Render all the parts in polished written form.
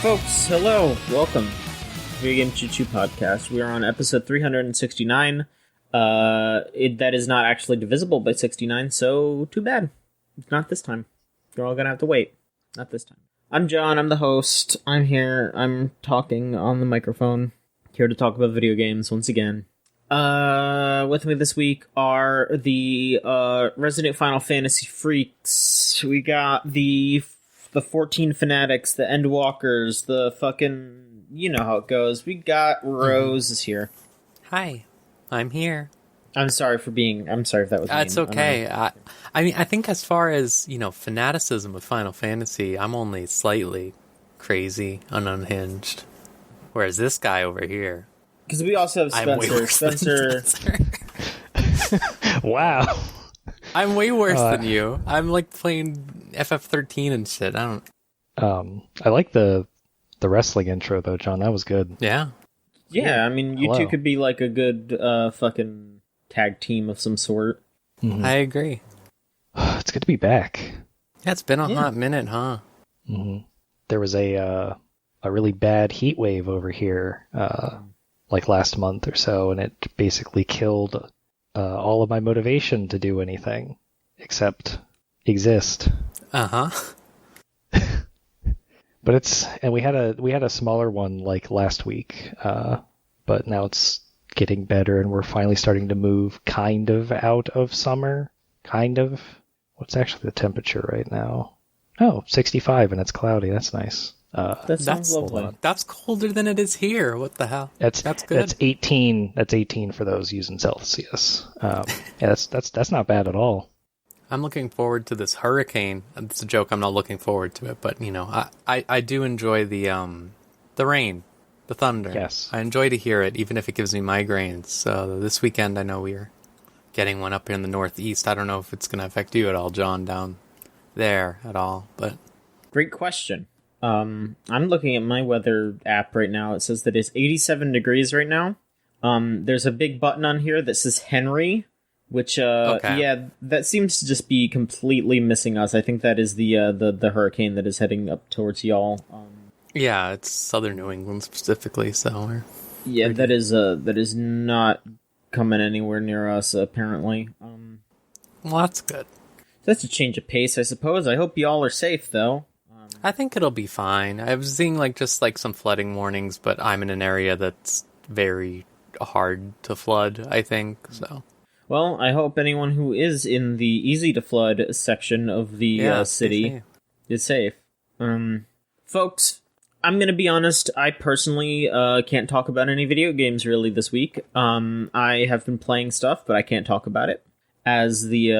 folks, hello, welcome to Video Game Choo-Choo Podcast. We are on episode 369. That is not actually divisible by 69, so too bad. Not this time. You're all gonna have to wait. Not this time. I'm John, I'm the host. I'm here, I'm talking on the microphone. Here to talk about video games once again. With me this week are the resident Final Fantasy freaks. We got the 14 fanatics, the Endwalkers, the fucking... You know how it goes. We got Rose is here. Hi, I'm here. I'm sorry if that was mean. It's okay. I mean, I think as far as, fanaticism with Final Fantasy, I'm only slightly crazy and unhinged. Whereas this guy over here... Because we also have Spencer. I'm way worse than Spencer. Wow. I'm way worse than you. I'm like playing FF13 and shit. I like the wrestling intro though, John. That was good. Yeah. Yeah, I mean, you two could be like a good fucking tag team of some sort. Mm-hmm. I agree. It's good to be back. Yeah, it's been a hot minute, huh? Mm-hmm. There was a really bad heat wave over here, like last month or so, and it basically killed all of my motivation to do anything except exist. But we had a smaller one like last week, but now it's getting better, and we're finally starting to move kind of out of summer. Kind of. What's actually the temperature right now? Oh, 65, and it's cloudy. That's nice. That sounds lovely. That's colder than it is here. What the hell? That's good. That's 18. That's 18 for those using Celsius. Yeah, that's not bad at all. I'm looking forward to this hurricane. It's a joke. I'm not looking forward to it, but I do enjoy the rain, the thunder. Yes, I enjoy to hear it, even if it gives me migraines. So this weekend, I know we're getting one up here in the Northeast. I don't know if it's going to affect you at all, John, down there at all. But great question. I'm looking at my weather app right now. It says that it's 87 degrees right now. There's a big button on here that says Henry, which, yeah, that seems to just be completely missing us. I think that is the hurricane that is heading up towards y'all. Yeah, it's southern New England specifically, so... Yeah, that is not coming anywhere near us, apparently. Well, that's good. That's a change of pace, I suppose. I hope y'all are safe, though. I think it'll be fine. I was seeing just some flooding warnings, but I'm in an area that's very hard to flood, I think, so... Well, I hope anyone who is in the easy-to-flood section of the city is safe. Folks, I'm going to be honest, I personally can't talk about any video games really this week. I have been playing stuff, but I can't talk about it. As the,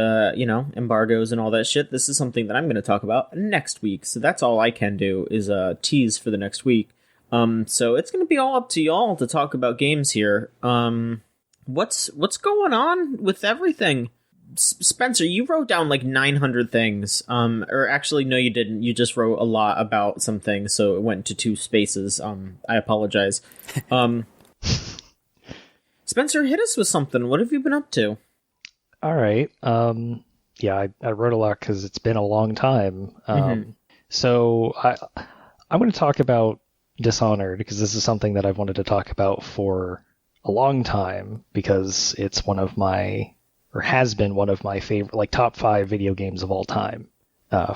embargoes and all that shit, this is something that I'm going to talk about next week. So that's all I can do is tease for the next week. So it's going to be all up to y'all to talk about games here. What's going on with everything? Spencer, you wrote down 900 things. Or actually, no, you didn't. You just wrote a lot about some things, so it went to 2 spaces. I apologize. Spencer, hit us with something. What have you been up to? All right. Yeah, I wrote a lot because it's been a long time. So I'm going to talk about Dishonored because this is something that I've wanted to talk about for a long time because it's has been one of my favorite, top 5 video games of all time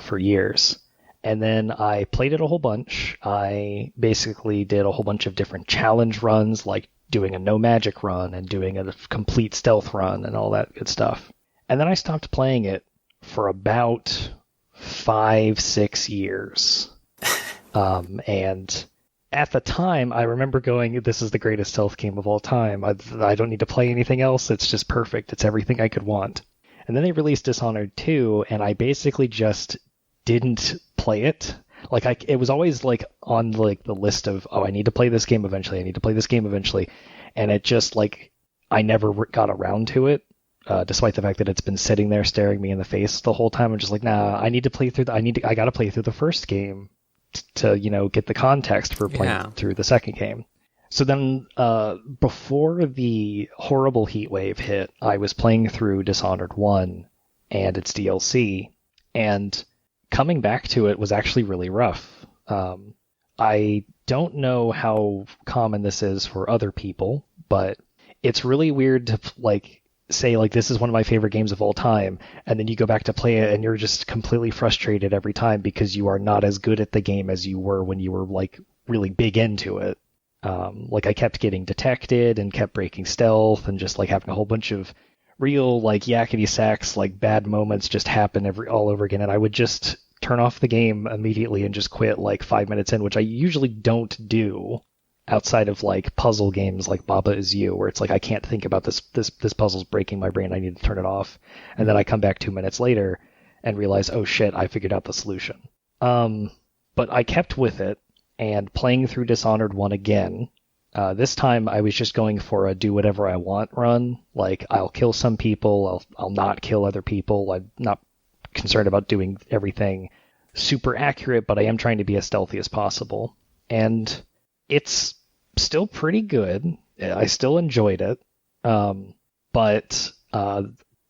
for years. And then I played it a whole bunch. I basically did a whole bunch of different challenge runs, like doing a no magic run and doing a complete stealth run and all that good stuff. And then I stopped playing it for about 5-6 years. And at the time, I remember going, this is the greatest stealth game of all time. I don't need to play anything else. It's just perfect. It's everything I could want. And then they released Dishonored 2, and I basically just didn't play it. It was always on the list of, I need to play this game eventually. I need to play this game eventually. And it just I never got around to it, despite the fact that it's been sitting there staring me in the face the whole time. I'm just nah, I need to play through I got to play through the first game to get the context for playing through the second game. So then, before the horrible heat wave hit, I was playing through Dishonored 1 and its DLC, and coming back to it was actually really rough. I don't know how common this is for other people, but it's really weird to like say like this is one of my favorite games of all time, and then you go back to play it and you're just completely frustrated every time because you are not as good at the game as you were when you were like really big into it. Like I kept getting detected and kept breaking stealth and just like having a whole bunch of real like yakety sax like bad moments just happen all over again, and I would just turn off the game immediately and just quit like 5 minutes in, which I usually don't do outside of like puzzle games like Baba Is You, where it's like I can't think about this puzzle's breaking my brain, I need to turn it off, and then I come back 2 minutes later and realize, oh shit, I figured out the solution. But I kept with it and playing through Dishonored 1 again. This time I was just going for a do whatever I want run. Like I'll kill some people, I'll not kill other people. I'm not concerned about doing everything super accurate, but I am trying to be as stealthy as possible. And it's still pretty good. I still enjoyed it. But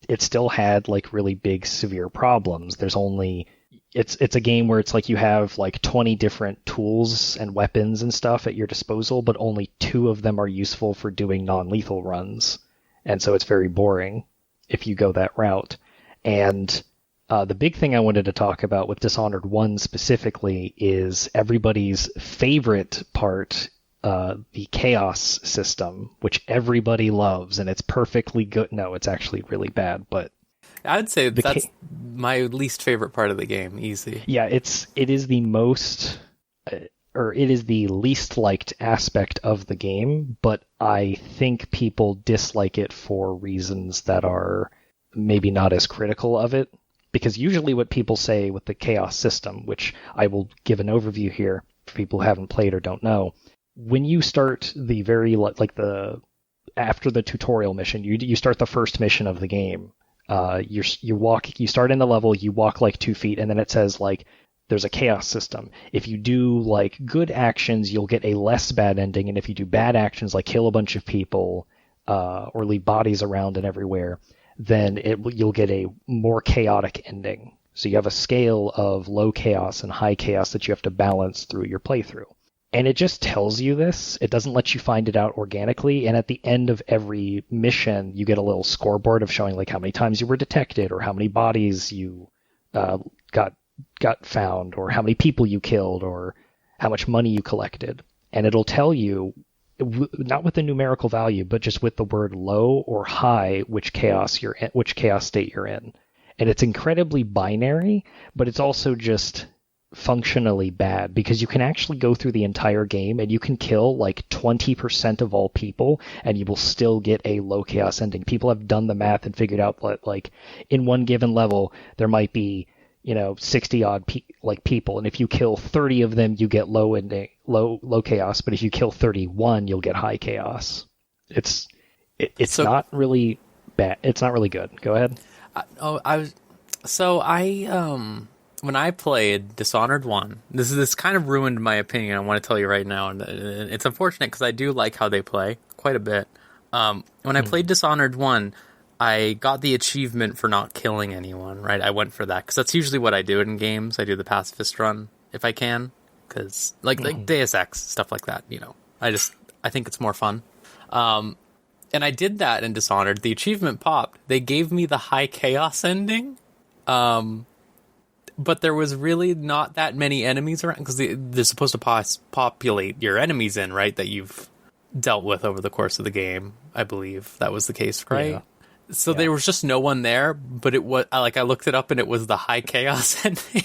it still had like really big severe problems. It's a game where it's like you have like 20 different tools and weapons and stuff at your disposal, but only 2 of them are useful for doing non-lethal runs. And so it's very boring if you go that route. And the big thing I wanted to talk about with Dishonored 1 specifically is everybody's favorite part, the chaos system, which everybody loves, and it's perfectly good. No, it's actually really bad, but I would say that's my least favorite part of the game, easy. Yeah, it is the most, or it is the least liked aspect of the game, but I think people dislike it for reasons that are maybe not as critical of it. Because usually what people say with the chaos system, which I will give an overview here for people who haven't played or don't know, when you start the after the tutorial mission, you start the first mission of the game. You start in the level, you walk like 2 feet, and then it says like there's a chaos system. If you do like good actions, you'll get a less bad ending, and if you do bad actions like kill a bunch of people or leave bodies around and everywhere, then you'll get a more chaotic ending. So you have a scale of low chaos and high chaos that you have to balance through your playthrough. And it just tells you this. It doesn't let you find it out organically. And at the end of every mission, you get a little scoreboard of showing like how many times you were detected, or how many bodies you got found, or how many people you killed, or how much money you collected. And it'll tell you, not with the numerical value, but just with the word low or high, which chaos state you're in. And it's incredibly binary, but it's also just functionally bad, because you can actually go through the entire game and you can kill like 20% of all people and you will still get a low chaos ending. People have done the math and figured out that like in one given level there might be 60 odd people, and if you kill 30 of them you get low chaos, but if you kill 31 you'll get high chaos. It's not really bad. It's not really good. Go ahead. When I played Dishonored 1, this kind of ruined my opinion. I want to tell you right now, and it's unfortunate because I do like how they play quite a bit. When I played Dishonored 1, I got the achievement for not killing anyone, right? I went for that, because that's usually what I do in games. I do the pacifist run, if I can, because like Deus Ex, stuff like that, I think it's more fun. And I did that in Dishonored. The achievement popped. They gave me the high chaos ending, but there was really not that many enemies around, because they're supposed to populate your enemies in, right, that you've dealt with over the course of the game. I believe that was the case, right? Yeah. So there was just no one there, but it was like I looked it up and it was the high chaos ending.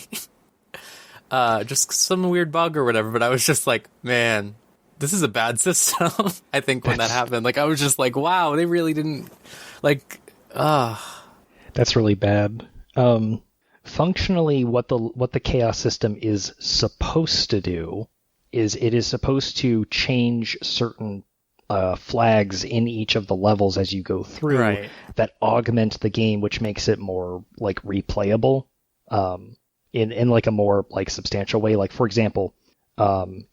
Just some weird bug or whatever, but I was just like, man, this is a bad system. I think when that happened, like I was just like, wow, they really didn't That's really bad. Functionally, what the chaos system is supposed to do is it is supposed to change certain flags in each of the levels as you go through, right, that augment the game, which makes it more like replayable in like a more like substantial way. Like for example,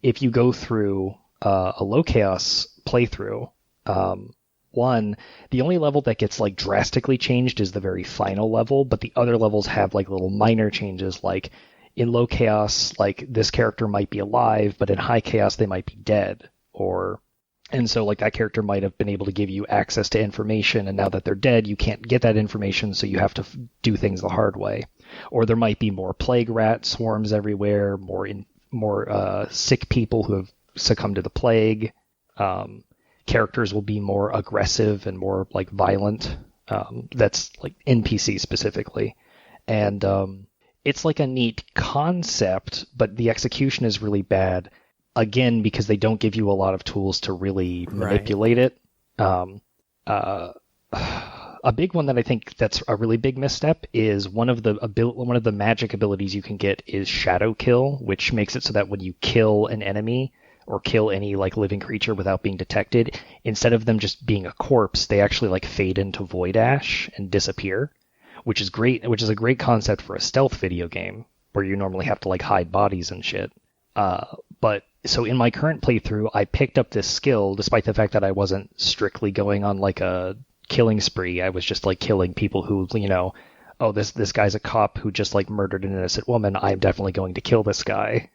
if you go through a low chaos playthrough, the only level that gets like drastically changed is the very final level, but the other levels have like little minor changes. Like in low chaos, like this character might be alive, but in high chaos they might be dead, and so like that character might have been able to give you access to information, and now that they're dead, you can't get that information, so you have to do things the hard way. Or there might be more plague rat swarms everywhere, more sick people who have succumbed to the plague. Characters will be more aggressive and more like violent. That's like NPC specifically. And it's like a neat concept, but the execution is really bad. Again, because they don't give you a lot of tools to really manipulate it. A big one that I think that's a really big misstep is one of the magic abilities you can get is Shadow Kill, which makes it so that when you kill an enemy or kill any like living creature without being detected, instead of them just being a corpse, they actually like fade into void ash and disappear, which is great. Which is a great concept for a stealth video game where you normally have to like hide bodies and shit. But so in my current playthrough, I picked up this skill despite the fact that I wasn't strictly going on like a killing spree. I was just like killing people who, oh, this guy's a cop who just like murdered an innocent woman. I'm definitely going to kill this guy.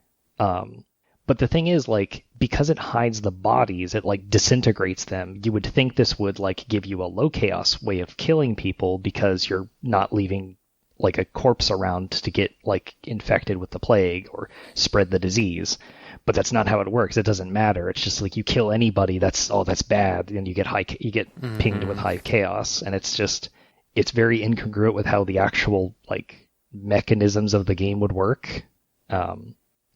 But the thing is, like, because it hides the bodies, it like disintegrates them. You would think this would like give you a low chaos way of killing people because you're not leaving like a corpse around to get like infected with the plague or spread the disease. But that's not how it works. It doesn't matter. It's just like you kill anybody, that's bad, and you get pinged with high chaos, and it's very incongruent with how the actual like mechanisms of the game would work. And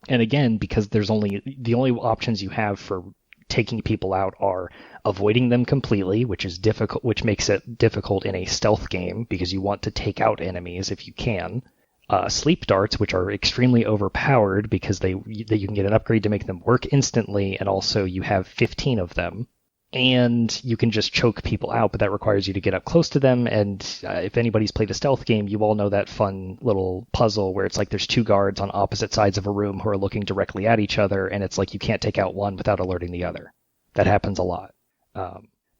again, because the only options you have for taking people out are avoiding them completely, which is difficult, which makes it difficult in a stealth game because you want to take out enemies if you can. Sleep darts, which are extremely overpowered because you can get an upgrade to make them work instantly, and also you have 15 of them, and you can just choke people out, but that requires you to get up close to them. And if anybody's played a stealth game, you all know that fun little puzzle where it's like there's two guards on opposite sides of a room who are looking directly at each other, and it's like you can't take out one without alerting the other. That happens a lot.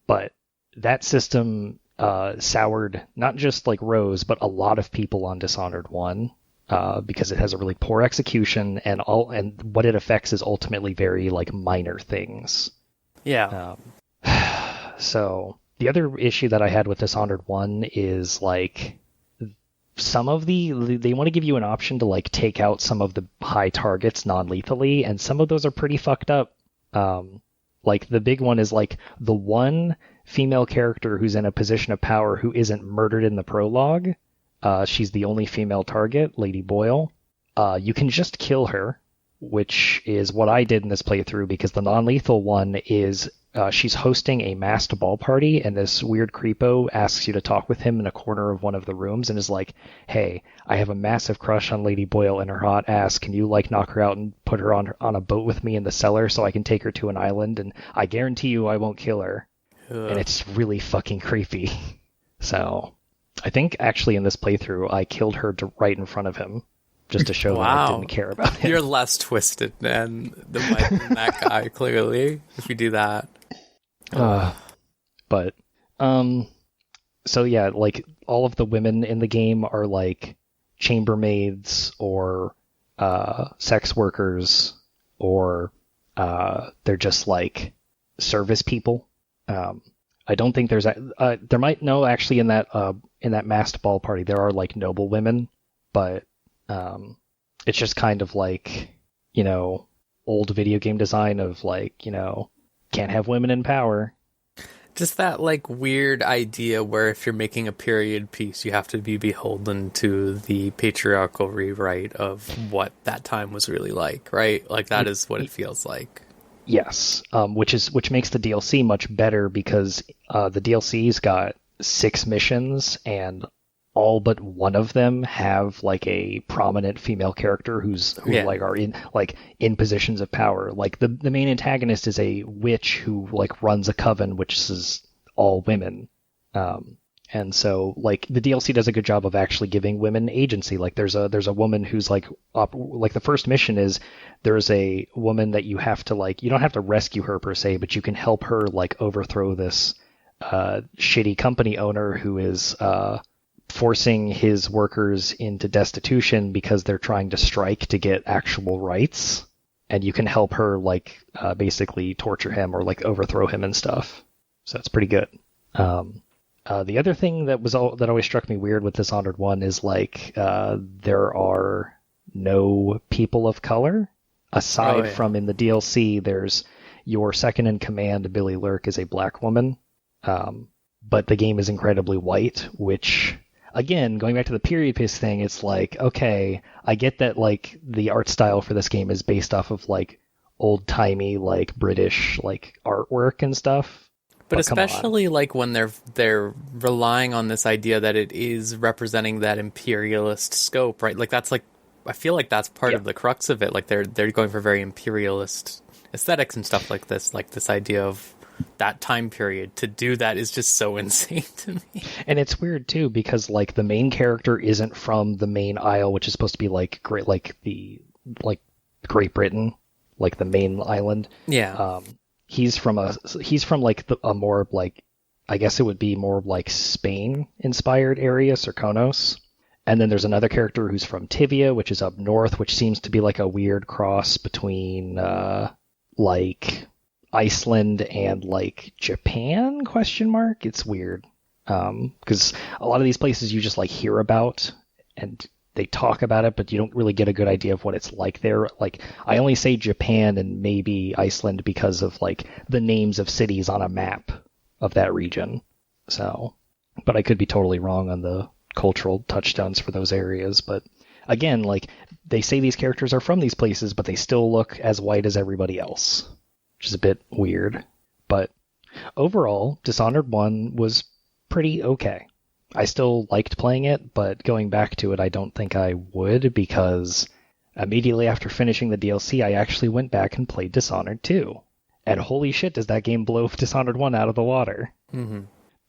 But that system soured not just like Rose, but a lot of people on Dishonored 1 because it has a really poor execution, and what it affects is ultimately very like minor things. Yeah. So the other issue that I had with Dishonored 1 is like some of they want to give you an option to like take out some of the high targets non-lethally, and some of those are pretty fucked up. Like the big one is like the one female character who's in a position of power who isn't murdered in the prologue. She's the only female target, Lady Boyle. You can just kill her, which is what I did in this playthrough, because the non-lethal one is she's hosting a masked ball party, and this weird creepo asks you to talk with him in a corner of one of the rooms and is like, hey, I have a massive crush on Lady Boyle and her hot ass. Can you like knock her out and put her on a boat with me in the cellar so I can take her to an island, and I guarantee you I won't kill her. And it's really fucking creepy. So I think actually in this playthrough I killed her right in front of him, just to show that I didn't care about him. You're less twisted than that guy, clearly, if you do that. But so yeah, like all of the women in the game are like chambermaids or sex workers, or they're just like service people. I don't think there's there might actually in that masked ball party there are like noble women, but it's just kind of like, old video game design of like, can't have women in power. Just that like weird idea where if you're making a period piece, you have to be beholden to the patriarchal rewrite of what that time was really like, right? Like that is what it feels like. Yes, which makes the DLC much better, because the DLC's got 6 missions, and all but one of them have like a prominent female character who like are in positions of power. Like the main antagonist is a witch who like runs a coven which is all women. And so like the DLC does a good job of actually giving women agency. Like there's a woman who's like the first mission is there's a woman that you have to like, you don't have to rescue her per se, but you can help her like overthrow this shitty company owner who is forcing his workers into destitution because they're trying to strike to get actual rights, and you can help her like basically torture him or like overthrow him and stuff. So it's pretty good. The other thing that always struck me weird with Dishonored 1 is like there are no people of color aside from in the DLC. There's your second in command, Billy Lurk, is a black woman, but the game is incredibly white, which, again, going back to the period piece thing, it's like, okay, I get that like the art style for this game is based off of like old-timey like British like artwork and stuff. But especially like when they're relying on this idea that it is representing that imperialist scope, right? Like that's like, I feel like that's part of the crux of it. Like they're going for very imperialist aesthetics and stuff like this idea of that time period. To do that is just so insane to me. And it's weird too because like the main character isn't from the main isle, which is supposed to be like Great Britain, like the main island. Yeah. He's from like a more like, I guess it would be more like Spain inspired area, Serkonos. And then there's another character who's from Tivia, which is up north, which seems to be like a weird cross between like Iceland and like Japan ? It's weird. Because a lot of these places you just like hear about and they talk about it, but you don't really get a good idea of what it's like there. Like, I only say Japan and maybe Iceland because of like the names of cities on a map of that region. So, but I could be totally wrong on the cultural touchstones for those areas. But again, like they say these characters are from these places, but they still look as white as everybody else, which is a bit weird. But overall, Dishonored 1 was pretty okay. I still liked playing it, but going back to it, I don't think I would, because immediately after finishing the DLC, I actually went back and played Dishonored 2. And holy shit, does that game blow Dishonored 1 out of the water. Mm-hmm.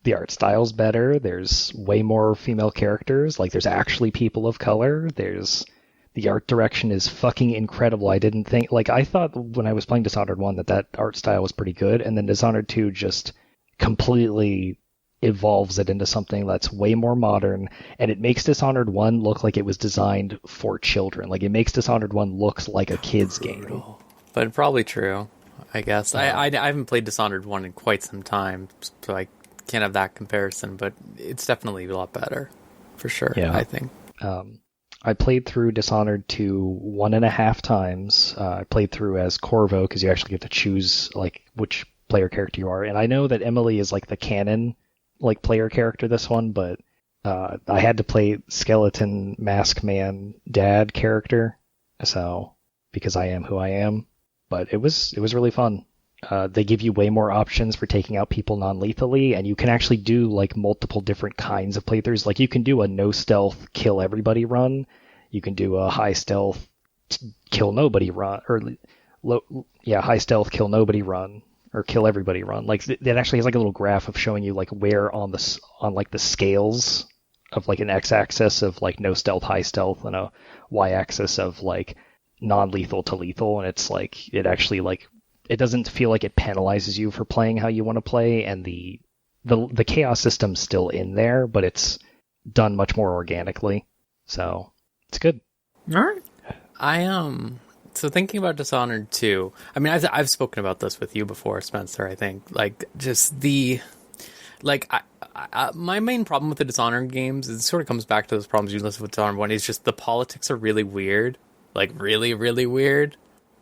The art style's better, there's way more female characters, like there's actually people of color, the art direction is fucking incredible. I didn't think, like I thought when I was playing Dishonored 1 that art style was pretty good, and then Dishonored 2 just completely evolves it into something that's way more modern, and it makes Dishonored 1 look like it was designed for children. Like, it makes Dishonored 1 looks like a kid's game. But probably true, I guess. I haven't played Dishonored 1 in quite some time, so I can't have that comparison, but it's definitely a lot better, for sure, I think. I played through Dishonored 2 1.5 times. I played through as Corvo, because you actually get to choose like which player character you are, and I know that Emily is like the canon like player character this one, but I had to play Skeleton Mask Man Dad character, so because I am who I am. But it was really fun. They give you way more options for taking out people non-lethally, and you can actually do like multiple different kinds of playthroughs. Like you can do a no stealth kill everybody run, you can do a high stealth kill nobody run, or high stealth kill nobody run, or kill everybody run. Like it actually has like a little graph of showing you like where on like the scales of like an x-axis of like no stealth, high stealth, and a y-axis of like non-lethal to lethal, and it's like it actually like it doesn't feel like it penalizes you for playing how you want to play, and the chaos system's still in there, but it's done much more organically. So it's good. All right. So thinking about Dishonored 2, I mean, I've spoken about this with you before, Spencer, I think. Like, just my main problem with the Dishonored games, it sort of comes back to those problems you listed with Dishonored 1, is just the politics are really weird. Like, really, really weird.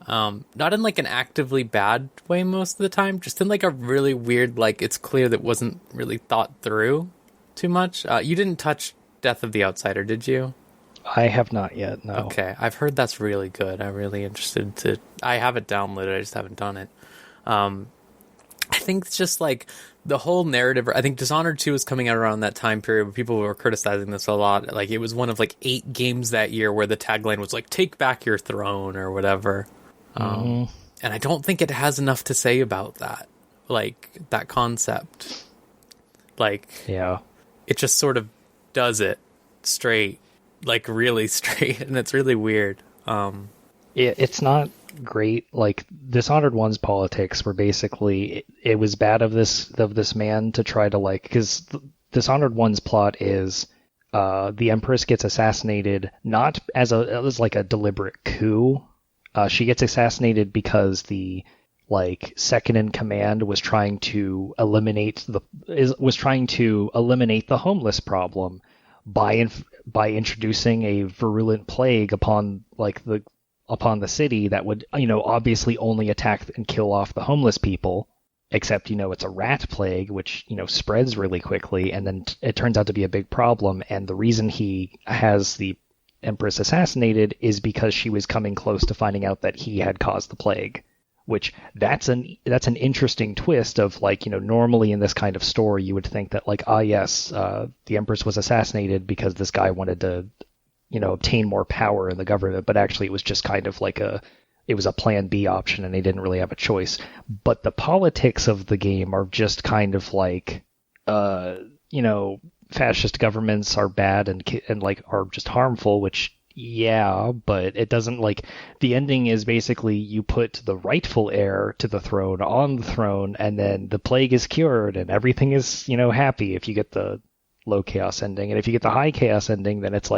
Not in, like, an actively bad way most of the time, just in, like, a really weird, like, it's clear that wasn't really thought through too much. You didn't touch Death of the Outsider, did you? I have not yet, no. Okay, I've heard that's really good. I'm really interested to... I have it downloaded, I just haven't done it. I think it's just, like, the whole narrative... I think Dishonored 2 was coming out around that time period where people were criticizing this a lot. Like, it was one of, like, 8 games that year where the tagline was, like, take back your throne, or whatever. And I don't think it has enough to say about that. Like, that concept. Like... Yeah. It just sort of does it straight. Like, really straight, and it's really weird. It's not great. Like, Dishonored 1's politics were basically, it was bad of this man to try to, like, because Dishonored 1's plot is the Empress gets assassinated not as like a deliberate coup. She gets assassinated because the second in command was trying to eliminate the homeless problem by introducing a virulent plague upon the city that would obviously only attack and kill off the homeless people, except it's a rat plague which spreads really quickly, and then it turns out to be a big problem. And the reason he has the Empress assassinated is because she was coming close to finding out that he had caused the plague. Which that's an interesting twist of normally in this kind of story you would think that the Empress was assassinated because this guy wanted to obtain more power in the government, but actually it was just kind of it was a plan B option and they didn't really have a choice. But the politics of the game are just kind of fascist governments are bad and are just harmful, which yeah, but it doesn't the ending is basically you put the rightful heir to the throne on the throne, and then the plague is cured and everything is happy if you get the low chaos ending. And if you get the high chaos ending, then it's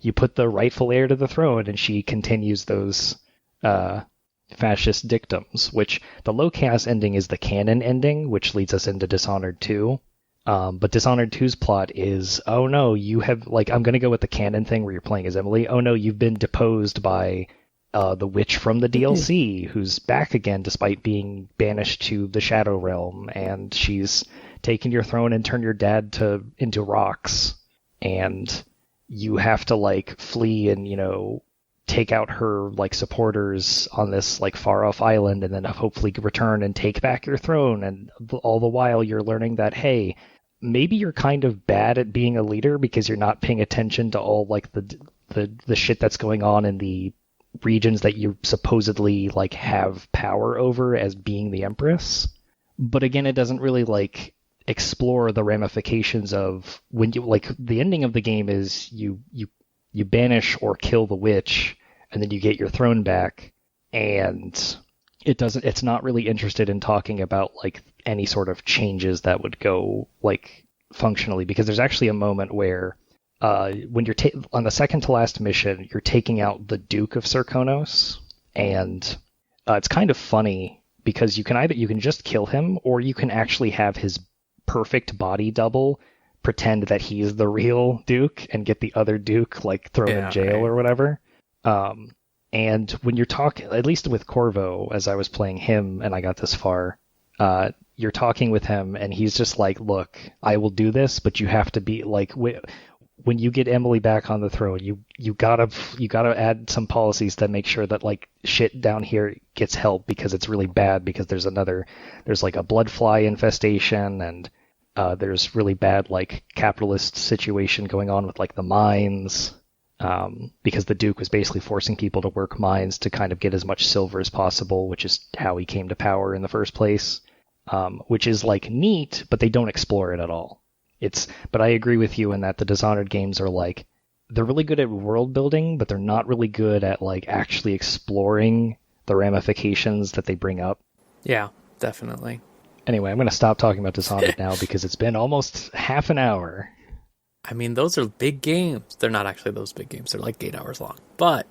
you put the rightful heir to the throne and she continues those fascist dictums, which the low chaos ending is the canon ending, which leads us into Dishonored 2. But Dishonored 2's plot is, oh no, you have, I'm going to go with the canon thing where you're playing as Emily. Oh no, you've been deposed by the witch from the DLC, who's back again despite being banished to the Shadow Realm, and she's taken your throne and turned your dad into rocks, and you have to, flee and, take out her, supporters on this, far-off island, and then hopefully return and take back your throne, and all the while you're learning that, hey, maybe you're kind of bad at being a leader because you're not paying attention to all the shit that's going on in the regions that you supposedly have power over as being the Empress. But again, it doesn't really explore the ramifications of when you the ending of the game is you banish or kill the witch and then you get your throne back, and it's not really interested in talking about any sort of changes that would go functionally, because there's actually a moment where when you're on the second to last mission, you're taking out the Duke of Serkonos, and it's kind of funny because you can just kill him, or you can actually have his perfect body double pretend that he's the real Duke and get the other Duke thrown in jail or whatever. And when you're talking, at least with Corvo, as I was playing him and I got this far, you're talking with him and he's just look, I will do this, but you have to be when you get Emily back on the throne, you gotta add some policies to make sure that shit down here gets help, because it's really bad, because there's a blood fly infestation, and there's really bad capitalist situation going on with the mines. Because the Duke was basically forcing people to work mines to kind of get as much silver as possible, which is how he came to power in the first place, which is neat, but they don't explore it at all. But I agree with you in that the Dishonored games are they're really good at world building, but they're not really good at actually exploring the ramifications that they bring up. Yeah, definitely. Anyway, I'm going to stop talking about Dishonored now because it's been almost half an hour. I mean, those are big games. They're not actually those big games. They're 8 hours long. But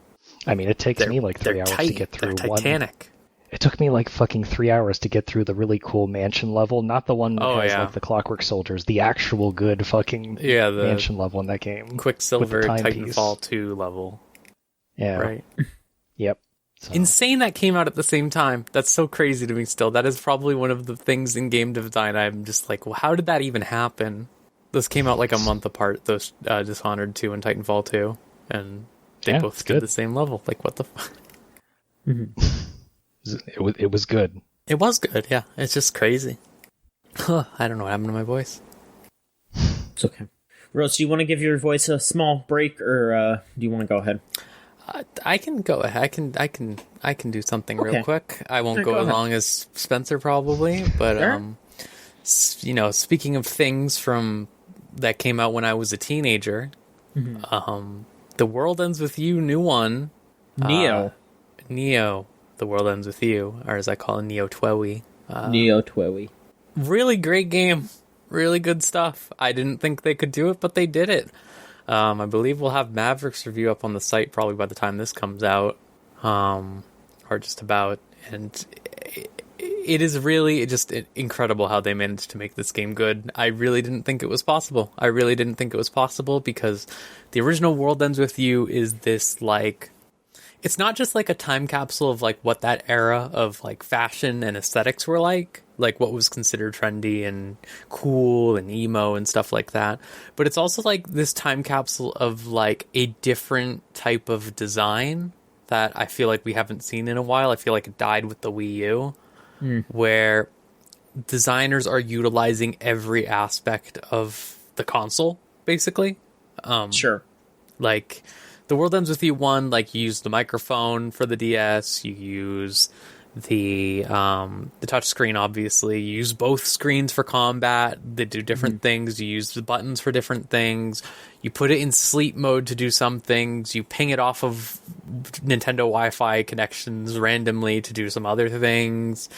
I mean, it takes me 3 hours to get through one. Titanic. It took me fucking 3 hours to get through the really cool mansion level, not the one that has the Clockwork Soldiers, the actual good fucking mansion level in that game. Quicksilver Titanfall 2 level. Yeah. Right. Yep. So. Insane that came out at the same time. That's so crazy to me still. That is probably one of the things in game design I'm just well, how did that even happen? This came out a month apart, those Dishonored 2 and Titanfall 2, and they both did the same level. What the fuck? It was good. It was good, yeah. It's just crazy. I don't know what happened to my voice. It's okay. Rose, do you want to give your voice a small break, or do you want to go ahead? I can go ahead. I can do something real quick. I won't go as long as Spencer probably, but Sure. Speaking of things from that came out when I was a teenager, The World Ends With You, new one. Neo. The World Ends With You, or as I call it, Neo Twewy. Neo Twewy. Really great game. Really good stuff. I didn't think they could do it, but they did it. I believe we'll have Maverick's review up on the site probably by the time this comes out, or just about. And it is really just incredible how they managed to make this game good. I really didn't think it was possible. Because the original World Ends With You is this, like, it's not just like a time capsule of like what that era of like fashion and aesthetics were like what was considered trendy and cool and emo and stuff like that. But it's also like this time capsule of like a different type of design that I feel like we haven't seen in a while. I feel like it died with the Wii U, where designers are utilizing every aspect of the console, basically. Sure. Like, the World Ends With You 1, like, you use the microphone for the DS, you use the touch screen, obviously, you use both screens for combat, they do different things, you use the buttons for different things, you put it in sleep mode to do some things, you ping it off of Nintendo Wi-Fi connections randomly to do some other things,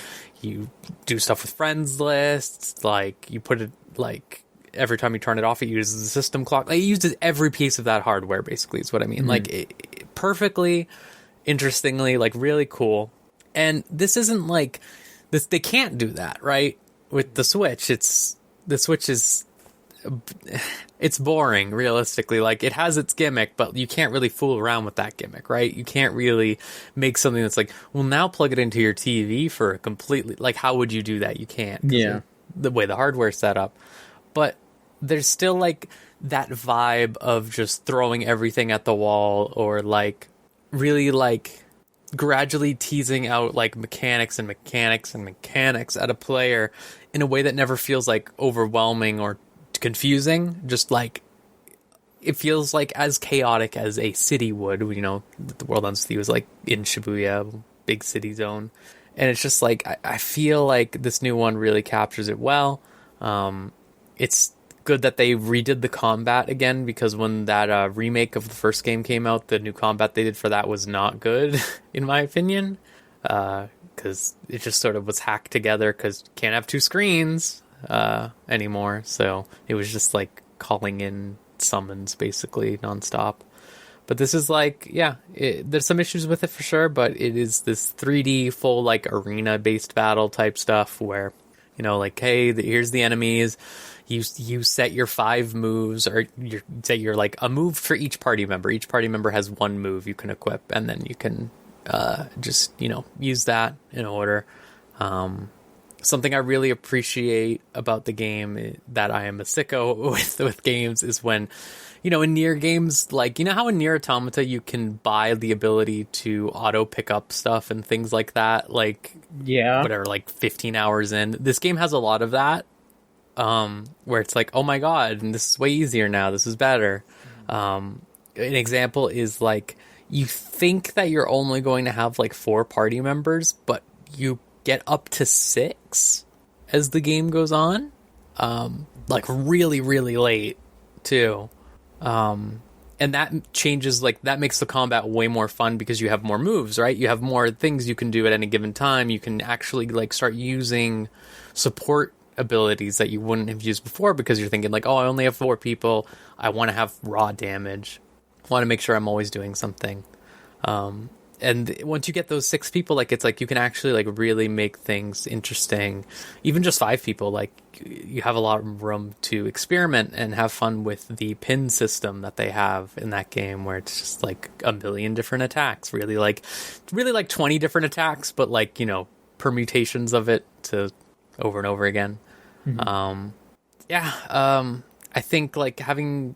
you do stuff with friends lists, like, you put it, like, every time you turn it off, it uses the system clock. Like, it uses every piece of that hardware, basically, is what I mean. Like, it perfectly, interestingly, like, really cool. And this isn't like this. They can't do that, right? With the Switch, the Switch is it's boring, realistically. Like, it has its gimmick, but you can't really fool around with that gimmick, right? You can't really make something that's like, well, now plug it into your TV for a completely, like, how would you do that? You can't. Yeah. The way the hardware's set up. But there's still, like, that vibe of just throwing everything at the wall, or, like, really, like, gradually teasing out, like, mechanics at a player in a way that never feels, like, overwhelming or confusing. Just, like, it feels, like, as chaotic as a city would. You know, the World Ends With You was, like, in Shibuya, big city zone. And it's just, like, I feel like this new one really captures it well. It's good that they redid the combat again, because when that remake of the first game came out, the new combat they did for that was not good, in my opinion, because it just sort of was hacked together, because you can't have two screens anymore, so it was just like calling in summons basically nonstop. But this is like, yeah, there's some issues with it for sure, but it is this 3D full, like, arena based battle type stuff where, you know, like, hey, here's the enemies. You set your 5 moves, or you set your, like, a move for each party member. Each party member has one move you can equip, and then you can just, you know, use that in order. Something I really appreciate about the game that I am a sicko with games is when, you know, in Nier games, like, you know how in Nier Automata you can buy the ability to auto pick up stuff and things like that, like, yeah, whatever, like 15 hours in. This game has a lot of that. Where it's like, oh my god, and this is way easier now, this is better. An example is, like, you think that you're only going to have, like, 4 party members, but you get up to 6 as the game goes on. Like, really, really late, too. And that changes, like, that makes the combat way more fun, because you have more moves, right? You have more things you can do at any given time. You can actually, like, start using support abilities that you wouldn't have used before, because you're thinking, like, oh, I only have 4 people, I want to have raw damage, I want to make sure I'm always doing something. And once you get those 6 people, like, it's like you can actually, like, really make things interesting. Even just 5 people, like, you have a lot of room to experiment and have fun with the pin system that they have in that game, where it's just like a million different attacks, really like 20 different attacks, but, like, you know, permutations of it to over and over again. I think, like, having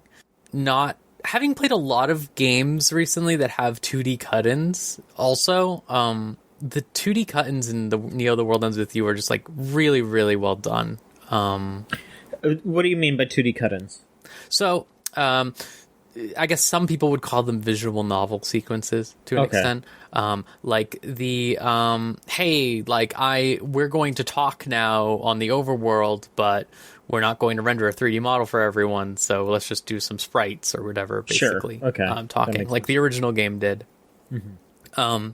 played a lot of games recently that have 2D cut-ins also, the 2D cut-ins in the Neo The World Ends With You are just, like, really, really well done. What do you mean by 2D cut-ins? So, I guess some people would call them visual novel sequences to an extent. Like the, hey, like, we're going to talk now on the overworld, but we're not going to render a 3D model for everyone, so let's just do some sprites or whatever, basically. Sure. Okay. Talking, like the original game did. Mm-hmm.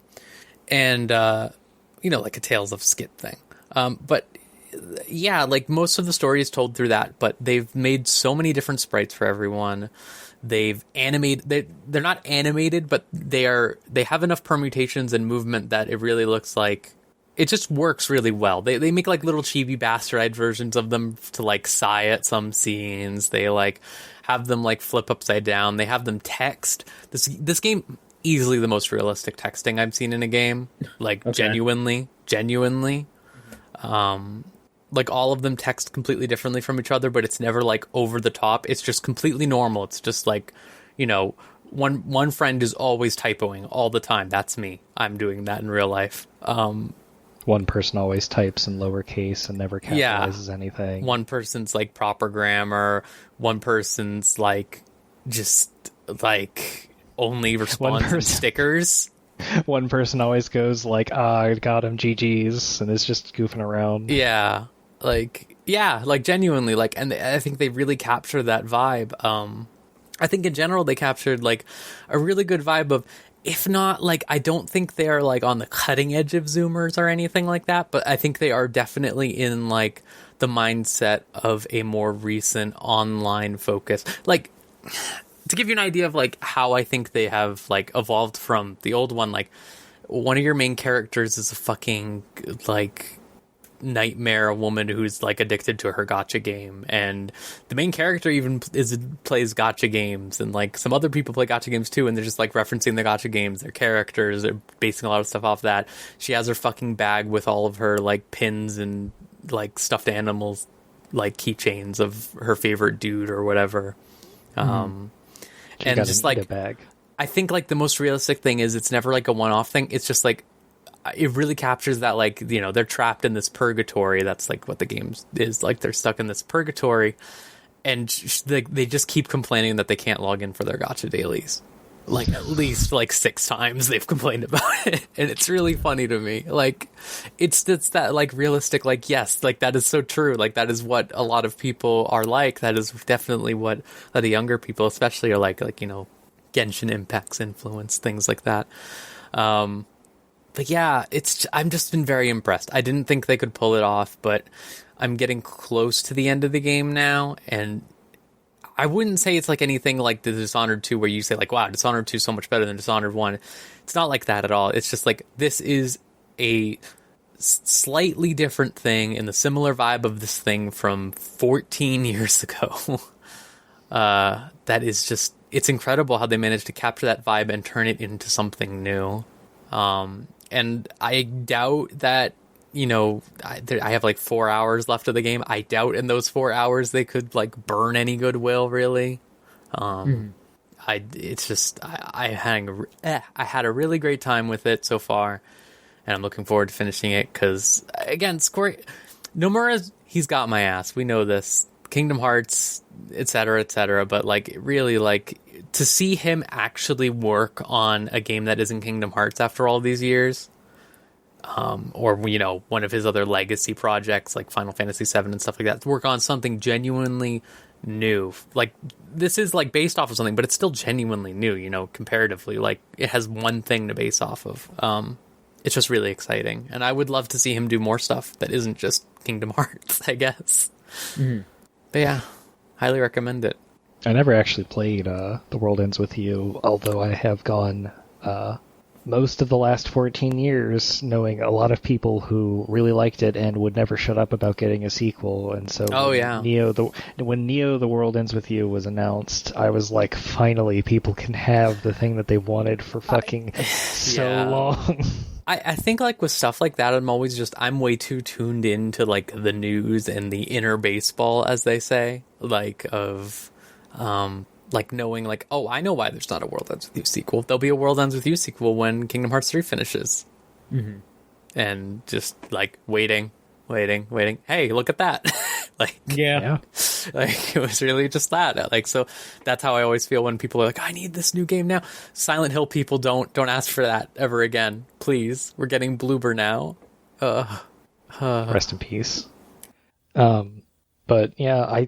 You know, like a Tales of Skit thing. But yeah, like, most of the story is told through that, but they've made so many different sprites for everyone. They've animated. They're not animated, but they have enough permutations and movement that it really looks like it just works really well. They make like little chibi bastardized versions of them to like sigh at some scenes. They like have them like flip upside down. They have them text. This game easily the most realistic texting I've seen in a game. Like genuinely. Like all of them text completely differently from each other, but it's never like over the top. It's just completely normal. It's just like, you know, one friend is always typoing all the time. That's me. I'm doing that in real life. One person always types in lowercase and never capitalizes anything. One person's like proper grammar. One person's like just like only responds in stickers. One person always goes like, I got him, GG's, and is just goofing around. Yeah. Like genuinely, like, and I think they really capture that vibe. I think in general they captured like a really good vibe of, if not like, I don't think they're like on the cutting edge of Zoomers or anything like that, but I think they are definitely in like the mindset of a more recent online focus. Like, to give you an idea of like how I think they have like evolved from the old one, like one of your main characters is a fucking like nightmare, a woman who's like addicted to her gacha game, and the main character even plays gacha games, and like some other people play gacha games too, and they're just like referencing the gacha games, their characters, they're basing a lot of stuff off that. She has her fucking bag with all of her like pins and like stuffed animals, like keychains of her favorite dude or whatever. And just like bag. I think like the most realistic thing is it's never like a one-off thing. It's just like it really captures that, like, you know, they're trapped in this purgatory. That's like what the game is, like they're stuck in this purgatory, and they just keep complaining that they can't log in for their gacha dailies. Like at least like 6 times they've complained about it, and it's really funny to me. Like it's that like realistic, like, yes, like that is so true. Like that is what a lot of people are like. That is definitely what the younger people especially are like, you know, Genshin Impact's influence, things like that. But yeah, I'm just been very impressed. I didn't think they could pull it off, but I'm getting close to the end of the game now, and I wouldn't say it's like anything like the Dishonored 2 where you say like, wow, Dishonored 2 is so much better than Dishonored 1. It's not like that at all. It's just like, this is a slightly different thing in the similar vibe of this thing from 14 years ago. That is just, it's incredible how they managed to capture that vibe and turn it into something new. And I doubt that, you know, I have like 4 hours left of the game. I doubt in those 4 hours they could like burn any goodwill, really. I had a really great time with it so far, and I'm looking forward to finishing it because, again, Nomura's, he's got my ass. We know this. Kingdom Hearts, etc., but like really, like, to see him actually work on a game that isn't Kingdom Hearts after all these years, or, you know, one of his other legacy projects like Final Fantasy VII and stuff like that, to work on something genuinely new. Like, this is like based off of something, but it's still genuinely new, you know, comparatively. Like, it has one thing to base off of. It's just really exciting, and I would love to see him do more stuff that isn't just Kingdom Hearts, I guess. But yeah, highly recommend it. I never actually played The World Ends With You, although I have gone most of the last 14 years knowing a lot of people who really liked it and would never shut up about getting a sequel. And so when Neo The World Ends With You was announced, I was like, finally, people can have the thing that they wanted for fucking so long. I think, like, with stuff like that, I'm way too tuned into, like, the news and the inner baseball, as they say, like, of, like, knowing, like, oh, I know why there's not a World Ends With You sequel. There'll be a World Ends With You sequel when Kingdom Hearts 3 finishes. And just, like, waiting. Hey, look at that. Like, yeah. Like, it was really just that. Like, so that's how I always feel when people are like, I need this new game now. Silent Hill people, don't ask for that ever again. Please. We're getting Bloober now. Rest in peace. But yeah,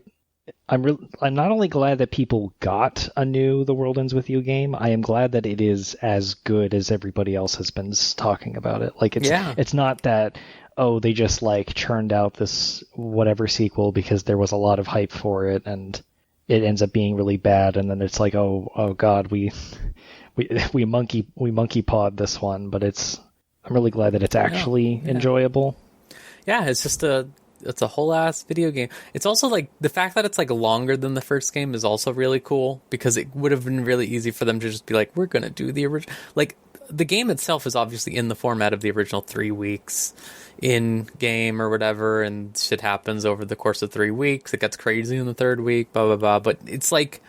I'm not only glad that people got a new The World Ends With You game, I am glad that it is as good as everybody else has been talking about it. Like, it's not that, oh, they just like churned out this whatever sequel because there was a lot of hype for it, and it ends up being really bad, and then it's like, oh God, we monkey pawed this one, but I'm really glad that it's actually enjoyable. Yeah, it's just it's a whole ass video game. It's also like the fact that it's like longer than the first game is also really cool, because it would have been really easy for them to just be like, we're gonna do the original. Like, the game itself is obviously in the format of the original 3 weeks in game or whatever, and shit happens over the course of 3 weeks. It gets crazy in the 3rd week, blah blah blah. But it's like,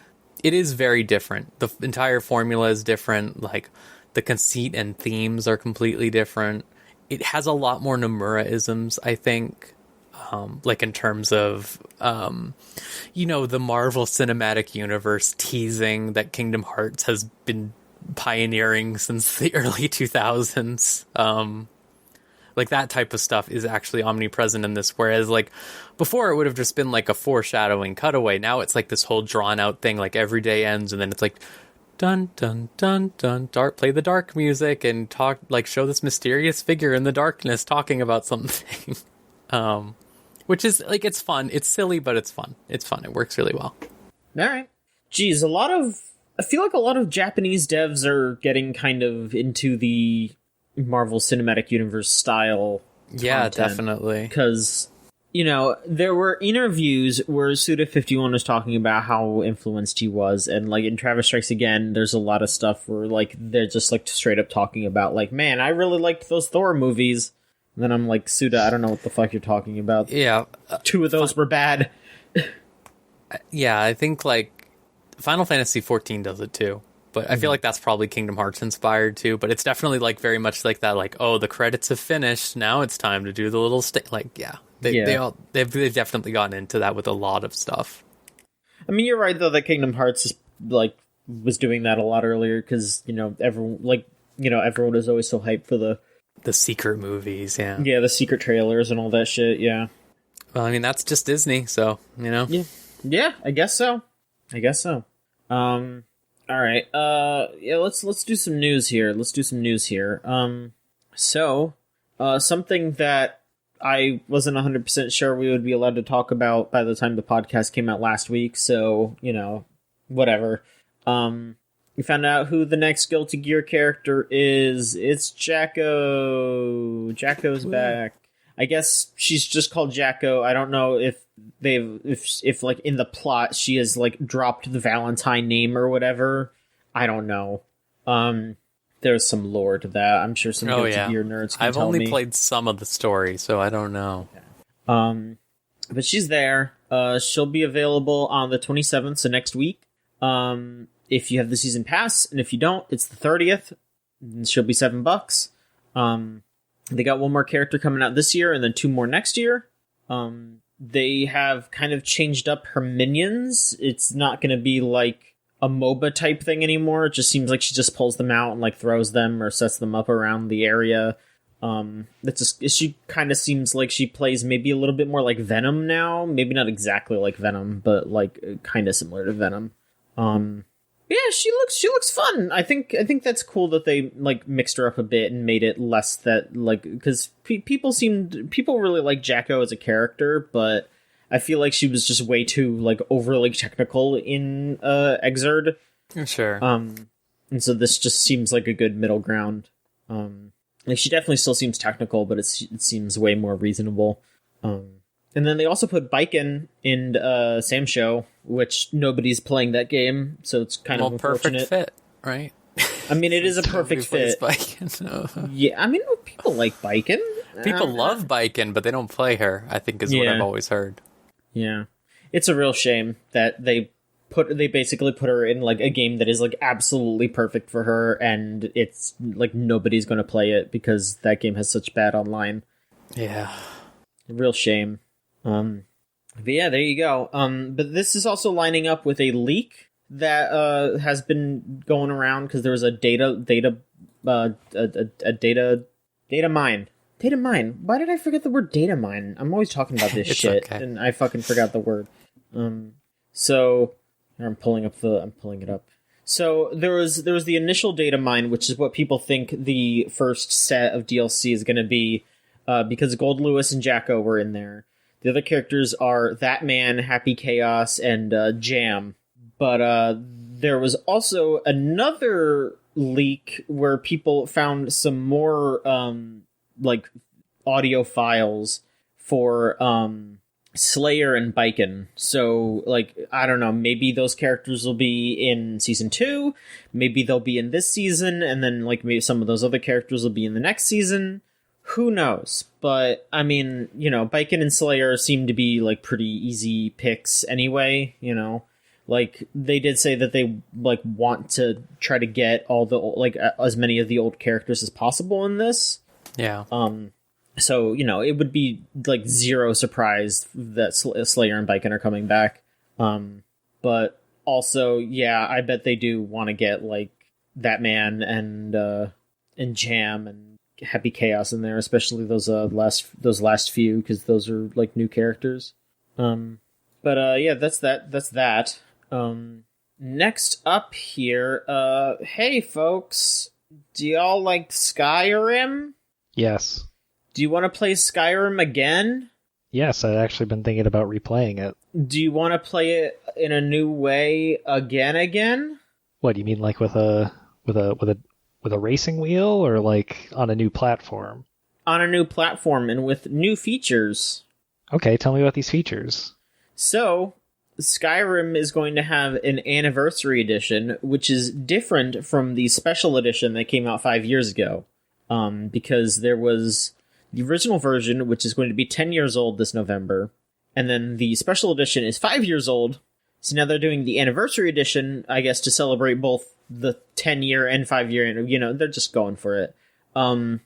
it is very different. The entire formula is different. Like, the conceit and themes are completely different. It has a lot more Nomura-isms, I think. Like, in terms of, the Marvel Cinematic Universe teasing that Kingdom Hearts has been pioneering since the early 2000s. Like, that type of stuff is actually omnipresent in this, whereas, like, before it would have just been like a foreshadowing cutaway. Now it's like this whole drawn out thing, like every day ends, and then it's like, dun dun dun dun, play the dark music and talk, like, show this mysterious figure in the darkness talking about something. Which is, like, it's fun. It's silly, but it's fun. It's fun. It works really well. All right. Geez, I feel like a lot of Japanese devs are getting kind of into the Marvel Cinematic Universe style Yeah, content. definitely. Because, there were interviews where Suda51 was talking about how influenced he was, and, like, in Travis Strikes Again, there's a lot of stuff where, like, they're just, like, straight up talking about, like, man, I really liked those Thor movies. And then I'm like, Suda, I don't know what the fuck you're talking about. Yeah. 2 of those were bad. Yeah, I think, like, Final Fantasy XIV does it too. But I feel like that's probably Kingdom Hearts inspired too. But it's definitely, like, very much like that, like, oh, the credits have finished, now it's time to do the little like, yeah. They've definitely gotten into that with a lot of stuff. I mean, you're right, though, that Kingdom Hearts is, like, was doing that a lot earlier, because, everyone was always so hyped for the secret movies, yeah. Yeah, the secret trailers and all that shit, yeah. Well, I mean, that's just Disney, so, Yeah, I guess so. All right. Let's do some news here. Something that I wasn't 100% sure we would be allowed to talk about by the time the podcast came out last week, so, whatever. We found out who the next Guilty Gear character is. It's Jacko. Jacko's back. I guess she's just called Jacko. I don't know if if like in the plot she has, like, dropped the Valentine name or whatever. I don't know. There's some lore to that. I'm sure some Guilty Gear nerds can I've tell me. I've only played some of the story, so I don't know. Okay. But she's there. She'll be available on the 27th, so next week. If you have the season pass, and if you don't, it's the 30th. And she'll be $7. They got one more character coming out this year, and then 2 more next year. They have kind of changed up her minions. It's not going to be like a MOBA type thing anymore. It just seems like she just pulls them out and, like, throws them or sets them up around the area. She kind of seems like she plays maybe a little bit more like Venom now. Maybe not exactly like Venom, but, like, kind of similar to Venom. Yeah, she looks fun. I think that's cool that they, like, mixed her up a bit and made it less that, like, because people really like Jacko as a character, but I feel like she was just way too, like, overly technical in Exerd. Sure. And so this just seems like a good middle ground. Like, she definitely still seems technical, but it seems way more reasonable. And then they also put Biken in Sam Show, which nobody's playing that game, so it's kind of unfortunate. Perfect fit, right? I mean, it is a perfect fit. Biken. Yeah, I mean, people like Biken. People love Biken, but they don't play her, I think is what I've always heard. Yeah. It's a real shame that they basically put her in, like, a game that is, like, absolutely perfect for her, and it's, like, nobody's going to play it because that game has such bad online. Yeah. Real shame. But yeah, there you go. But this is also lining up with a leak that has been going around because there was a data mine. Data mine. Why did I forget the word data mine? I'm always talking about this shit, okay. And I fucking forgot the word. So I'm pulling it up. So there was the initial data mine, which is what people think the first set of DLC is going to be, because Gold Lewis and Jacko were in there. The other characters are That Man, Happy Chaos, and Jam. But there was also another leak where people found some more like audio files for Slayer and Biken. So, like, I don't know, maybe those characters will be in season 2, maybe they'll be in this season, and then, like, maybe some of those other characters will be in the next season. Who knows? But, I mean, you know, Biken and Slayer seem to be, like, pretty easy picks anyway, you know? Like, they did say that they, like, want to try to get all the, like, as many of the old characters as possible in this. Yeah. So, you know, it would be, like, zero surprise that Slayer and Biken are coming back. But also, yeah, I bet they do want to get, like, That Man and Jam and Happy Chaos in there, especially those last few, because those are, like, new characters. But yeah, that's that. Next up here, hey, folks, do y'all like Skyrim? Yes. Do you want to play Skyrim again? Yes, I've actually been thinking about replaying it. Do you want to play it in a new way again? What, you mean like with a racing wheel, or like on a new platform? On a new platform and with new features. Okay, tell me about these features. So, Skyrim is going to have an anniversary edition, which is different from the special edition that came out 5 years ago. Because there was the original version, which is going to be 10 years old this November, and then the special edition is 5 years old. So now they're doing the anniversary edition, I guess, to celebrate both the 10-year and 5-year, you know, they're just going for it. But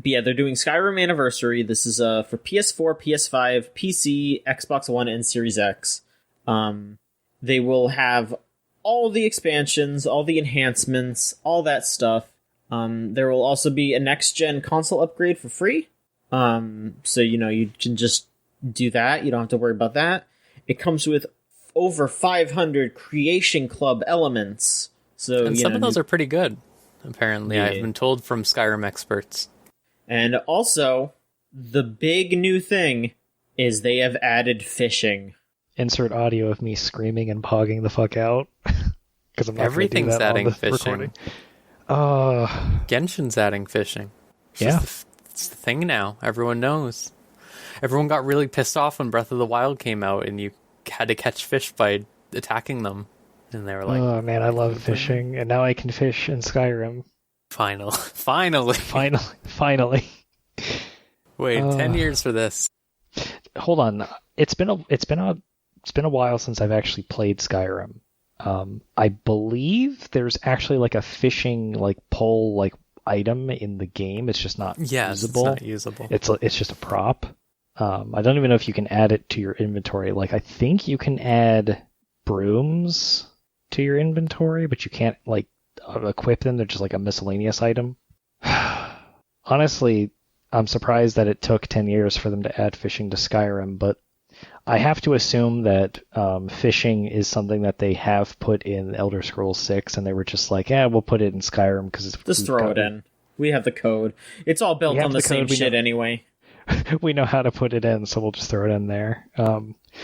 yeah, they're doing Skyrim Anniversary. This is for PS4, PS5, PC, Xbox One, and Series X. They will have all the expansions, all the enhancements, all that stuff. There will also be a next-gen console upgrade for free. So, you know, you can just do that. You don't have to worry about that. It comes with over 500 Creation Club elements. So, and some of those are pretty good, apparently. Yeah. I've been told from Skyrim experts. And also, the big new thing is they have added fishing. Insert audio of me screaming and pogging the fuck out. Because I'm not Everything's adding fishing. Recording. Genshin's adding fishing. Yeah. It's the thing now. Everyone knows. Everyone got really pissed off when Breath of the Wild came out and you had to catch fish by attacking them. And they were like, oh man, I love fishing, and now I can fish in Skyrim. Finally. Wait, 10 years for this. Hold on. It's been a while since I've actually played Skyrim. I believe there's actually like a fishing like pole like item in the game. It's just not usable. It's not usable. It's just a prop. I don't even know if you can add it to your inventory. Like I think you can add brooms to your inventory, but you can't like equip them. They're just like a miscellaneous item. Honestly, I'm surprised that it took 10 years for them to add fishing to Skyrim, but I have to assume that fishing is something that they have put in Elder Scrolls 6, and they were just like, we'll put it in Skyrim because it's... Just throw it in. We have the code. It's all built on the same shit anyway. We know how to put it in, so we'll just throw it in there.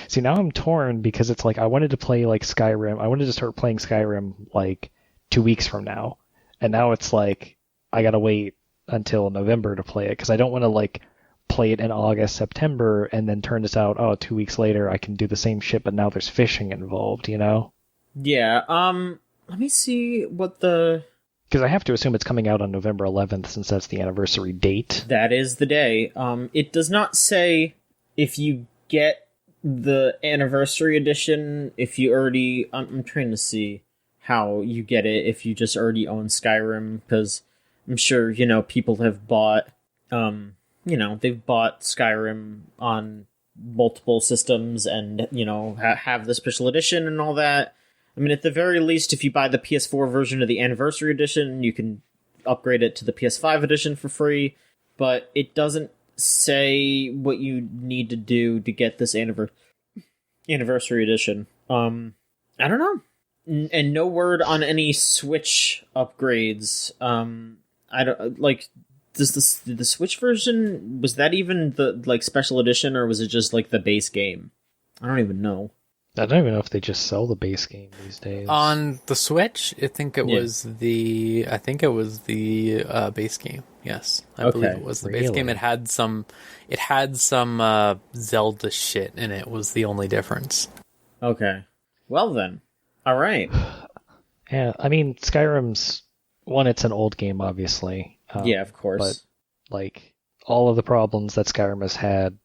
See, now I'm torn because it's like I wanted to play like Skyrim. I wanted to start playing Skyrim like 2 weeks from now, and now it's like I gotta wait until November to play it because I don't want to like play it in August, September, and then turn this out. 2 weeks later, I can do the same shit, but now there's fishing involved. You know? Yeah. Let me see what the. Because I have to assume it's coming out on November 11th, since that's the anniversary date. That is the day. It does not say if you get the anniversary edition, if you already... I'm trying to see how you get it if you just already own Skyrim, because I'm sure, you know, people have bought... they've bought Skyrim on multiple systems and, you know, have the special edition and all that. I mean, at the very least, if you buy the PS4 version of the Anniversary Edition, you can upgrade it to the PS5 edition for free, but it doesn't say what you need to do to get this Anniversary Edition. I don't know. And no word on any Switch upgrades. I don't, like, did the Switch version, was that even the like special edition, or was it just like the base game? I don't even know. I don't even know if they just sell the base game these days. On the Switch, I think it was the base game. Yes, I believe it was the base game. It had some Zelda shit in it. Was the only difference. Okay, well then, all right. Yeah, I mean Skyrim's one. It's an old game, obviously. Yeah, of course. But like all of the problems that Skyrim has had,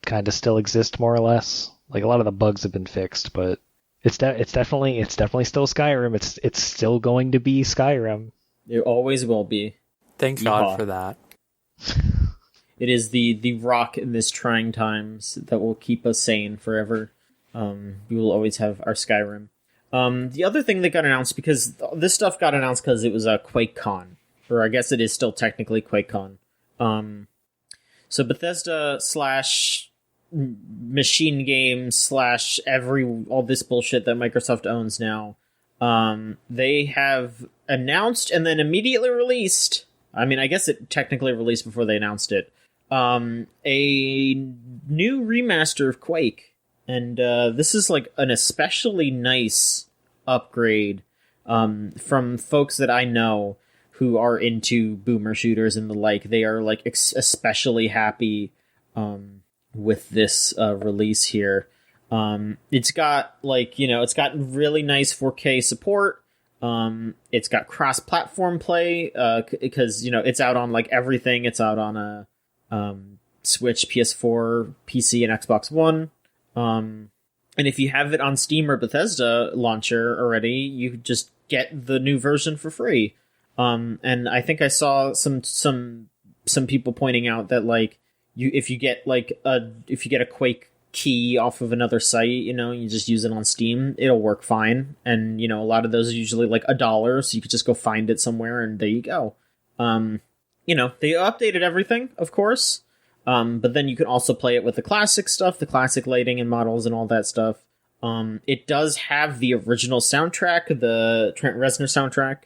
kind of still exist more or less. Like a lot of the bugs have been fixed, but it's definitely still Skyrim. It's still going to be Skyrim. It always will be. Thank God for that. It is the rock in this trying times that will keep us sane forever. We will always have our Skyrim. The other thing that got announced, because this stuff got announced because it was a QuakeCon, or I guess it is still technically QuakeCon. So Bethesda / machine games / all this bullshit that Microsoft owns now, they have announced and then immediately released, I mean, I guess it technically released before they announced it, a new remaster of Quake. And this is like an especially nice upgrade from folks that I know who are into boomer shooters and the like. They are like especially happy with this release here. It's got it's got really nice 4K support. It's got cross-platform play because it's out on like everything. It's out on a Switch, PS4, PC, and Xbox One. And if you have it on Steam or Bethesda launcher already, you just get the new version for free. And I think I saw some people pointing out that like if you get a Quake key off of another site, you just use it on Steam, it'll work fine. And a lot of those are usually like $1, so you could just go find it somewhere, and there you go. They updated everything, of course. But then you can also play it with the classic stuff, the classic lighting and models and all that stuff. It does have the original soundtrack, the Trent Reznor soundtrack.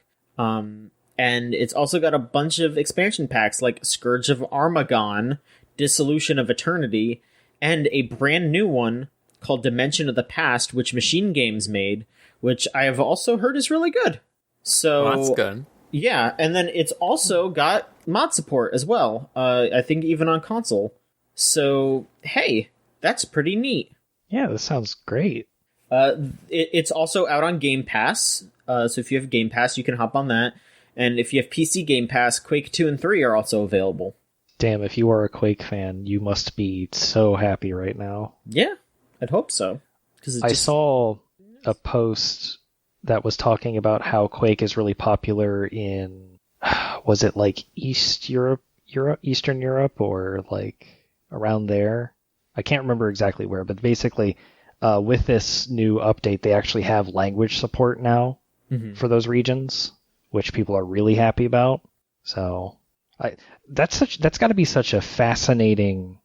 And it's also got a bunch of expansion packs like Scourge of Armagon, Dissolution of Eternity, and a brand new one called Dimension of the Past, which Machine Games made, which I have also heard is really good. So that's good. Yeah, and then it's also got mod support as well. I think even on console. So, hey, that's pretty neat. Yeah, this sounds great. It's also out on Game Pass. So if you have Game Pass, you can hop on that. And if you have PC Game Pass, Quake 2 and 3 are also available. Damn, if you are a Quake fan, you must be so happy right now. Yeah, I'd hope so. I saw a post that was talking about how Quake is really popular in, was it like Eastern Europe, or like around there? I can't remember exactly where, but basically, with this new update, they actually have language support now for those regions, which people are really happy about. So, that's got to be such a fascinating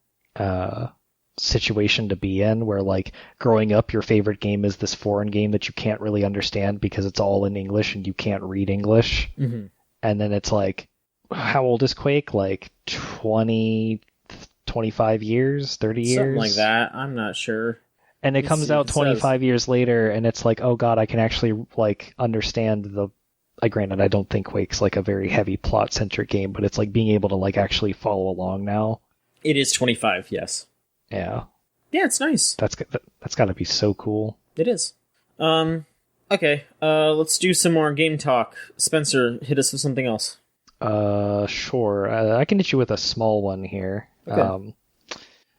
situation to be in, where like growing up, your favorite game is this foreign game that you can't really understand because it's all in English and you can't read English. And then it's like, how old is Quake? Like 20, 25 years, 30 years? Something like that. I'm not sure. And it comes out 25 years later, and it's like, oh god, I can actually like understand the. Granted, I don't think Quake's like a very heavy plot-centric game, but it's like being able to like actually follow along now. It is 25, yes. Yeah. Yeah, it's nice. That's got to be so cool. It is. Okay. Let's do some more game talk. Spencer, hit us with something else. Sure. I can hit you with a small one here. Okay.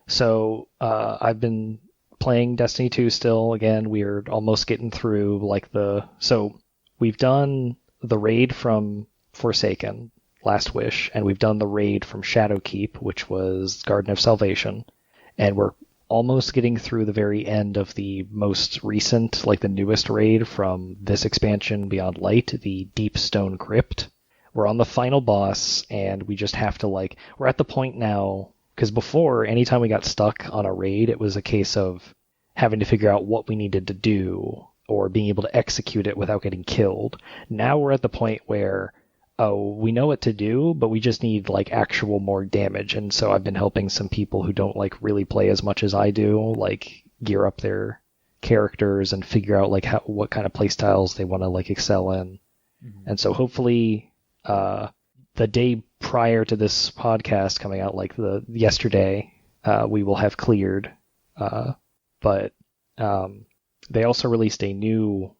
So I've been playing Destiny 2 still. Again, we're almost getting through so we've done the raid from Forsaken, Last Wish, and we've done the raid from Shadowkeep, which was Garden of Salvation, and we're almost getting through the very end of the most recent, like the newest raid from this expansion, Beyond Light, the Deep Stone Crypt. We're on the final boss, and we just have to we're at the point now, because before, anytime we got stuck on a raid, it was a case of having to figure out what we needed to do, or being able to execute it without getting killed. Now we're at the point where oh, we know what to do, but we just need like actual more damage. And so I've been helping some people who don't like really play as much as I do, like gear up their characters and figure out like what kind of play styles they want to like excel in. Mm-hmm. And so hopefully the day prior to this podcast coming out, like yesterday, we will have cleared. But they also released a new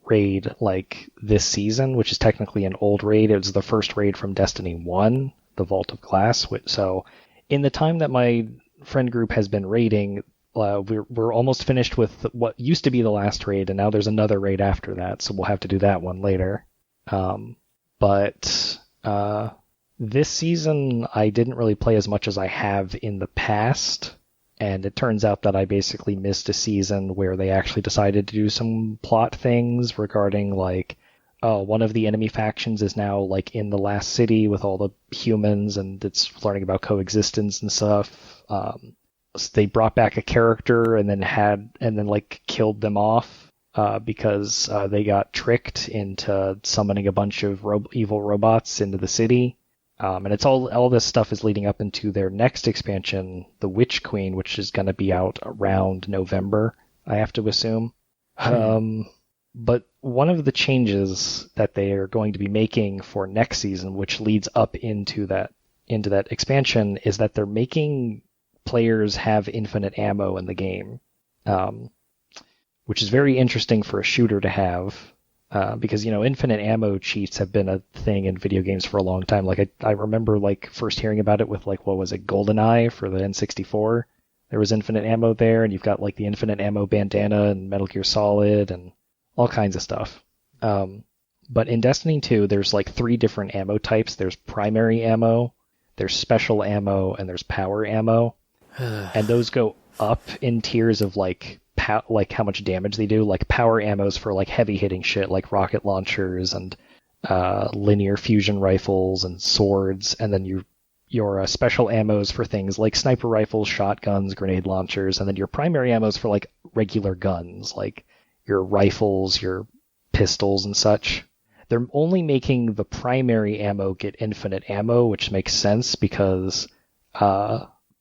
raid like this season, which is technically an old raid. It was the first raid from Destiny 1, the Vault of Glass. So in the time that my friend group has been raiding, we're almost finished with what used to be the last raid, and now there's another raid after that, so we'll have to do that one later. But this season I didn't really play as much as I have in the past, and it turns out that I basically missed a season where they actually decided to do some plot things regarding like, one of the enemy factions is now like in the last city with all the humans, and it's learning about coexistence and stuff. So they brought back a character and then like killed them off because they got tricked into summoning a bunch of evil robots into the city. And it's all this stuff is leading up into their next expansion, the Witch Queen, which is going to be out around November, I have to assume. But one of the changes that they are going to be making for next season, which leads up into that expansion, is that they're making players have infinite ammo in the game, which is very interesting for a shooter to have. Because, infinite ammo cheats have been a thing in video games for a long time. Like, I remember, like, first hearing about it with, like, what was it, GoldenEye for the N64? There was infinite ammo there, and you've got, like, the infinite ammo bandana and Metal Gear Solid and all kinds of stuff. But in Destiny 2, there's, like, 3 different ammo types. There's primary ammo, there's special ammo, and there's power ammo. And those go up in tiers of, like how much damage they do. Like power ammos for like heavy hitting shit like rocket launchers and linear fusion rifles and swords, and then your special ammos for things like sniper rifles, shotguns, grenade launchers, and then your primary ammos for like regular guns like your rifles, your pistols and such. They're only making the primary ammo get infinite ammo, which makes sense because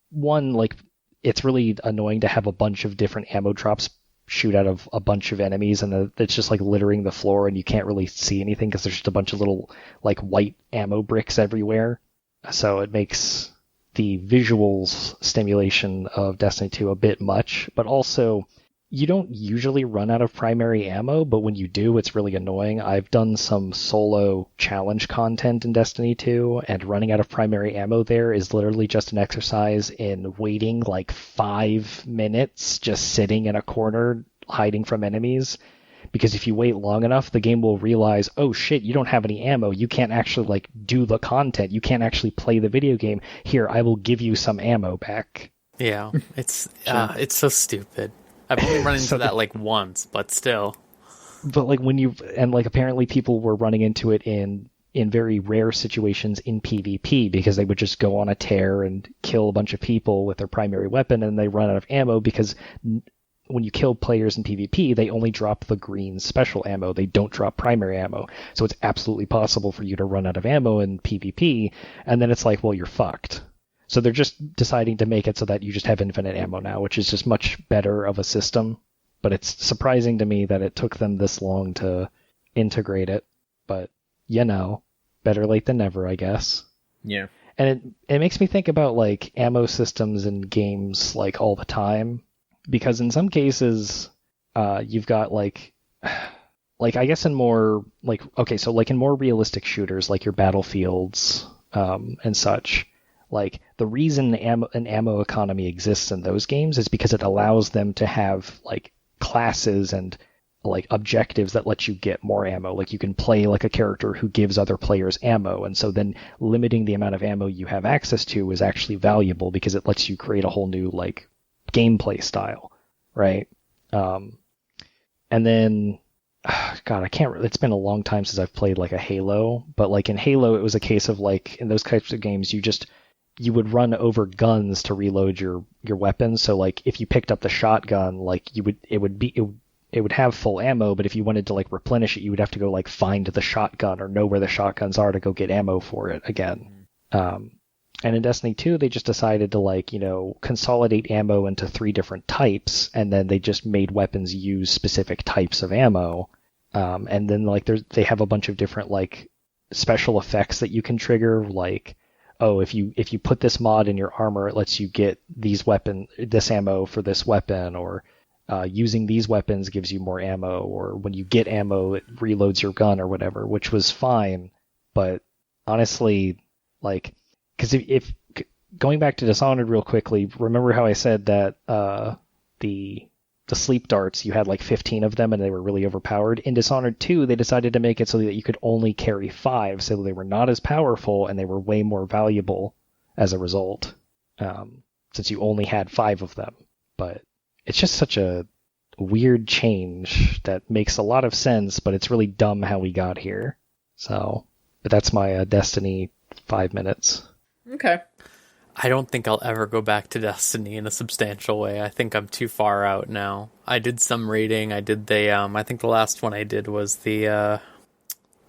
one, like, it's really annoying to have a bunch of different ammo drops shoot out of a bunch of enemies, and it's just like littering the floor, and you can't really see anything because there's just a bunch of little like white ammo bricks everywhere. So it makes the visuals stimulation of Destiny 2 a bit much, but also you don't usually run out of primary ammo, but when you do, it's really annoying. I've done some solo challenge content in Destiny 2, and running out of primary ammo there is literally just an exercise in waiting like 5 minutes, just sitting in a corner, hiding from enemies. Because if you wait long enough, the game will realize, oh shit, you don't have any ammo. You can't actually like do the content. You can't actually play the video game. Here, I will give you some ammo back. Yeah, it's so stupid. I've only run into that like once, but still. But like apparently people were running into it in very rare situations in PvP because they would just go on a tear and kill a bunch of people with their primary weapon, and they run out of ammo because when you kill players in PvP, they only drop the green special ammo. They don't drop primary ammo. So it's absolutely possible for you to run out of ammo in PvP, and then it's like, well, you're fucked. So they're just deciding to make it so that you just have infinite ammo now, which is just much better of a system. But it's surprising to me that it took them this long to integrate it. But, better late than never, I guess. Yeah. And it makes me think about, like, ammo systems in games, like, all the time. Because in some cases, you've got, like, I guess in more, like, okay, so, like, in more realistic shooters, like your Battlefields and such, like, the reason an ammo economy exists in those games is because it allows them to have, like, classes and, like, objectives that let you get more ammo. Like, you can play, like, a character who gives other players ammo, and so then limiting the amount of ammo you have access to is actually valuable because it lets you create a whole new, like, gameplay style, right? And then, God, it's been a long time since I've played, like, a Halo, but, like, in Halo, it was a case of, like, in those types of games, you would run over guns to reload your weapon. So like if you picked up the shotgun, like it would it would have full ammo, but if you wanted to like replenish it, you would have to go like find the shotgun or know where the shotguns are to go get ammo for it again. And in Destiny 2, they just decided to like, consolidate ammo into 3 different types, and then they just made weapons use specific types of ammo. And then like they have a bunch of different like special effects that you can trigger, like, oh, if you put this mod in your armor, it lets you get this ammo for this weapon, or using these weapons gives you more ammo, or when you get ammo, it reloads your gun or whatever, which was fine. But honestly, like, because if going back to Dishonored real quickly, remember how I said that the sleep darts, you had like 15 of them and they were really overpowered? In Dishonored 2, they decided to make it so that you could only carry 5, so they were not as powerful and they were way more valuable as a result, since you only had 5 of them. But it's just such a weird change that makes a lot of sense, but it's really dumb how we got here. So, but that's my Destiny 5 minutes. Okay. I don't think I'll ever go back to Destiny in a substantial way. I think I'm too far out now. I did some raiding. I did I think the last one I did was the,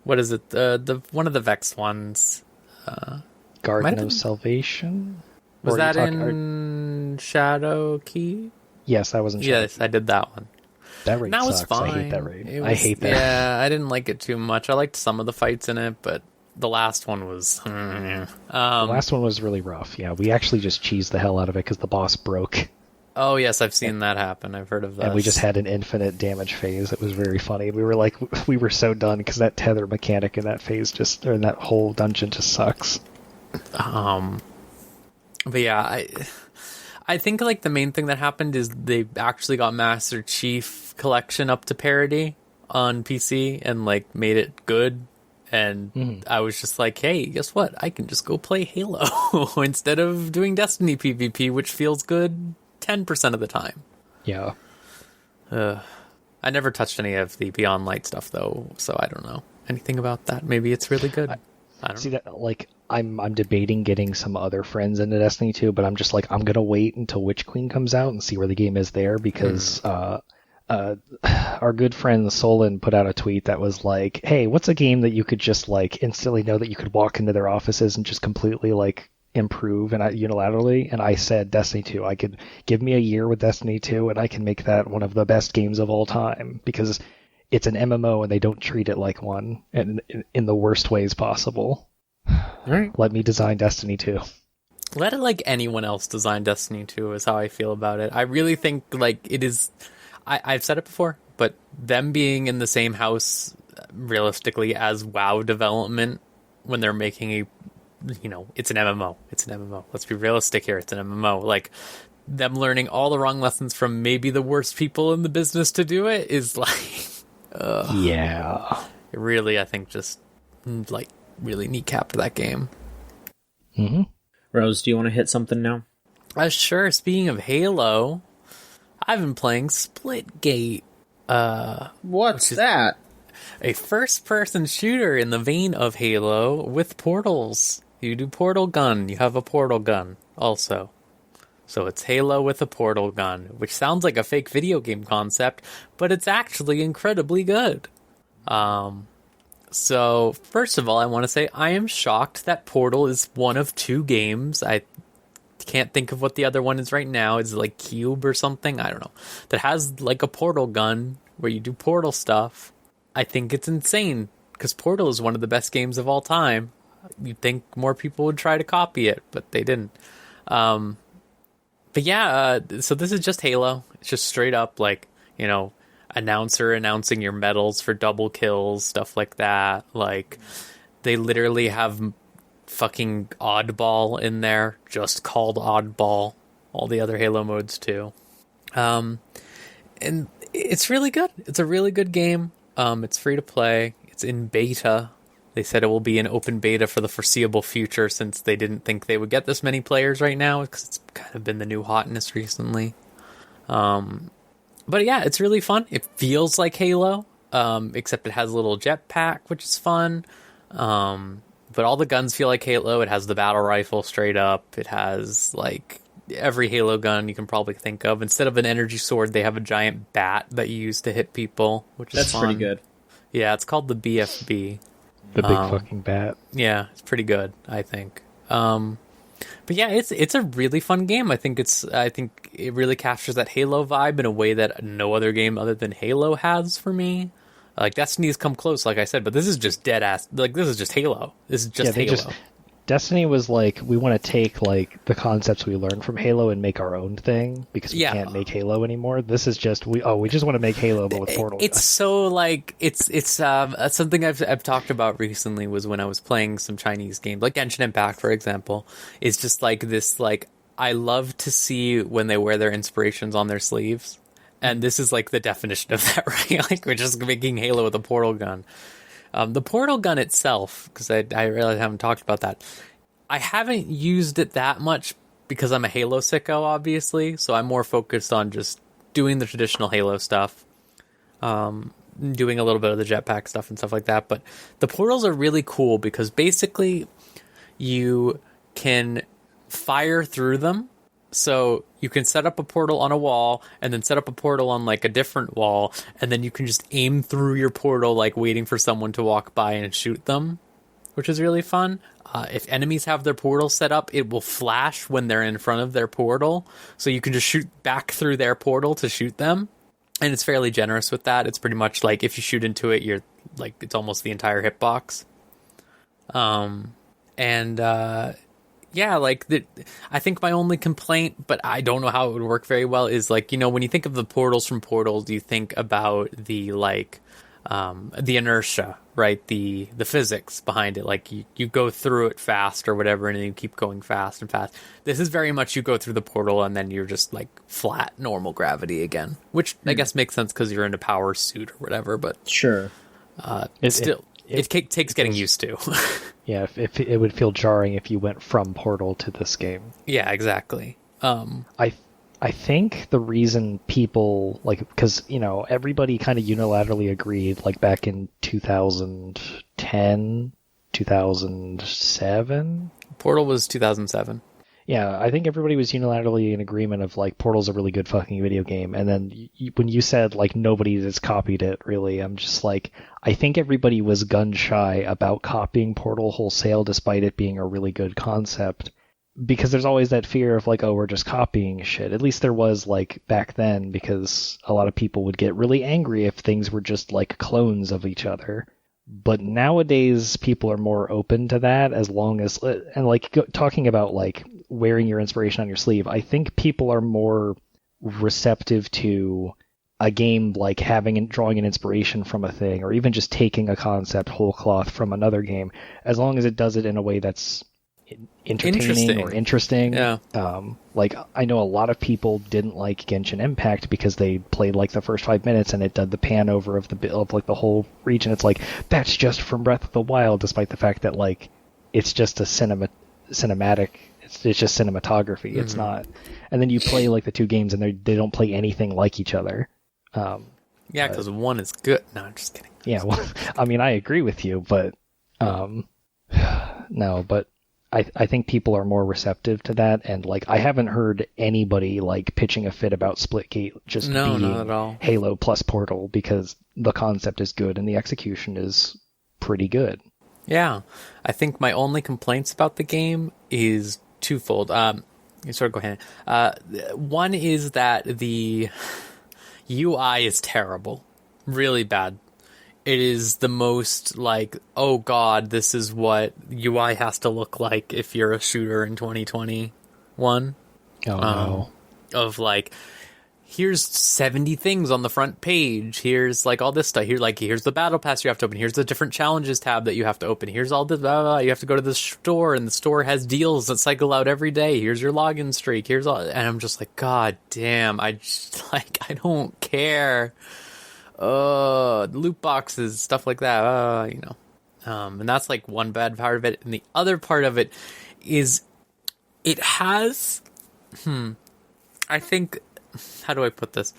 what is it? The one of the Vex ones. Garden of Salvation? Was that in Shadow Key? Yes, that was in Shadow Key. Yes, I did that one. That raid was sucks. fine. I hate that raid. I hate that. Yeah, I didn't like it too much. I liked some of the fights in it, but the last one was... the last one was really rough, yeah. We actually just cheesed the hell out of it because the boss broke. Oh, yes, I've seen that happen. I've heard of that. And we just had an infinite damage phase. It was very funny. We were so done because that tether mechanic in that phase or in that whole dungeon just sucks. But yeah, I think like the main thing that happened is they actually got Master Chief Collection up to parity on PC and like made it good. And I was just like, hey, guess what? I can just go play Halo instead of doing Destiny PvP, which feels good 10% of the time. Yeah. I never touched any of the Beyond Light stuff, though, so I don't know anything about that. Maybe it's really good. I don't see know. That, like, I'm debating getting some other friends into Destiny 2, but I'm just like, I'm going to wait until Witch Queen comes out and see where the game is there, because our good friend Solon put out a tweet that was like, hey, what's a game that you could just like instantly know that you could walk into their offices and just completely like improve and unilaterally? And I said Destiny 2. I could give me a year with Destiny 2 and I can make that one of the best games of all time, because it's an MMO and they don't treat it like one, and in the worst ways possible. Right. Let me design Destiny 2. Let it like anyone else design Destiny 2 is how I feel about it. I really think like it is... I've said it before, but them being in the same house, realistically, as WoW development, when they're making it's an MMO. It's an MMO. Let's be realistic here. It's an MMO. Like, them learning all the wrong lessons from maybe the worst people in the business to do it is like... yeah. It really, I think, just, like, really kneecapped that game. Mm-hmm. Rose, do you want to hit something now? Sure. Speaking of Halo... I've been playing Splitgate. What's that? A first-person shooter in the vein of Halo with portals. You do portal gun. You have a portal gun also. So it's Halo with a portal gun, which sounds like a fake video game concept, but it's actually incredibly good. So first of all, I want to say I am shocked that Portal is one of 2 games. I can't think of what the other one is right now. It's like Cube or something, I don't know, that has like a portal gun where you do portal stuff. I think it's insane, because Portal is one of the best games of all time. You'd think more people would try to copy it, but they didn't. But yeah, so this is just Halo. It's just straight up like, announcer announcing your medals for double kills, stuff like that. Like, they literally have fucking Oddball in there, just called Oddball. All the other Halo modes too. And it's really good. It's a really good game. It's free to play. It's in beta. They said it will be an open beta for the foreseeable future, since they didn't think they would get this many players right now, because it's kind of been the new hotness recently. But yeah, it's really fun. It feels like Halo, except it has a little jetpack, which is fun. But all the guns feel like Halo. It has the battle rifle straight up. It has, like, every Halo gun you can probably think of. Instead of an energy sword, they have a giant bat that you use to hit people, which is fun. Pretty good. Yeah, it's called the BFB. The big fucking bat. Yeah, it's pretty good, I think. But yeah, it's a really fun game. I think it really captures that Halo vibe in a way that no other game other than Halo has for me. Like, Destiny's come close, like I said, but this is just dead ass. Like, this is just Halo. This is just Halo. Destiny was like, we want to take like the concepts we learned from Halo and make our own thing because we can't make Halo anymore. This is just we just want to make Halo but with Portal. It's so like it's something I've talked about recently was when I was playing some Chinese games like Genshin Impact, for example. It's just like this, like, I love to see when they wear their inspirations on their sleeves, and this is like the definition of that, right? Like, we're just making Halo with a portal gun. The portal gun itself, because I really haven't talked about that. I haven't used it that much because I'm a Halo sicko, obviously. So I'm more focused on just doing the traditional Halo stuff, doing a little bit of the jetpack stuff and stuff like that. But the portals are really cool because basically you can fire through them. So you can set up a portal on a wall and then set up a portal on like a different wall, and then you can just aim through your portal, like waiting for someone to walk by and shoot them, which is really fun. If enemies have their portal set up, it will flash when they're in front of their portal, so you can just shoot back through their portal to shoot them. And it's fairly generous with that. It's pretty much like if you shoot into it, you're like, it's almost the entire hitbox. Yeah, like, I think my only complaint, but I don't know how it would work very well, is like, you know, when you think of the portals from Portals, you think about the, like, the inertia, right? The physics behind it. Like, you go through it fast or whatever, and then you keep going fast and fast. This is very much you go through the portal and then you're just, like, flat, normal gravity again. Which I guess makes sense because you're in a power suit or whatever, but... Sure. It takes getting used to. Yeah, if it would feel jarring if you went from Portal to this game. Yeah, exactly. I think the reason people, like, because, you know, everybody kind of unilaterally agreed, like, back in 2010, 2007? Portal was 2007. Yeah, I think everybody was unilaterally in agreement of, like, Portal's a really good fucking video game. And then when you said, like, nobody has copied it, really, I'm just like, I think everybody was gun-shy about copying Portal wholesale despite it being a really good concept. Because there's always that fear of, like, oh, we're just copying shit. At least there was, like, back then, because a lot of people would get really angry if things were just, like, clones of each other. But nowadays, people are more open to that as long as... And, like, talking about, like, wearing your inspiration on your sleeve, I think people are more receptive to a game like drawing an inspiration from a thing, or even just taking a concept whole cloth from another game, as long as it does it in a way that's entertaining or interesting. Yeah. Like, I know a lot of people didn't like Genshin Impact because they played like the first 5 minutes and it did the pan over of like the whole region. It's like, that's just from Breath of the Wild, despite the fact that, like, it's just a cinematic. It's just cinematography. Mm-hmm. It's not. And then you play like the two games and they don't play anything like each other. Yeah, because one is good. No, I'm just kidding. Yeah, well, I mean, I agree with you, but no, but I think people are more receptive to that, and like I haven't heard anybody like pitching a fit about Splitgate just being not at all. Halo plus Portal, because the concept is good and the execution is pretty good. Yeah, I think my only complaints about the game is twofold. Sort of go ahead. One is that the UI is terrible, really bad. It is the most like, oh god, this is what UI has to look like if you're a shooter in 2021. Oh no. Of like, here's 70 things on the front page. Here's like all this stuff. Here's the battle pass you have to open. Here's the different challenges tab that you have to open. Here's all this, blah, blah, blah. You have to go to the store, and the store has deals that cycle out every day. Here's your login streak. Here's all, and I'm just like, god damn, I don't care. Loot boxes, stuff like that, you know. And that's like one bad part of it. And the other part of it is it has, I think, how do I put this?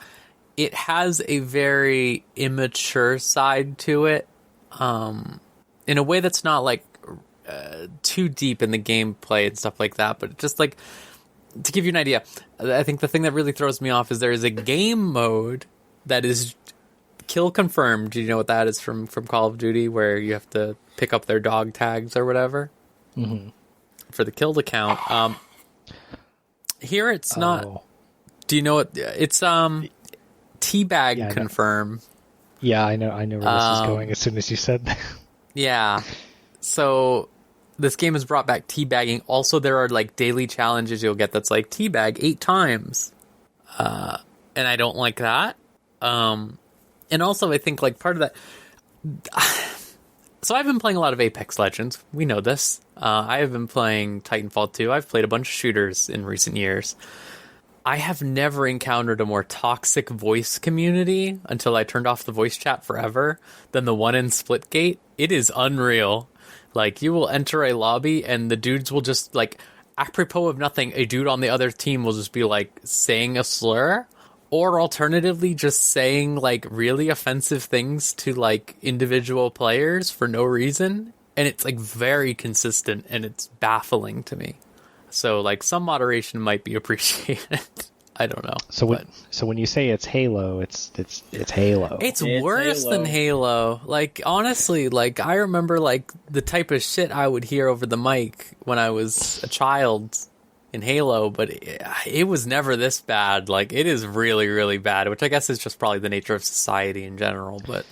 It has a very immature side to it, in a way that's not like too deep in the gameplay and stuff like that, but just like to give you an idea, I think the thing that really throws me off is there is a game mode that is kill confirmed. Do you know what that is from Call of Duty, where you have to pick up their dog tags or whatever for the kill to count? Here it's not. Do you know what it's? Teabag confirm. Yeah, I know where this is going as soon as you said that. Yeah. So this game has brought back teabagging. Also, there are like daily challenges you'll get that's like teabag 8 times. And I don't like that. And also I think like part of that... So I've been playing a lot of Apex Legends. We know this. I have been playing Titanfall 2. I've played a bunch of shooters in recent years. I have never encountered a more toxic voice community until I turned off the voice chat forever than the one in Splitgate. It is unreal. Like, you will enter a lobby and the dudes will just, like, apropos of nothing, a dude on the other team will just be, like, saying a slur, or alternatively just saying, like, really offensive things to, like, individual players for no reason. And it's, like, very consistent, and it's baffling to me. So, like, some moderation might be appreciated. I don't know. So when you say it's Halo, it's Halo. It's worse than Halo. Like, honestly, like, I remember, like, the type of shit I would hear over the mic when I was a child in Halo, but it was never this bad. Like, it is really, really bad, which I guess is just probably the nature of society in general, but...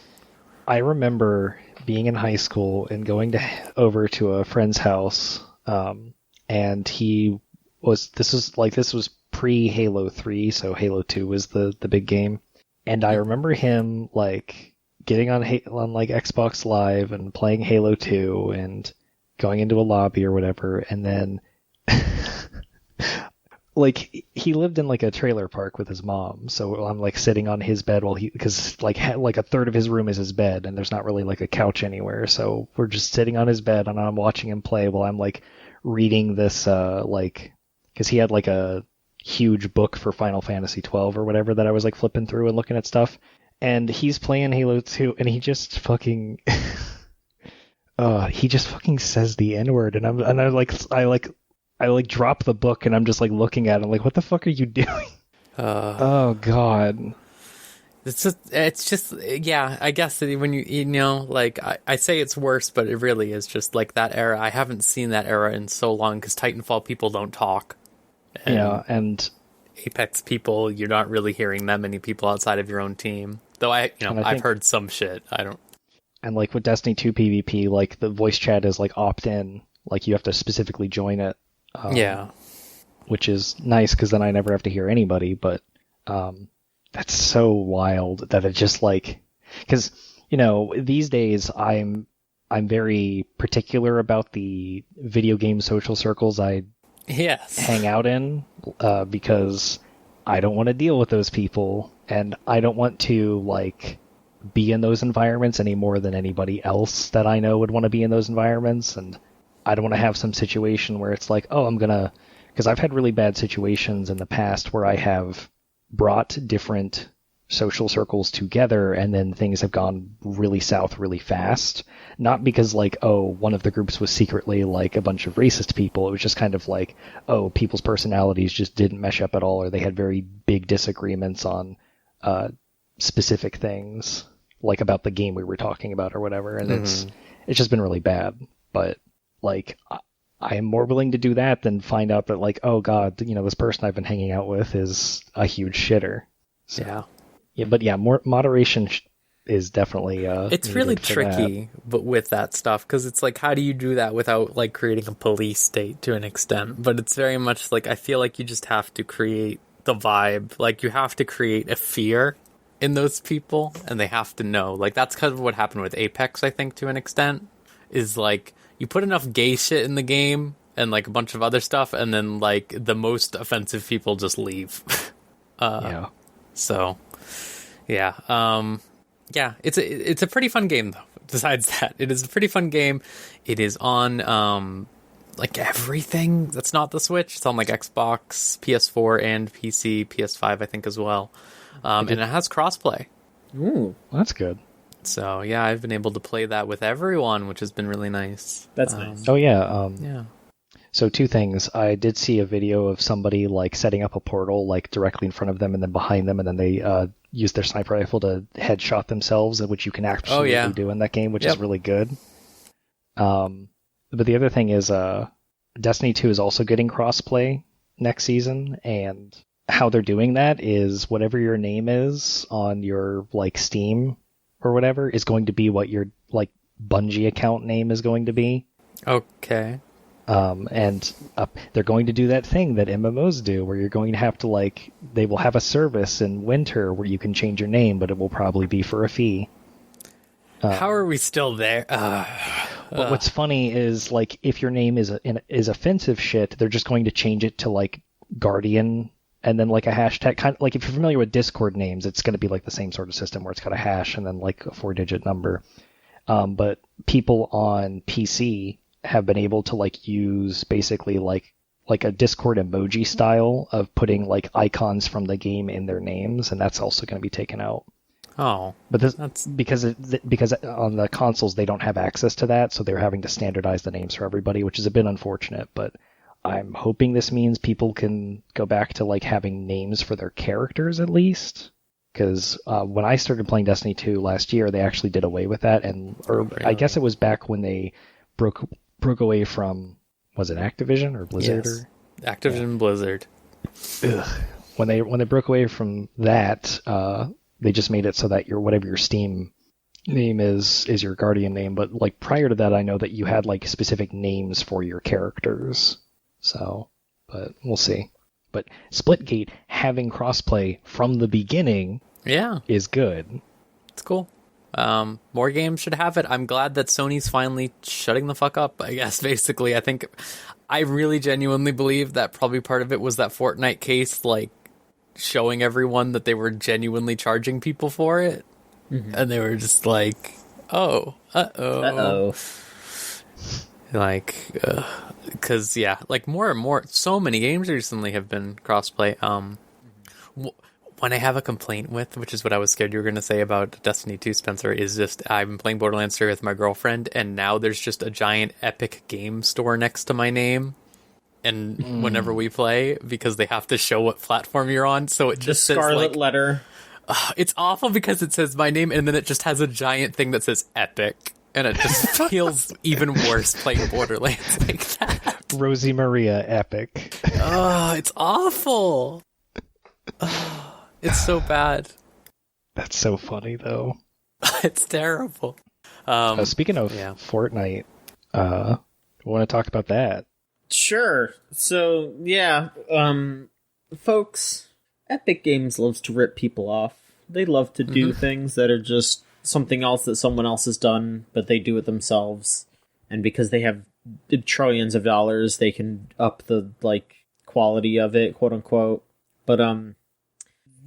I remember being in high school and going over to a friend's house, and this was pre-Halo 3, so Halo 2 was the big game. And I remember him, like, getting on like, Xbox Live and playing Halo 2 and going into a lobby or whatever, and then... like, he lived in, like, a trailer park with his mom, so I'm, like, sitting on his bed because, like, a third of his room is his bed, and there's not really, like, a couch anywhere, so we're just sitting on his bed, and I'm watching him play while I'm, like, reading this, like, because he had, like, a huge book for Final Fantasy 12 or whatever that I was, like, flipping through and looking at stuff, and he's playing Halo 2, and he just fucking... he just fucking says the N-word, and I drop the book and I'm just like looking at him like, what the fuck are you doing? Oh God. It's just, yeah, I guess that when you know, like, I say it's worse, but it really is just like that era. I haven't seen that era in so long because Titanfall people don't talk. And Apex people, you're not really hearing that many people outside of your own team. Though I've heard some shit. I don't. And like with Destiny 2 PvP, like the voice chat is like opt-in, like you have to specifically join it. Yeah. Which is nice because then I never have to hear anybody, but that's so wild that it just like... Because, you know, these days I'm very particular about the video game social circles I hang out in because I don't want to deal with those people, and I don't want to, like, be in those environments any more than anybody else that I know would want to be in those environments, and I don't want to have some situation where it's like, oh, because I've had really bad situations in the past where I have brought different social circles together and then things have gone really south really fast. Not because like, oh, one of the groups was secretly like a bunch of racist people. It was just kind of like, oh, people's personalities just didn't mesh up at all, or they had very big disagreements on specific things, like about the game we were talking about or whatever. And it's just been really bad. But like, I am more willing to do that than find out that, like, oh god, you know, this person I've been hanging out with is a huge shitter. So, more moderation is definitely it's really tricky, but with that stuff, because it's like, how do you do that without like creating a police state to an extent? But it's very much like, I feel like you just have to create the vibe, like you have to create a fear in those people, and they have to know. Like, that's kind of what happened with Apex, I think, to an extent, is like, you put enough gay shit in the game and like a bunch of other stuff, and then like the most offensive people just leave. So, yeah. It's a pretty fun game though. Besides that, it is a pretty fun game. It is on like everything that's not the Switch. It's on like Xbox, PS4, and PC, PS5, I think as well. And it has crossplay. Ooh, that's good. So, yeah, I've been able to play that with everyone, which has been really nice. That's nice. Oh, yeah. So two things. I did see a video of somebody like setting up a portal like directly in front of them and then behind them, and then they use their sniper rifle to headshot themselves, which you can absolutely do in that game, which is really good. But the other thing is Destiny 2 is also getting crossplay next season, and how they're doing that is whatever your name is on your like Steam or whatever is going to be what your like Bungie account name is going to be. Okay. And they're going to do that thing that MMOs do, where you're going to have to like, they will have a service in winter where you can change your name, but it will probably be for a fee. How are we still there? But what's funny is like, if your name is offensive shit, they're just going to change it to like Guardian and then like a hashtag, kind of like if you're familiar with Discord names, it's going to be like the same sort of system where it's got a hash and then like a 4-digit number. But people on PC have been able to like use basically like a Discord emoji style of putting like icons from the game in their names, and that's also going to be taken out. Oh, but that's because on the consoles they don't have access to that, so they're having to standardize the names for everybody, which is a bit unfortunate. But I'm hoping this means people can go back to like having names for their characters at least. Because when I started playing Destiny 2 last year, they actually did away with that, I guess it was back when they broke away from, was it Activision or Blizzard? Yes. Activision Blizzard. Ugh. When they broke away from that, they just made it so that whatever your Steam name is your Guardian name. But like prior to that, I know that you had like specific names for your characters. So, but we'll see. But Splitgate having crossplay from the beginning is good. It's cool. More games should have it. I'm glad that Sony's finally shutting the fuck up, I guess, basically. I really genuinely believe that probably part of it was that Fortnite case, like, showing everyone that they were genuinely charging people for it. Mm-hmm. And they were just like, oh, uh-oh. Like, because, like, more and more, so many games recently have been crossplay. When I have a complaint with, which is what I was scared you were going to say about Destiny 2, Spencer, is just I'm playing Borderlands 3 with my girlfriend, and now there's just a giant Epic Game Store next to my name. And whenever we play, because they have to show what platform you're on, so it just says, Scarlet like, letter. It's awful because it says my name, and then it just has a giant thing that says Epic. And it just feels even worse playing Borderlands like that. Rosie Maria Epic. Oh, it's awful. It's so bad. That's so funny, though. It's terrible. Speaking of Fortnite, I want to talk about that. Sure. So, folks, Epic Games loves to rip people off. They love to do things that are just something else that someone else has done, but they do it themselves. And because they have trillions of dollars, they can up the, like, quality of it, quote unquote. But,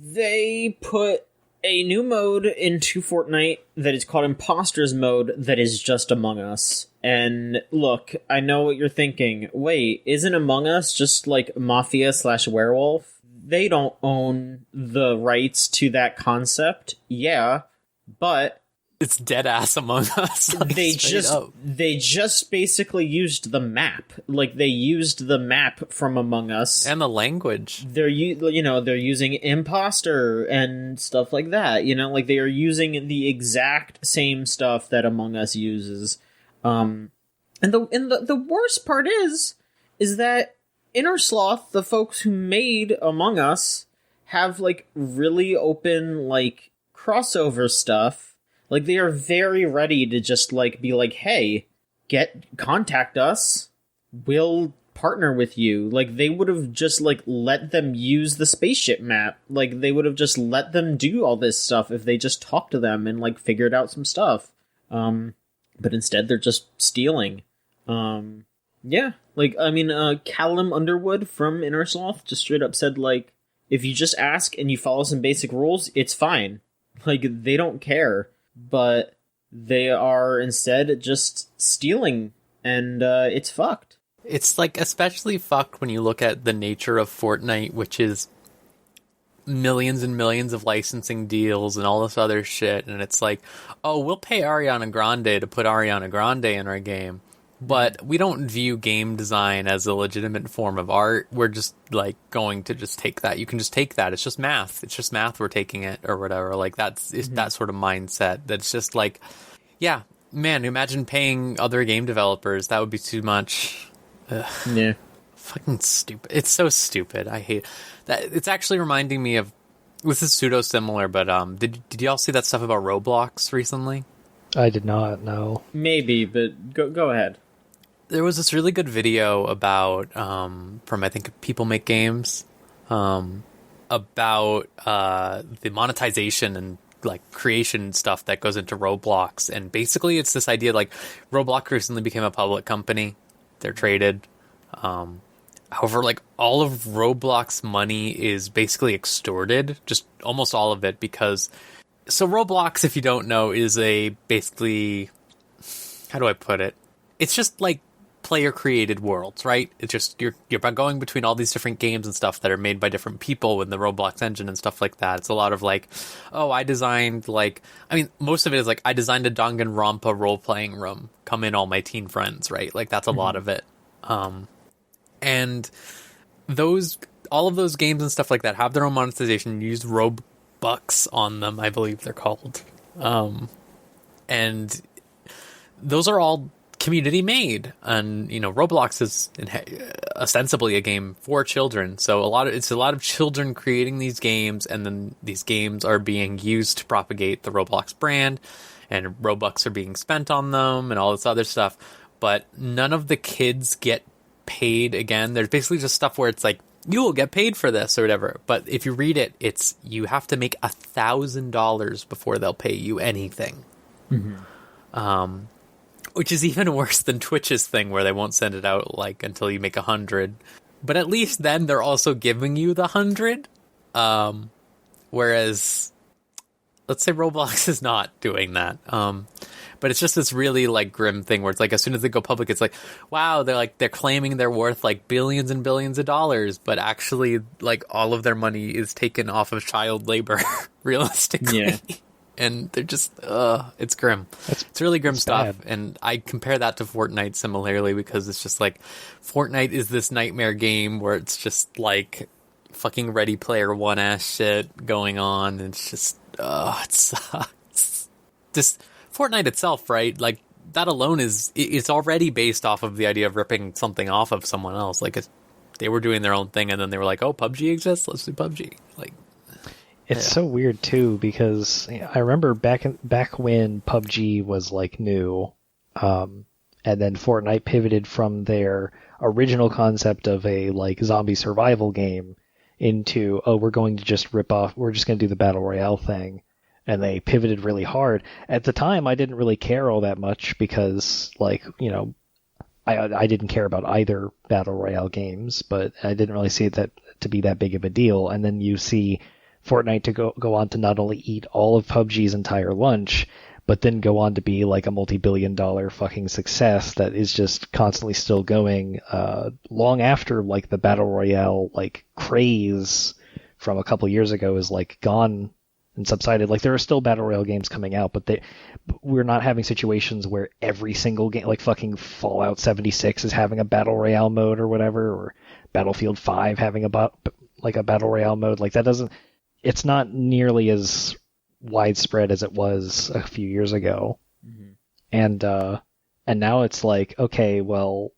they put a new mode into Fortnite that is called Imposters Mode that is just Among Us. And look, I know what you're thinking. Wait, isn't Among Us just like Mafia/Werewolf? They don't own the rights to that concept. Yeah, but it's dead ass Among Us. Like, they just basically used the map. Like, they used the map from Among Us and the language. They're using imposter and stuff like that. Like they are using the exact same stuff that Among Us uses. And the worst part is that Inner Sloth, the folks who made Among Us, have like really open like crossover stuff. Like, they are very ready to just, like, be like, hey, contact us. We'll partner with you. Like, they would have just, like, let them use the spaceship map. Like, they would have just let them do all this stuff if they just talked to them and, like, figured out some stuff. But instead, they're just stealing. Callum Underwood from Inner Sloth just straight up said, like, if you just ask and you follow some basic rules, it's fine. Like, they don't care. But they are instead just stealing, and it's fucked. It's like especially fucked when you look at the nature of Fortnite, which is millions and millions of licensing deals and all this other shit, and it's like, oh, we'll pay Ariana Grande to put Ariana Grande in our game. But we don't view game design as a legitimate form of art. We're just like going to just take that. You can just take that. It's just math. It's just math. We're taking it or whatever. Like that's that sort of mindset. That's just like, yeah, man. Imagine paying other game developers. That would be too much. Ugh. Yeah, fucking stupid. It's so stupid. I hate that. It's actually reminding me of. This is pseudo similar, but did y'all see that stuff about Roblox recently? I did not know. maybe, but go ahead. There was this really good video about from I think People Make Games about the monetization and like creation stuff that goes into Roblox, and basically it's this idea like Roblox recently became a public company. They're traded. However, like all of Roblox money is basically extorted, just almost all of it, because so Roblox, if you don't know, is a basically, how do I put it? It's just like player created worlds, right? It's just you're going between all these different games and stuff that are made by different people in the Roblox engine and stuff like that. It's a lot of like, oh, I designed like, I mean, most of it is like I designed a Danganronpa role playing room. Come in, all my teen friends, right? Like that's a lot of it. And all of those games and stuff like that have their own monetization. Use Robux on them, I believe they're called. And those are all community made, and you know Roblox is ostensibly a game for children, so it's a lot of children creating these games, and then these games are being used to propagate the Roblox brand, and Robux are being spent on them and all this other stuff, but none of the kids get paid. Again, there's basically just stuff where it's like you will get paid for this or whatever, but if you read it, it's you have to make $1,000 before they'll pay you anything. Which is even worse than Twitch's thing where they won't send it out like until you make 100. But at least then they're also giving you the 100. Whereas, let's say Roblox is not doing that. But it's just this really like grim thing where it's like as soon as they go public, it's like, wow, they're claiming they're worth like billions and billions of dollars, but actually like all of their money is taken off of child labor, realistically. Yeah. And they're just, it's grim. It's really grim stuff. Bad. And I compare that to Fortnite similarly because it's just like, Fortnite is this nightmare game where it's just like fucking Ready Player One ass shit going on. And it's just, it sucks. Just Fortnite itself, right? Like that alone it's already based off of the idea of ripping something off of someone else. Like they were doing their own thing and then they were like, oh, PUBG exists? Let's do PUBG. Like, it's so weird too because I remember back when PUBG was like new, and then Fortnite pivoted from their original concept of a like zombie survival game into we're going to just we're just going to do the battle royale thing, and they pivoted really hard. At the time, I didn't really care all that much because like I didn't care about either battle royale games, but I didn't really see that to be that big of a deal. And then you see Fortnite to go on to not only eat all of PUBG's entire lunch, but then go on to be like a multi-billion-dollar fucking success that is just constantly still going long after like the battle royale like craze from a couple years ago is like gone and subsided. Like there are still battle royale games coming out, but we're not having situations where every single game, like fucking Fallout 76 is having a battle royale mode or whatever, or Battlefield 5 having a battle royale mode. Like that doesn't. It's not nearly as widespread as it was a few years ago. Mm-hmm. And now it's like, okay, well,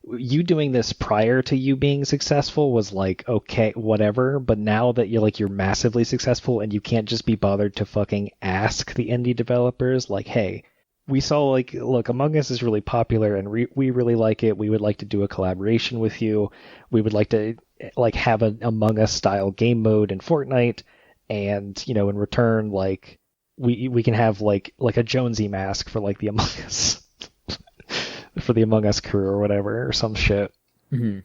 you doing this prior to you being successful was like, okay, whatever, but now that you're massively successful and you can't just be bothered to fucking ask the indie developers, like, hey, we saw like, look, Among Us is really popular and we really like it. We would like to do a collaboration with you. We would like to like have an Among Us style game mode in Fortnite, and in return, like we can have like a Jonesy mask for like the Among Us for the Among Us crew or whatever or some shit. Mm-hmm.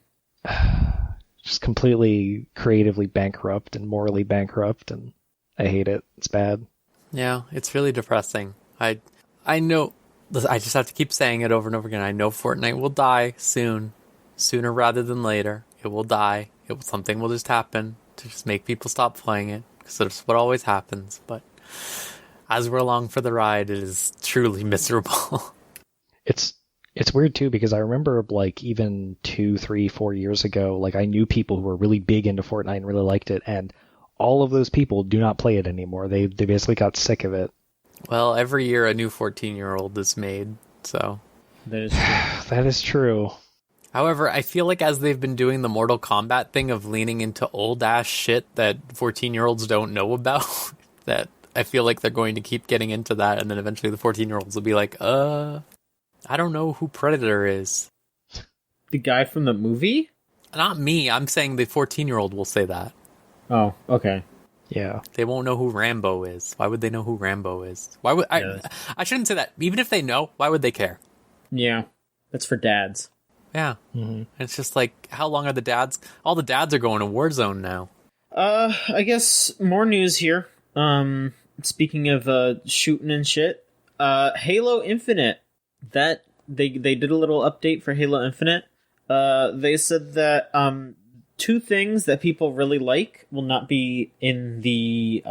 Just completely creatively bankrupt and morally bankrupt, and I hate it. It's bad. Yeah, it's really depressing. I know. I just have to keep saying it over and over again. I know Fortnite will die soon, sooner rather than later. It will die. Something will just happen to just make people stop playing it, because that's what always happens. But as we're along for the ride, it is truly miserable. It's weird too because I remember like even 2, 3, 4 years ago, like I knew people who were really big into Fortnite and really liked it, and all of those people do not play it anymore. They basically got sick of it. Well, every year a new 14-year-old is made, so That is true. That is true. However, I feel like as they've been doing the Mortal Kombat thing of leaning into old-ass shit that 14-year-olds don't know about, that I feel like they're going to keep getting into that, and then eventually the 14-year-olds will be like, I don't know who Predator is. The guy from the movie? Not me, I'm saying the 14-year-old will say that. Oh, okay. Yeah. They won't know who Rambo is. Why would they know who Rambo is? Why would I shouldn't say that. Even if they know, why would they care? Yeah. That's for dads. Yeah. Mm-hmm. It's just like, how long are the dads? All the dads are going to Warzone now. I guess more news here. Speaking of shooting and shit, Halo Infinite. That they did a little update for Halo Infinite. They said that two things that people really like will not be in the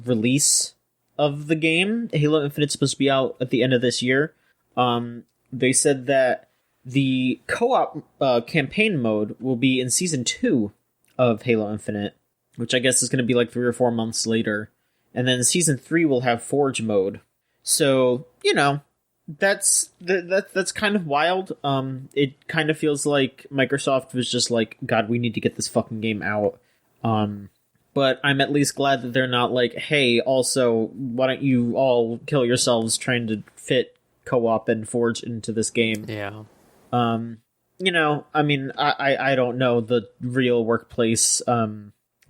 release of the game. Halo Infinite's supposed to be out at the end of this year. They said that the co-op campaign mode will be in Season 2 of Halo Infinite, which I guess is going to be like 3 or 4 months later. And then Season 3 will have Forge mode. So, you know, that's kind of wild. It kind of feels like Microsoft was just like, God, we need to get this fucking game out. But I'm at least glad that they're not like, hey, also, why don't you all kill yourselves trying to fit co-op and Forge into this game? Yeah. You know, I mean, I don't know the real workplace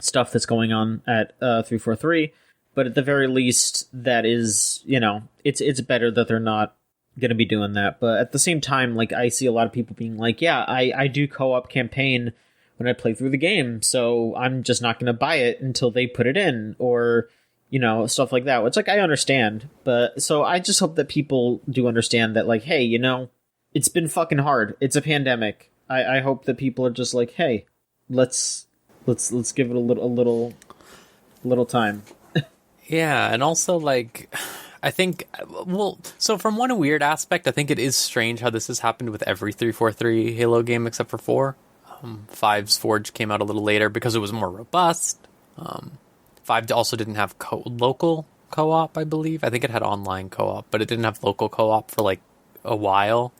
stuff that's going on at 343, but at the very least, that is, you know, it's better that they're not going to be doing that. But at the same time, like, I see a lot of people being like, yeah, I do co-op campaign when I play through the game, so I'm just not going to buy it until they put it in, or, you know, stuff like that, which, like, I understand. But so I just hope that people do understand that, like, hey, you know, it's been fucking hard. It's a pandemic. I hope that people are just like, hey, let's give it a little time. Yeah, and also, like, I think, well, so from one weird aspect, I think it is strange how this has happened with every 343 Halo game except for 4. 5's Forge came out a little later because it was more robust. 5 also didn't have local co-op, I believe. I think it had online co-op, but it didn't have local co-op for, like, a while.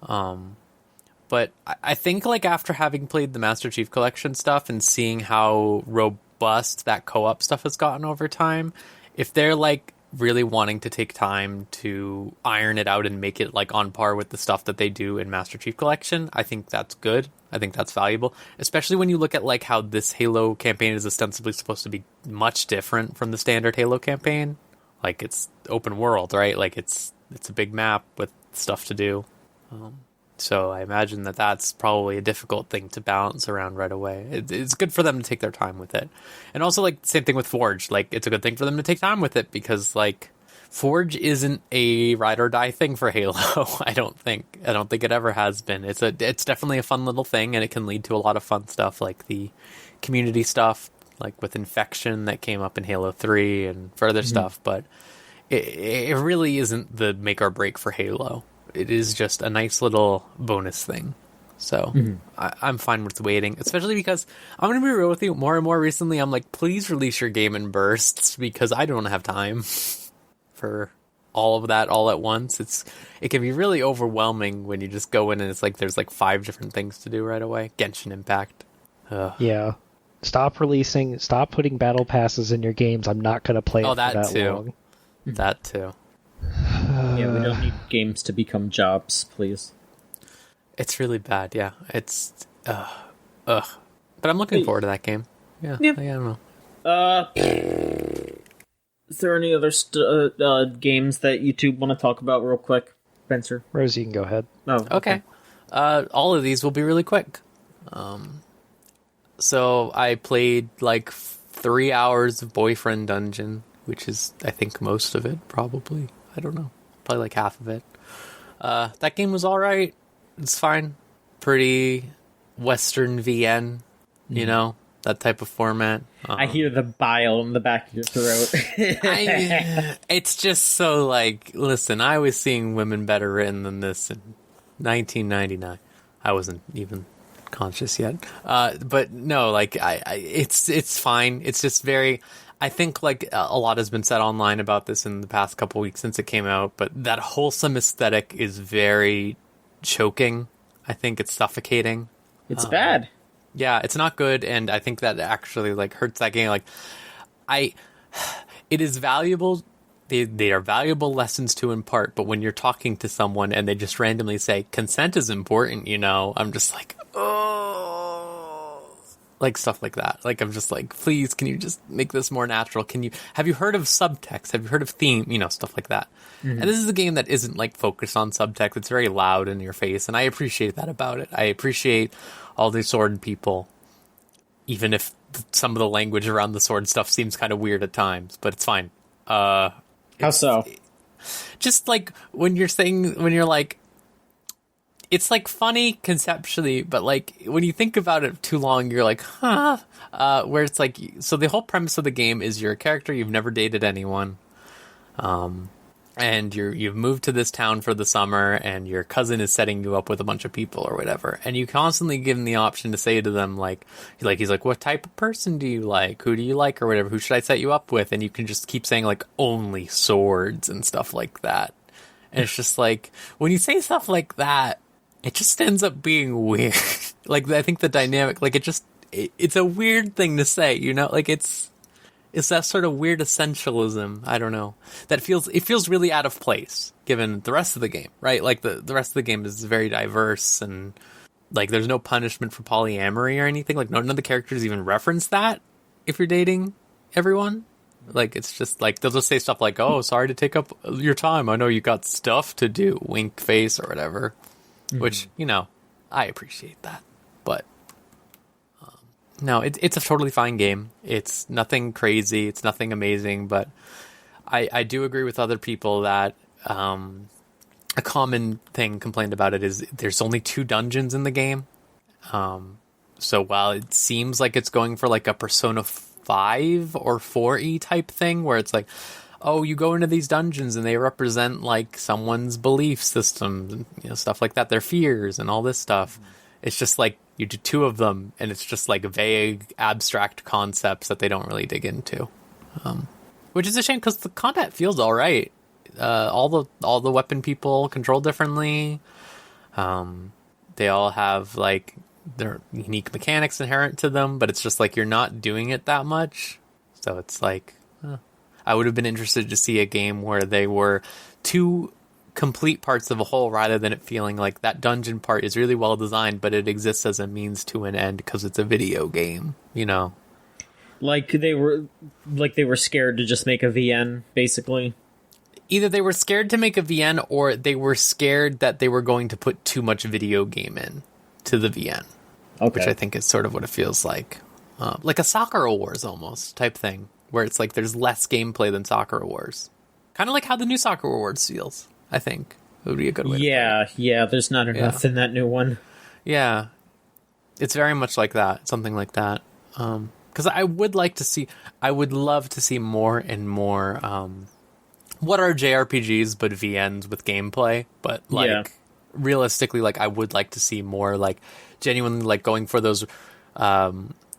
But I think, like, after having played the Master Chief Collection stuff and seeing how robust that co-op stuff has gotten over time, if they're, like, really wanting to take time to iron it out and make it, like, on par with the stuff that they do in Master Chief Collection, I think that's good. I think that's valuable, especially when you look at, like, how this Halo campaign is ostensibly supposed to be much different from the standard Halo campaign. Like, it's open world, right? Like, it's a big map with stuff to do. So I imagine that that's probably a difficult thing to balance around right away. It's good for them to take their time with it. And also, like, same thing with Forge. Like, it's a good thing for them to take time with it because, like, Forge isn't a ride or die thing for Halo. I don't think it ever has been. It's definitely a fun little thing, and it can lead to a lot of fun stuff, like the community stuff, like with Infection that came up in Halo 3 and further stuff. But it really isn't the make or break for Halo. It is just a nice little bonus thing. So I'm fine with waiting, especially because I'm going to be real with you. More and more recently, I'm like, please release your game in bursts because I don't have time for all of that all at once. It can be really overwhelming when you just go in and it's like there's like 5 different things to do right away. Genshin Impact. Ugh. Yeah. Stop putting battle passes in your games. I'm not going to play it for that too. long. That too. Yeah, we don't need games to become jobs, please. It's really bad, yeah. It's But I'm looking forward to that game. Yeah. I don't know. Is there any other games that you two want to talk about real quick, Spencer? Rose, you can go ahead. Oh, okay. All of these will be really quick. So I played like 3 hours of Boyfriend Dungeon, which is, I think, most of it, probably. I don't know. Probably like half of it. That game was alright. It's fine. Pretty Western VN, you know? that type of format. I hear the bile in the back of your throat. It's just so like, listen, I was seeing women better written than this in 1999. I wasn't even conscious yet. But no, like it's fine. It's just very, I think like a lot has been said online about this in the past couple weeks since it came out, but that wholesome aesthetic is very choking. I think it's suffocating. It's bad. Yeah, it's not good, and I think that actually like hurts that game. Like, it is valuable. They are valuable lessons to impart, but when you're talking to someone and they just randomly say consent is important, I'm just like, oh, like stuff like that. Like I'm just like, please, can you just make this more natural? Have you heard of subtext? Have you heard of theme? Stuff like that. Mm-hmm. And this is a game that isn't like focused on subtext. It's very loud in your face, and I appreciate that about it. I appreciate all these sword people, even if some of the language around the sword stuff seems kind of weird at times, but it's fine. How so? Just like when you're like, it's like funny conceptually, but like when you think about it too long, you're like, huh? Where it's like, so the whole premise of the game is you're a character, you've never dated anyone. And you've moved to this town for the summer, and your cousin is setting you up with a bunch of people or whatever. And you constantly give him the option to say to them, he's like, what type of person do you like? Who do you like or whatever? Who should I set you up with? And you can just keep saying like only swords and stuff like that. And it's just like, when you say stuff like that, it just ends up being weird. Like, I think the dynamic, like it's a weird thing to say, like it's that sort of weird essentialism, I don't know, that feels really out of place given the rest of the game, right? Like the rest of the game is very diverse, and like there's no punishment for polyamory or anything. Like none of the characters even reference that if you're dating everyone. Like it's just like they'll just say stuff like, "Oh, sorry to take up your time. I know you got stuff to do." Wink face or whatever, which I appreciate that, but. No, it's a totally fine game. It's nothing crazy. It's nothing amazing. But I do agree with other people that a common thing complained about it is there's only 2 dungeons in the game. So while it seems like it's going for like a Persona 5 or 4E type thing where it's like, oh, you go into these dungeons and they represent like someone's belief systems and stuff like that, their fears and all this stuff. It's just like, you do 2 of them, and it's just like vague, abstract concepts that they don't really dig into, which is a shame because the combat feels all right. All the weapon people control differently. They all have like their unique mechanics inherent to them, but it's just like you're not doing it that much. So it's like I would have been interested to see a game where they were 2 complete parts of a whole rather than it feeling like that dungeon part is really well designed, but it exists as a means to an end because it's a video game, Like they were scared to just make a VN, basically. Either they were scared to make a VN or they were scared that they were going to put too much video game in to the VN. Okay. Which I think is sort of what it feels like. Like a Sakura Wars almost type thing, where it's like there's less gameplay than Sakura Wars. Kind of like how the new Sakura Wars feels. I think it would be a good way to play it. Yeah, there's not enough in that new one. Yeah, it's very much like that, something like that. Because I would love to see more and more, what are JRPGs but VNs with gameplay, but realistically, like I would like to see more like genuinely like going for those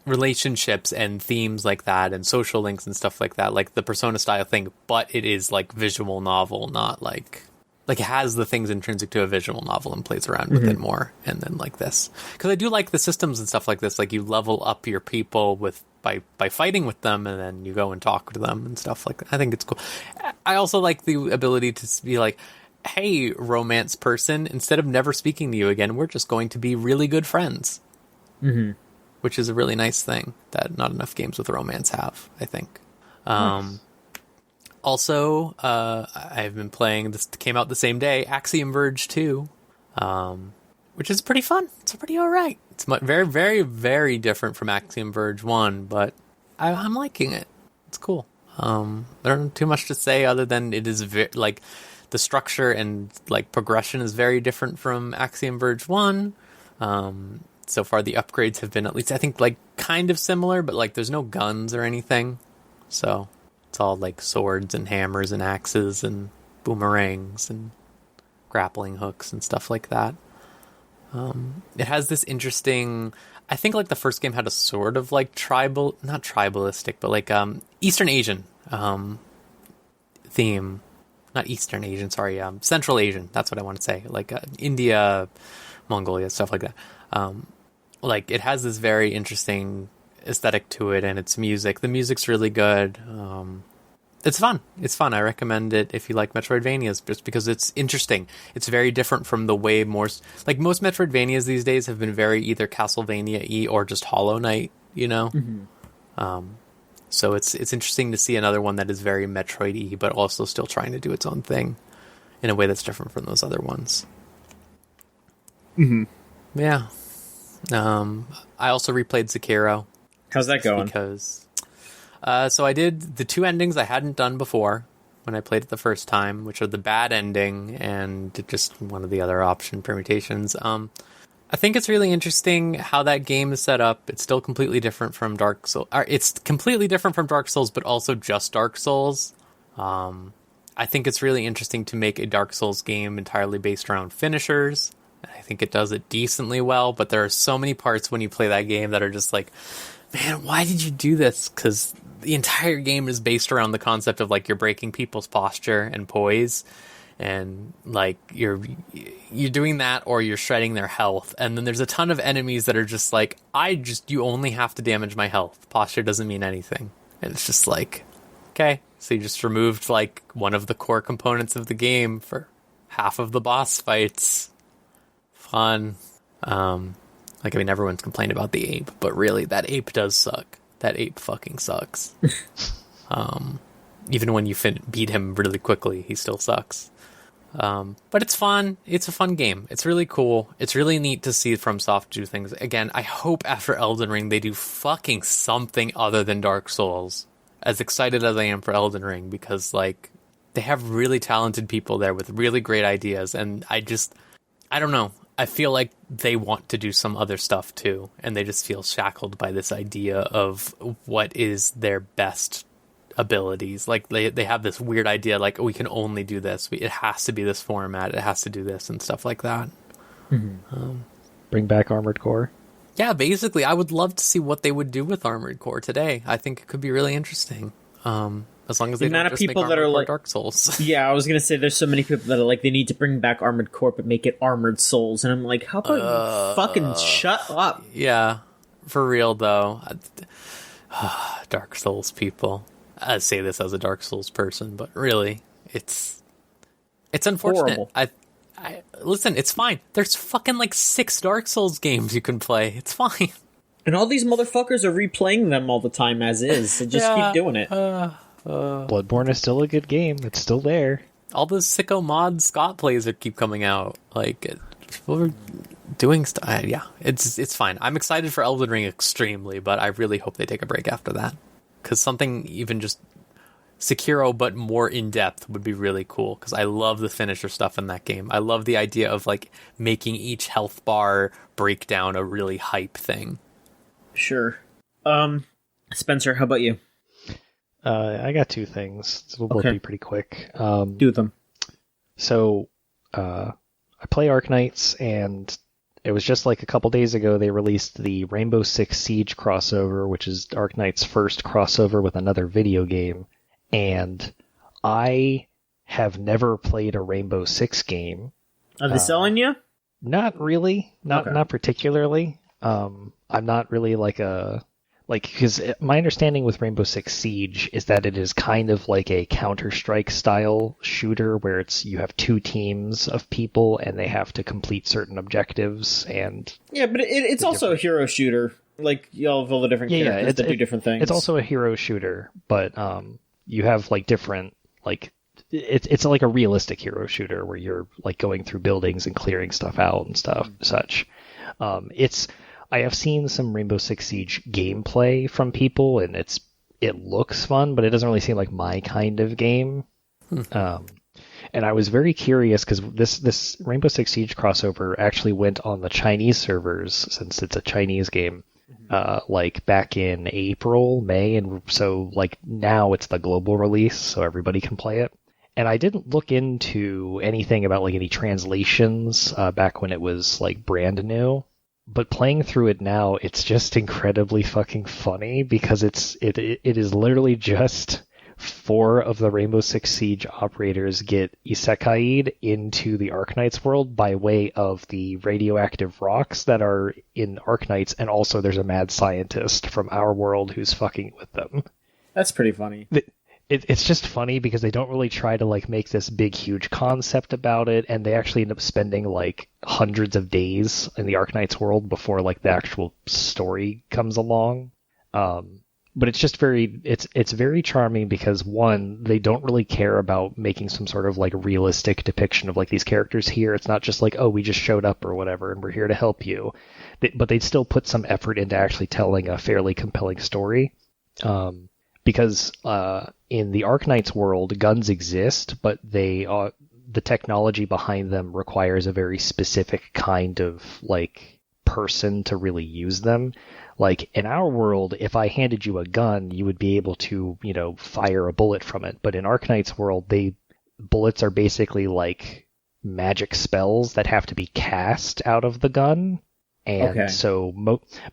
relationships and themes like that and social links and stuff like that, like the Persona style thing, but it is like visual novel, not like it has the things intrinsic to a visual novel and plays around with it more. And then like this, because I do like the systems and stuff like this, like you level up your people by fighting with them, and then you go and talk to them and stuff like that. I think it's cool. I also like the ability to be like, hey, romance person, instead of never speaking to you again, we're just going to be really good friends. Which is a really nice thing that not enough games with romance have, I think. Nice. Also, I've been playing, this came out the same day, Axiom Verge 2, which is pretty fun. It's pretty alright. It's very, very, very different from Axiom Verge 1, but I'm liking it. It's cool. There isn't too much to say other than it is like the structure and like progression is very different from Axiom Verge 1. So far the upgrades have been at least, I think, like kind of similar, but like there's no guns or anything. So it's all like swords and hammers and axes and boomerangs and grappling hooks and stuff like that. It has this interesting, I think like the first game had a sort of like not tribalistic, but like Eastern Asian theme. Not Eastern Asian, sorry, Central Asian, that's what I want to say. Like India, Mongolia, stuff like that. Like it has this very interesting aesthetic to it, and its music. The music's really good. It's fun. It's fun. I recommend it if you like Metroidvanias, just because it's interesting. It's very different from the way most Metroidvanias these days have been very either Castlevania-y or just Hollow Knight, you know? Mm-hmm. So it's interesting to see another one that is very Metroid-y, but also still trying to do its own thing in a way that's different from those other ones. Mm-hmm. Yeah. I also replayed Sekiro. How's that going? Because, so I did the 2 endings I hadn't done before when I played it the first time, which are the bad ending and just one of the other option permutations. I think it's really interesting how that game is set up. It's still completely different from Dark Souls. It's completely different from Dark Souls, but also just Dark Souls. I think it's really interesting to make a Dark Souls game entirely based around finishers. I think it does it decently well, but there are so many parts when you play that game that are just like, man, why did you do this? Because the entire game is based around the concept of like you're breaking people's posture and poise, and like you're doing that or you're shredding their health. And then there's a ton of enemies that are just like, you only have to damage my health. Posture doesn't mean anything. And it's just like, okay, so you just removed like one of the core components of the game for half of the boss fights. Fun. Like, I mean, everyone's complained about the ape, but really, that ape does suck. That ape fucking sucks. Even when you beat him really quickly, he still sucks. But it's fun. It's a fun game. It's really cool. It's really neat to see FromSoft do things. Again, I hope after Elden Ring they do fucking something other than Dark Souls. As excited as I am for Elden Ring, because, like, they have really talented people there with really great ideas, and I don't know. I feel like they want to do some other stuff too, and they just feel shackled by this idea of what is their best abilities. Like they have this weird idea, like, we can only do this. It has to be this format. It has to do this and stuff like that. Mm-hmm. Bring back Armored Core. Yeah, basically, I would love to see what they would do with Armored Core today. I think it could be really interesting. As long as they don't just make Armored Core like Dark Souls. Yeah, I was going to say there's so many people that are like, they need to bring back Armored Core but make it Armored Souls. And I'm like, how about you fucking shut up? Yeah, for real though. Dark Souls people. I say this as a Dark Souls person, but really, it's unfortunate. Horrible. Listen, it's fine. There's fucking like 6 Dark Souls games you can play. It's fine. And all these motherfuckers are replaying them all the time as is. So just keep doing it. Bloodborne is still a good game. It's still there. All those sicko mods Scott plays keep coming out. Like, people are doing stuff. Yeah, it's fine. I'm excited for Elden Ring extremely, but I really hope they take a break after that. Because something even just Sekiro, but more in-depth, would be really cool. Because I love the finisher stuff in that game. I love the idea of, like, making each health bar break down a really hype thing. Sure. Spencer, how about you? I got 2 things. This will both be pretty quick. Do them. So, I play Arknights, and it was just like a couple days ago they released the Rainbow Six Siege crossover, which is Arknight's first crossover with another video game. And I have never played a Rainbow Six game. Are they selling you? Not really. Not particularly. I'm not really because my understanding with Rainbow Six Siege is that it is kind of like a Counter-Strike style shooter where you have 2 teams of people and they have to complete certain objectives. And yeah, but it's also a hero shooter. Like, you all have all the different characters that do different things. It's also a hero shooter, but you have like different, like, it's like a realistic hero shooter where you're like going through buildings and clearing stuff out and such. I have seen some Rainbow Six Siege gameplay from people, and it looks fun, but it doesn't really seem like my kind of game. And I was very curious because this Rainbow Six Siege crossover actually went on the Chinese servers, since it's a Chinese game. like back in April, May, and so like now it's the global release, so everybody can play it. And I didn't look into anything about like any translations back when it was like brand new. But playing through it now, it's just incredibly fucking funny because it is literally just 4 of the Rainbow Six Siege operators get isekai'd into the Arknights world by way of the radioactive rocks that are in Arknights, and also there's a mad scientist from our world who's fucking with them. That's pretty funny. It's just funny because they don't really try to like make this big huge concept about it, and they actually end up spending like hundreds of days in the Arknights world before like the actual story comes along. But it's just it's very charming because, one, they don't really care about making some sort of like realistic depiction of like these characters here. It's not just like, oh, we just showed up or whatever and we're here to help you. But they'd still put some effort into actually telling a fairly compelling story. Because in the Arknights world, guns exist, but the technology behind them requires a very specific kind of like person to really use them. Like in our world, if I handed you a gun, you would be able to, fire a bullet from it. But in Arknights world, bullets are basically like magic spells that have to be cast out of the gun. And so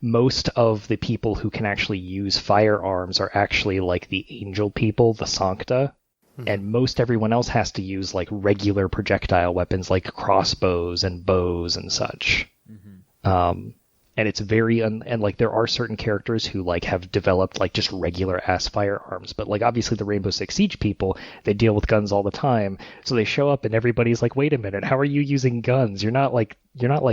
most of the people who can actually use firearms are actually like the angel people, the Sancta. Mm-hmm. And most everyone else has to use like regular projectile weapons like crossbows and bows and such. Mm-hmm. And it's very and like there are certain characters who like have developed like just regular ass firearms, but like obviously the Rainbow Six Siege people, they deal with guns all the time, so they show up and everybody's like, wait a minute, how are you using guns? You're not like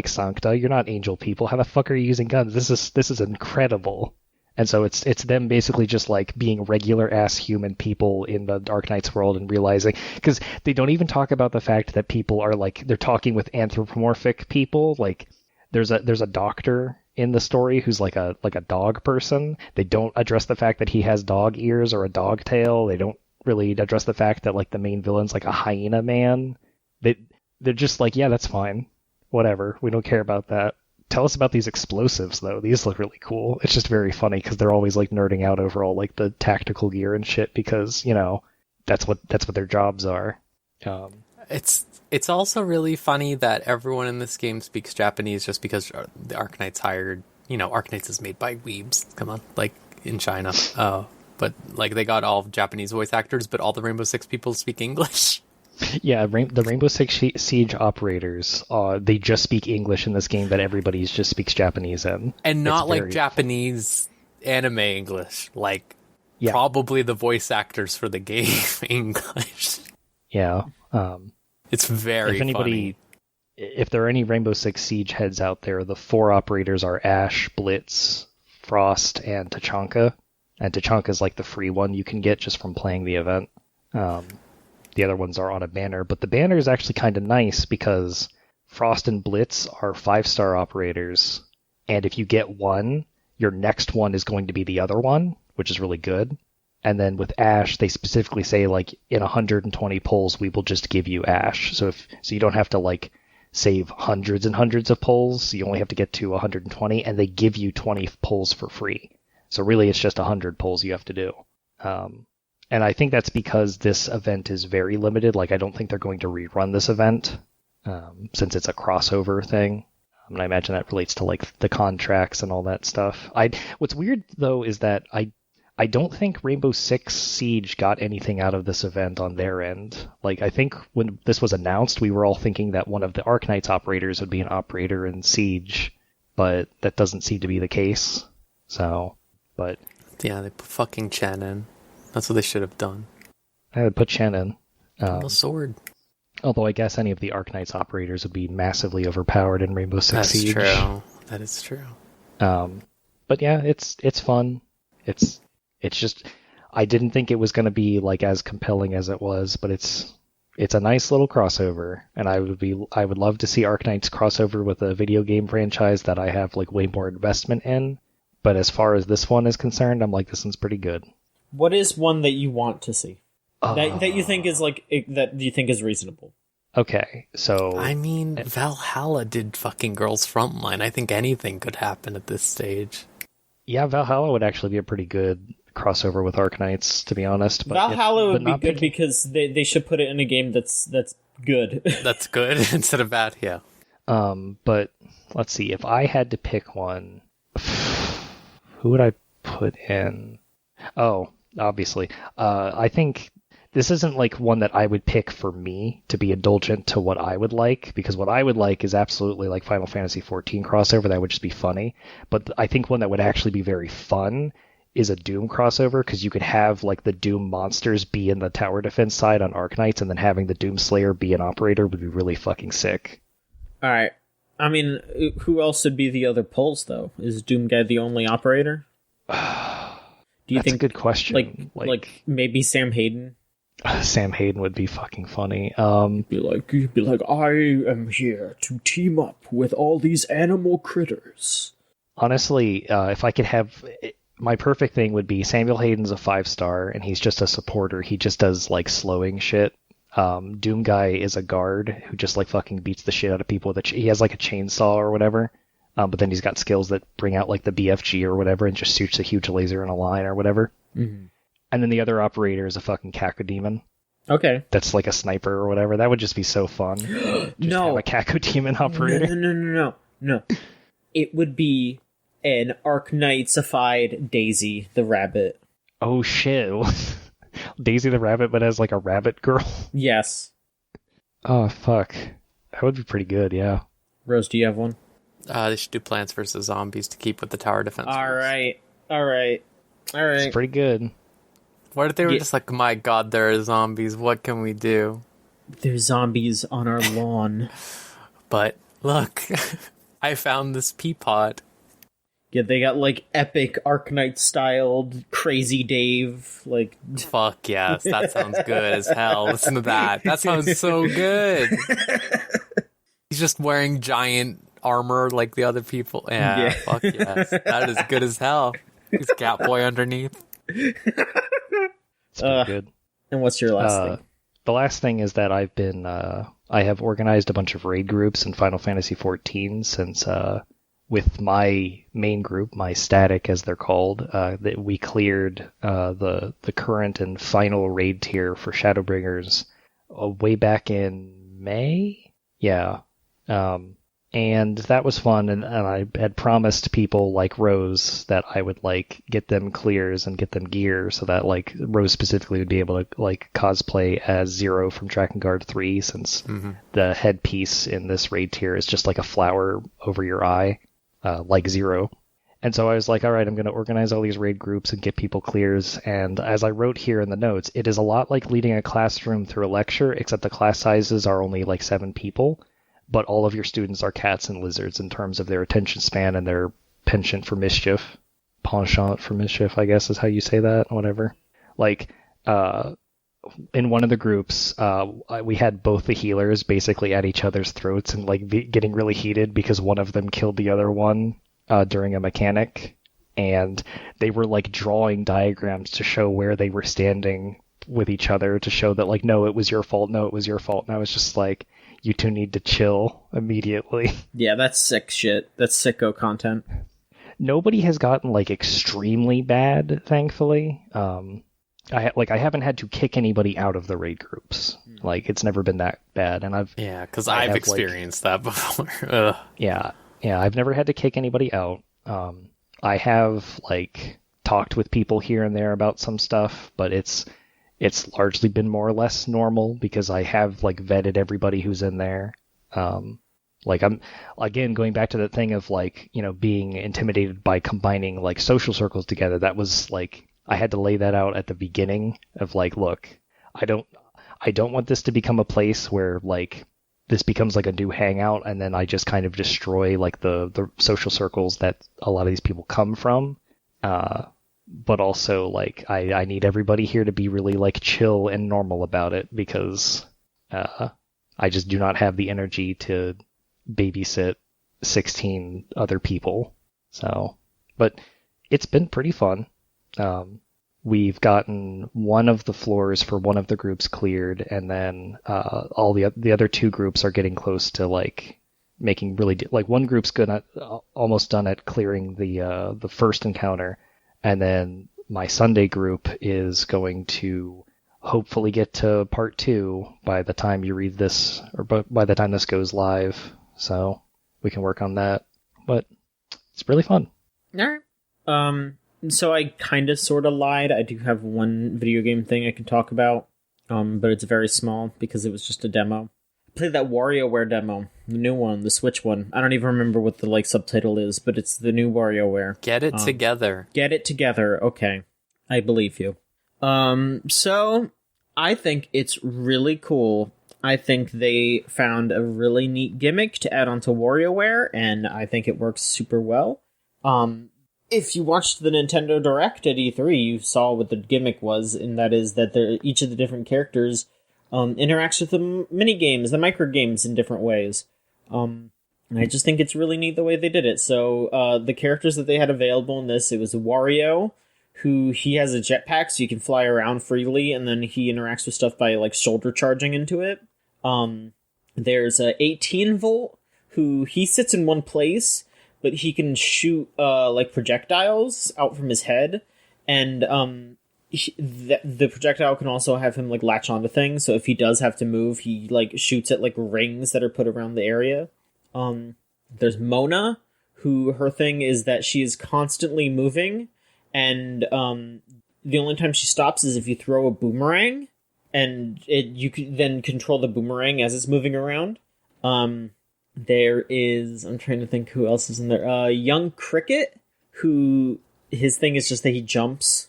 Sancta, you're not angel people. How the fuck are you using guns? This is incredible. And so it's them basically just like being regular ass human people in the Arknights world and realizing, because they don't even talk about the fact that people are like they're talking with anthropomorphic people. Like there's a doctor in the story who's like a dog person. They don't address the fact that he has dog ears or a dog tail. They don't really address the fact that like the main villain's like a hyena man. They're just like, yeah, that's fine. Whatever. We don't care about that. Tell us about these explosives though. These look really cool. It's just very funny because they're always like nerding out over all like the tactical gear and shit because, that's what their jobs are. It's also really funny that everyone in this game speaks Japanese just because the Arknights hired, Arknights is made by weebs. Come on, like in China. But like they got all Japanese voice actors, but all the Rainbow Six people speak English. Yeah, the Rainbow Six Siege operators, they just speak English in this game that everybody just speaks Japanese in. And not like Japanese anime English, like probably the voice actors for the game English. Yeah. It's very funny. If there are any Rainbow Six Siege heads out there, the 4 operators are Ash, Blitz, Frost, and Tachanka. And Tachanka is like the free one you can get just from playing the event. The other ones are on a banner, but the banner is actually kind of nice because Frost and Blitz are 5-star operators, and if you get one, your next one is going to be the other one, which is really good. And then with Ash, they specifically say, like, in 120 pulls, we will just give you Ash. So you don't have to, like, save hundreds and hundreds of pulls. You only have to get to 120, and they give you 20 pulls for free. So really, it's just 100 pulls you have to do. And I think that's because this event is very limited. Like, I don't think they're going to rerun this event, since it's a crossover thing. And I imagine that relates to, like, the contracts and all that stuff. What's weird, though, is that I don't think Rainbow Six Siege got anything out of this event on their end. Like, I think when this was announced, we were all thinking that one of the Arknights operators would be an operator in Siege, but that doesn't seem to be the case. So, but... Yeah, they put fucking Chen in. That's what they should have done. I would put Chen in. The sword. Although I guess any of the Arknights operators would be massively overpowered in Rainbow Six Siege. That's true. That is true. But yeah, it's fun. It's just, I didn't think it was going to be like as compelling as it was, but it's a nice little crossover, and I would love to see Arknights crossover with a video game franchise that I have like way more investment in. But as far as this one is concerned, I'm like, this one's pretty good. What is one that you want to see that you think is like that you think is reasonable? Okay, so I mean, Valhalla did fucking Girls Frontline. I think anything could happen at this stage. Yeah, Valhalla would actually be a pretty good crossover with Arknights, to be honest. But Valhalla would be good because they should put it in a game that's good. That's good instead of bad, yeah. But let's see, if I had to pick one, who would I put in? Oh, obviously. I think this isn't like one that I would pick for me to be indulgent to what I would like, because what I would like is absolutely like Final Fantasy XIV crossover. That would just be funny. But I think one that would actually be very fun is a Doom crossover, because you could have like the Doom monsters be in the tower defense side on Arknights, and then having the Doom Slayer be an operator would be really fucking sick. All right. I mean, who else would be the other pulls, though? Is Doom Guy the only operator? Do you That's think a good question. Like maybe Sam Hayden? Sam Hayden would be fucking funny. Be like, I am here to team up with all these animal critters. Honestly, if I could have, my perfect thing would be Samuel Hayden's a 5-star, and he's just a supporter. He just does like slowing shit. Doom Guy is a guard who just like fucking beats the shit out of people. He has like a chainsaw or whatever, but then he's got skills that bring out like the BFG or whatever, and just shoots a huge laser in a line or whatever. Mm-hmm. And then the other operator is a fucking Cacodemon. Okay. That's like a sniper or whatever. That would just be so fun. No. Have a Cacodemon operator. No. It would be an Arknightsified Daisy the rabbit. Oh shit. Daisy the rabbit, but as like a rabbit girl. Yes. Oh fuck. That would be pretty good, yeah. Rose, do you have one? They should do Plants vs. Zombies to keep with the tower defense. All right. It's pretty good. What if they were just like, my god, there are zombies, what can we do? There's zombies on our lawn. But, look, I found this pea pot. Yeah, they got, like, epic Arknight-styled Crazy Dave, like... Fuck yes, that sounds good as hell. Listen to that. That sounds so good. He's just wearing giant armor like the other people. Yeah. Fuck yes. That is good as hell. He's Catboy underneath. It's pretty good. And what's your last thing? The last thing is that I have organized a bunch of raid groups in Final Fantasy XIV since, with my main group, my static as they're called, that we cleared the current and final raid tier for Shadowbringers way back in May? Yeah. And that was fun, and I had promised people like Rose that I would like get them clears and get them gear so that like Rose specifically would be able to like cosplay as Zero from Drakengard 3, since the headpiece in this raid tier is just like a flower over your eye, like Zero. And so I was like, all right, I'm going to organize all these raid groups and get people clears. And as I wrote here in the notes, it is a lot like leading a classroom through a lecture, except the class sizes are only like 7 people. But all of your students are cats and lizards in terms of their attention span and their penchant for mischief. Penchant for mischief, I guess is how you say that, whatever. Like, in one of the groups, we had both the healers basically at each other's throats and like getting really heated because one of them killed the other one during a mechanic. And they were like drawing diagrams to show where they were standing with each other to show that like, no, it was your fault, no, it was your fault. And I was just like, you two need to chill immediately. Yeah, that's sick shit. That's sicko content. Nobody has gotten like extremely bad, thankfully. I haven't had to kick anybody out of the raid groups. Like it's never been that bad, and because I've experienced that before. Yeah, I've never had to kick anybody out. I have like talked with people here and there about some stuff, but it's largely been more or less normal because I have like vetted everybody who's in there. Like I'm again going back to the thing of like, you know, being intimidated by combining like social circles together. That was like I had to lay that out at the beginning of like, look, I don't want this to become a place where like this becomes like a new hangout and then I just kind of destroy like the social circles that a lot of these people come from. But also, like, I need everybody here to be really, like, chill and normal about it because I just do not have the energy to babysit 16 other people. So, but it's been pretty fun. We've gotten one of the floors for one of the groups cleared, and then all the other 2 groups are getting close to, like, making really like one group's good at almost done at clearing the first encounter, and then my Sunday group is going to hopefully get to part 2 by the time you read this, or by the time this goes live. So we can work on that. But it's really fun. All right. So I kind of sort of lied. I do have one video game thing I can talk about, but it's very small because it was just a demo. I played that WarioWare demo, the new one, the Switch one. I don't even remember what the subtitle is, but it's the new WarioWare. Get it together. Get it together. Okay, I believe you. So I think it's really cool. I think they found a really neat gimmick to add onto WarioWare, and I think it works super well. If you watched the Nintendo Direct at E3, you saw what the gimmick was, and that is that each of the different characters interacts with the mini-games, the micro-games in different ways. And I just think it's really neat the way they did it. So the characters that they had available in this, it was Wario, who he has a jetpack so you can fly around freely, and then he interacts with stuff by shoulder charging into it. There's 18 Volt, who he sits in one place, but he can shoot projectiles out from his head, and the projectile can also have him latch onto things. So if he does have to move, he shoots at rings that are put around the area. There's Mona, who her thing is that she is constantly moving, and the only time she stops is if you throw a boomerang, and you can then control the boomerang as it's moving around. There is, I'm trying to think who else is in there. Young Cricket, who his thing is just that he jumps.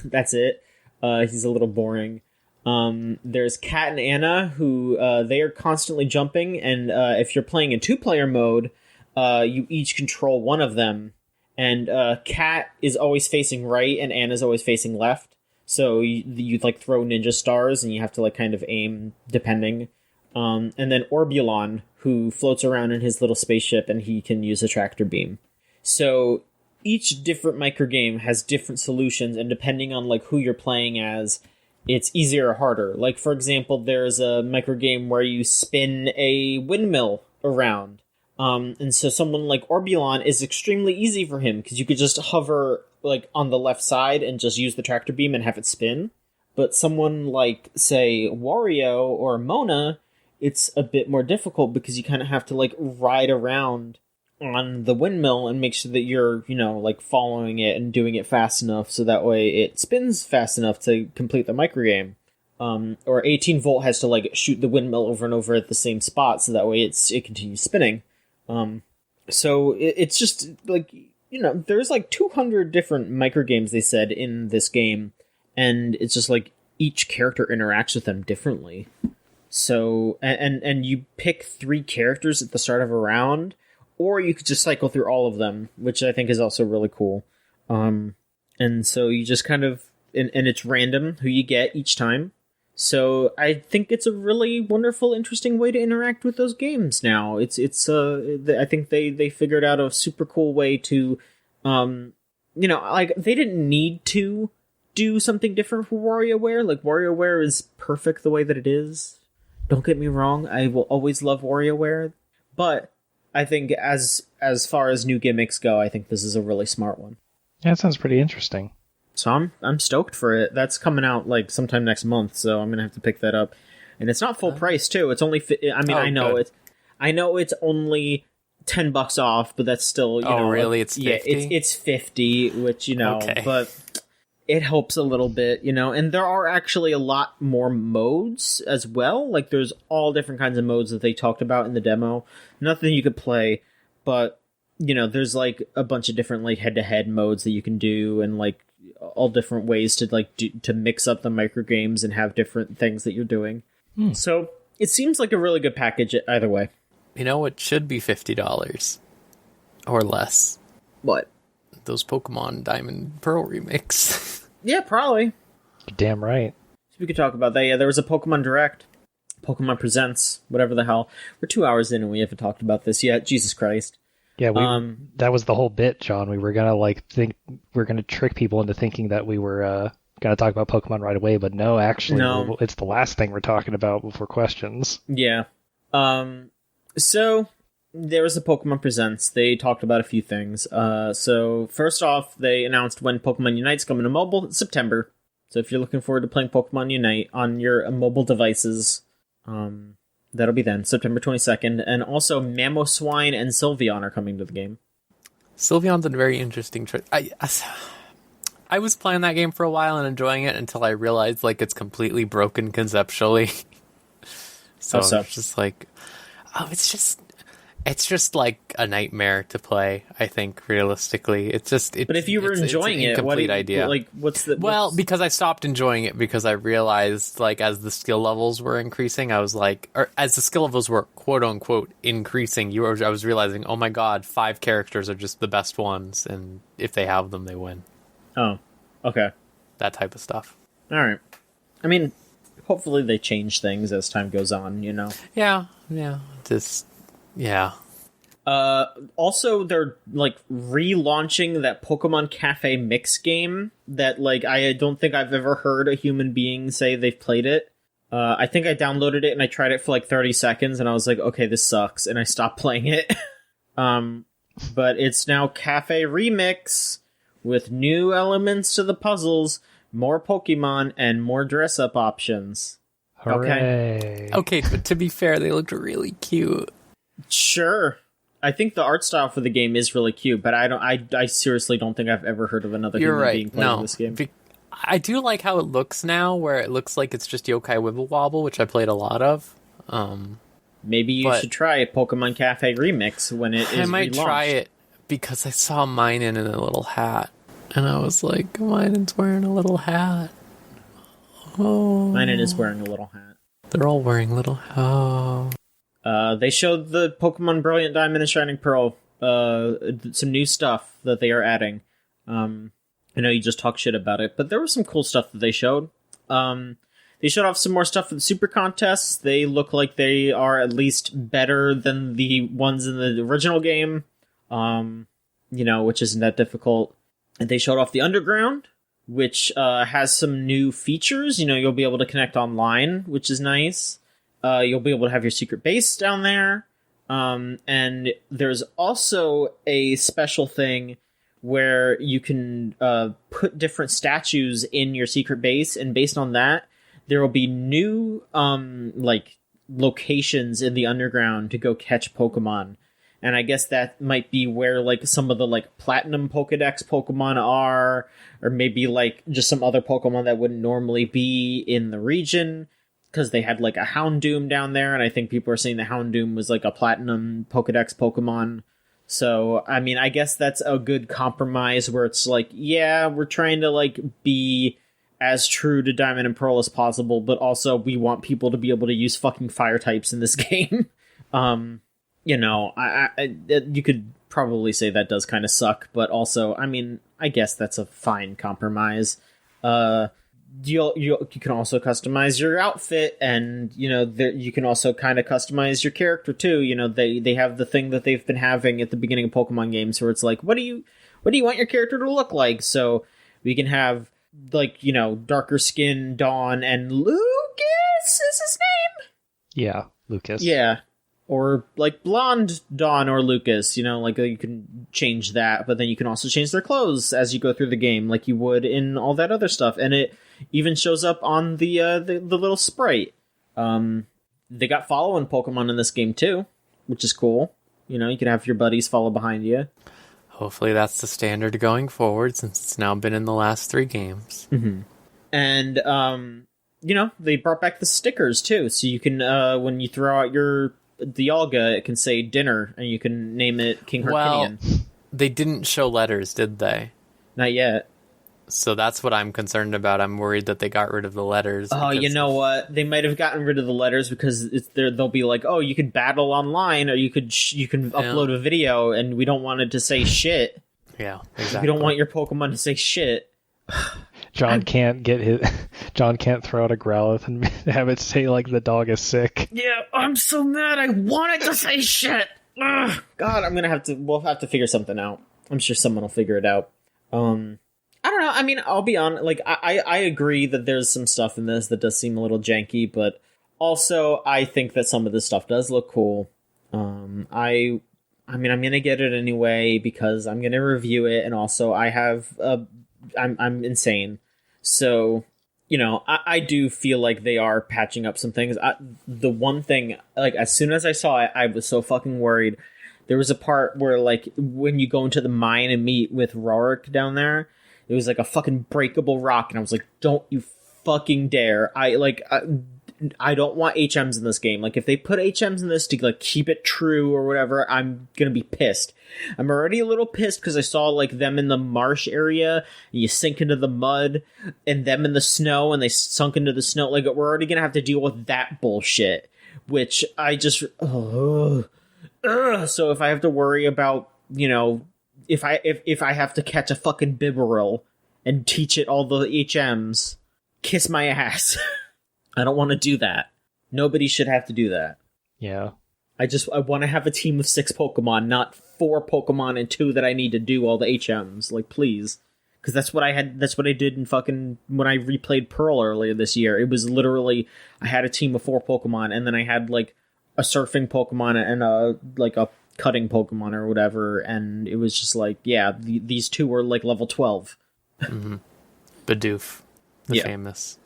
That's it. He's a little boring. There's Kat and Anna, who they are constantly jumping, and if you're playing in 2-player mode, you each control one of them. And Kat is always facing right, and Anna's always facing left. So you throw ninja stars, and you have to kind of aim depending. And then Orbulon, who floats around in his little spaceship, and he can use a tractor beam. So each different microgame has different solutions, and depending on who you're playing as, it's easier or harder. For example, there's a microgame where you spin a windmill around. And so someone like Orbulon is extremely easy for him, because you could just hover on the left side and just use the tractor beam and have it spin. But someone like, say, Wario or Mona, it's a bit more difficult because you kind of have to ride around on the windmill and make sure that you're, following it and doing it fast enough so that way it spins fast enough to complete the microgame. Or 18 Volt has to shoot the windmill over and over at the same spot so that way it continues spinning. So it's just there's 200 different microgames, they said, in this game, and it's just each character interacts with them differently. So, and you pick 3 characters at the start of a round, or you could just cycle through all of them, which I think is also really cool. And so you just kind of, and it's random who you get each time. So I think it's a really wonderful, interesting way to interact with those games now. I think they figured out a super cool way to, they didn't need to do something different for WarioWare. WarioWare is perfect the way that it is. Don't get me wrong, I will always love WarioWare, but I think as far as new gimmicks go, I think this is a really smart one. Yeah, it sounds pretty interesting. So I'm stoked for it. That's coming out sometime next month, so I'm gonna have to pick that up. And it's not full price too. It's only. I know it's only $10 off, but that's still. Really? It's 50? Yeah, it's 50, which okay. But it helps a little bit, and there are actually a lot more modes as well. There's all different kinds of modes that they talked about in the demo. Nothing you could play, but, there's a bunch of different head-to-head modes that you can do, and all different ways to to mix up the microgames and have different things that you're doing. So it seems like a really good package either way. It should be $50 or less. What? Those Pokemon Diamond Pearl remix. Yeah, probably. Damn right. So we could talk about that. Yeah, there was a Pokemon Direct. Pokemon Presents, whatever the hell. We're 2 hours in and we haven't talked about this yet. Jesus Christ. Yeah, that was the whole bit, John. We were gonna we're gonna trick people into thinking that we were gonna talk about Pokemon right away, but no, actually, it's the last thing we're talking about before questions. Yeah. So there was a Pokemon Presents. They talked about a few things. So first off, they announced when Pokemon Unite's coming to mobile. It's September. So if you're looking forward to playing Pokemon Unite on your mobile devices, that'll be then, September 22nd. And also Mamoswine and Sylveon are coming to the game. Sylveon's a very interesting choice. I was playing that game for a while and enjoying it until I realized like it's completely broken conceptually. So it's just like, it's just like a nightmare to play. I think realistically, but if you were enjoying it, because I stopped enjoying it because I realized like as the skill levels were increasing, I was like, or as the skill levels were quote unquote increasing, I was realizing, oh my god, 5 characters are just the best ones, and if they have them, they win. Oh, okay, that type of stuff. All right, I mean, hopefully they change things as time goes on. Yeah. Also, they're like relaunching that Pokemon Cafe mix game that like I don't think I've ever heard a human being say they've played it. I think I downloaded it and I tried it for like 30 seconds and I was like, okay, this sucks, and I stopped playing it. But it's now Cafe Remix with new elements to the puzzles, more Pokemon, and more dress-up options. Hooray. Okay, but to be fair, they looked really cute. Sure. I think the art style for the game is really cute, but I seriously don't think I've ever heard of another human being playing this game. I do like how it looks now, where it looks like it's just Yokai Wibble Wobble, which I played a lot of. Maybe you should try Pokemon Cafe Remix when it is I might relaunched. try it, because I saw Minun in a little hat, and I was like, Minun's wearing a little hat. Oh. Minun is wearing a little hat. They're all wearing little hats. They showed the Pokemon Brilliant Diamond and Shining Pearl, some new stuff that they are adding. I know you just talked shit about it, but there was some cool stuff that they showed. They showed off some more stuff for the Super Contests. They look like they are at least better than the ones in the original game, which isn't that difficult. And they showed off the Underground, which has some new features. You'll be able to connect online, which is nice. You'll be able to have your secret base down there. And there's also a special thing where you can put different statues in your secret base, and based on that, there will be new locations in the Underground to go catch Pokemon. And I guess that might be where like some of the like Platinum Pokedex Pokemon are, or maybe like just some other Pokemon that wouldn't normally be in the region, because they had like a Houndoom down there, and I think people are saying the Houndoom was like a Platinum Pokedex Pokemon. So, I mean, I guess that's a good compromise where it's like, yeah, we're trying to like be as true to Diamond and Pearl as possible, but also we want people to be able to use fucking fire types in this game. You could probably say that does kind of suck, but also, I mean, I guess that's a fine compromise. You can also customize your outfit, and you can also kind of customize your character too. They have the thing that they've been having at the beginning of Pokemon games, where it's like, what do you want your character to look like? So we can have like darker skin Dawn, and Lucas is his name. Yeah, Lucas. Yeah. Or like blonde Dawn or Lucas, like you can change that, but then you can also change their clothes as you go through the game, like you would in all that other stuff. And it even shows up on the little sprite. They got following Pokemon in this game too, which is cool. You can have your buddies follow behind you. Hopefully that's the standard going forward, since it's now been in the last 3 games. Mm-hmm. And they brought back the stickers too, so you can when you throw out your Dialga, it can say dinner, and you can name it King Harkinian. Well, they didn't show letters, did they? Not yet. So that's what I'm concerned about. I'm worried that they got rid of the letters. Oh, you know what? They might have gotten rid of the letters because they'll be like, oh, you could battle online, or you can upload a video, and we don't want it to say shit. Yeah, exactly. We don't want your Pokemon to say shit. John can't throw out a Growlithe and have it say like the dog is sick. Yeah, I'm so mad. I wanted to say shit. Ugh. God, we'll have to figure something out. I'm sure someone will figure it out. I don't know. I mean, I'll be honest. Like, I agree that there's some stuff in this that does seem a little janky, but also I think that some of this stuff does look cool. I mean, I'm gonna get it anyway because I'm gonna review it, and also I'm insane, so I do feel like they are patching up some things. The one thing, like, as soon as I saw it, I was so fucking worried. There was a part where, like, when you go into the mine and meet with Rorik down there, it was like a fucking breakable rock, and I was like, don't you fucking dare. I don't want HMs in this game. Like, if they put HMs in this to, like, keep it true or whatever, I'm gonna be pissed. I'm already a little pissed because I saw, like, them in the marsh area, and you sink into the mud, and them in the snow, and they sunk into the snow. Like, we're already gonna have to deal with that bullshit, which I just... So if I have to worry about, if I have to catch a fucking Bibarel and teach it all the HMs, kiss my ass. I don't want to do that. Nobody should have to do that. Yeah. I want to have a team of 6 Pokemon, not 4 Pokemon and 2 that I need to do all the HMs. Like, please. Because that's what I did in fucking... When I replayed Pearl earlier this year. It was literally... I had a team of 4 Pokemon, and then I had, like, a surfing Pokemon and a cutting Pokemon or whatever, and it was just like, yeah, these 2 were, like, level 12. Mm-hmm. Bidoof. The famous...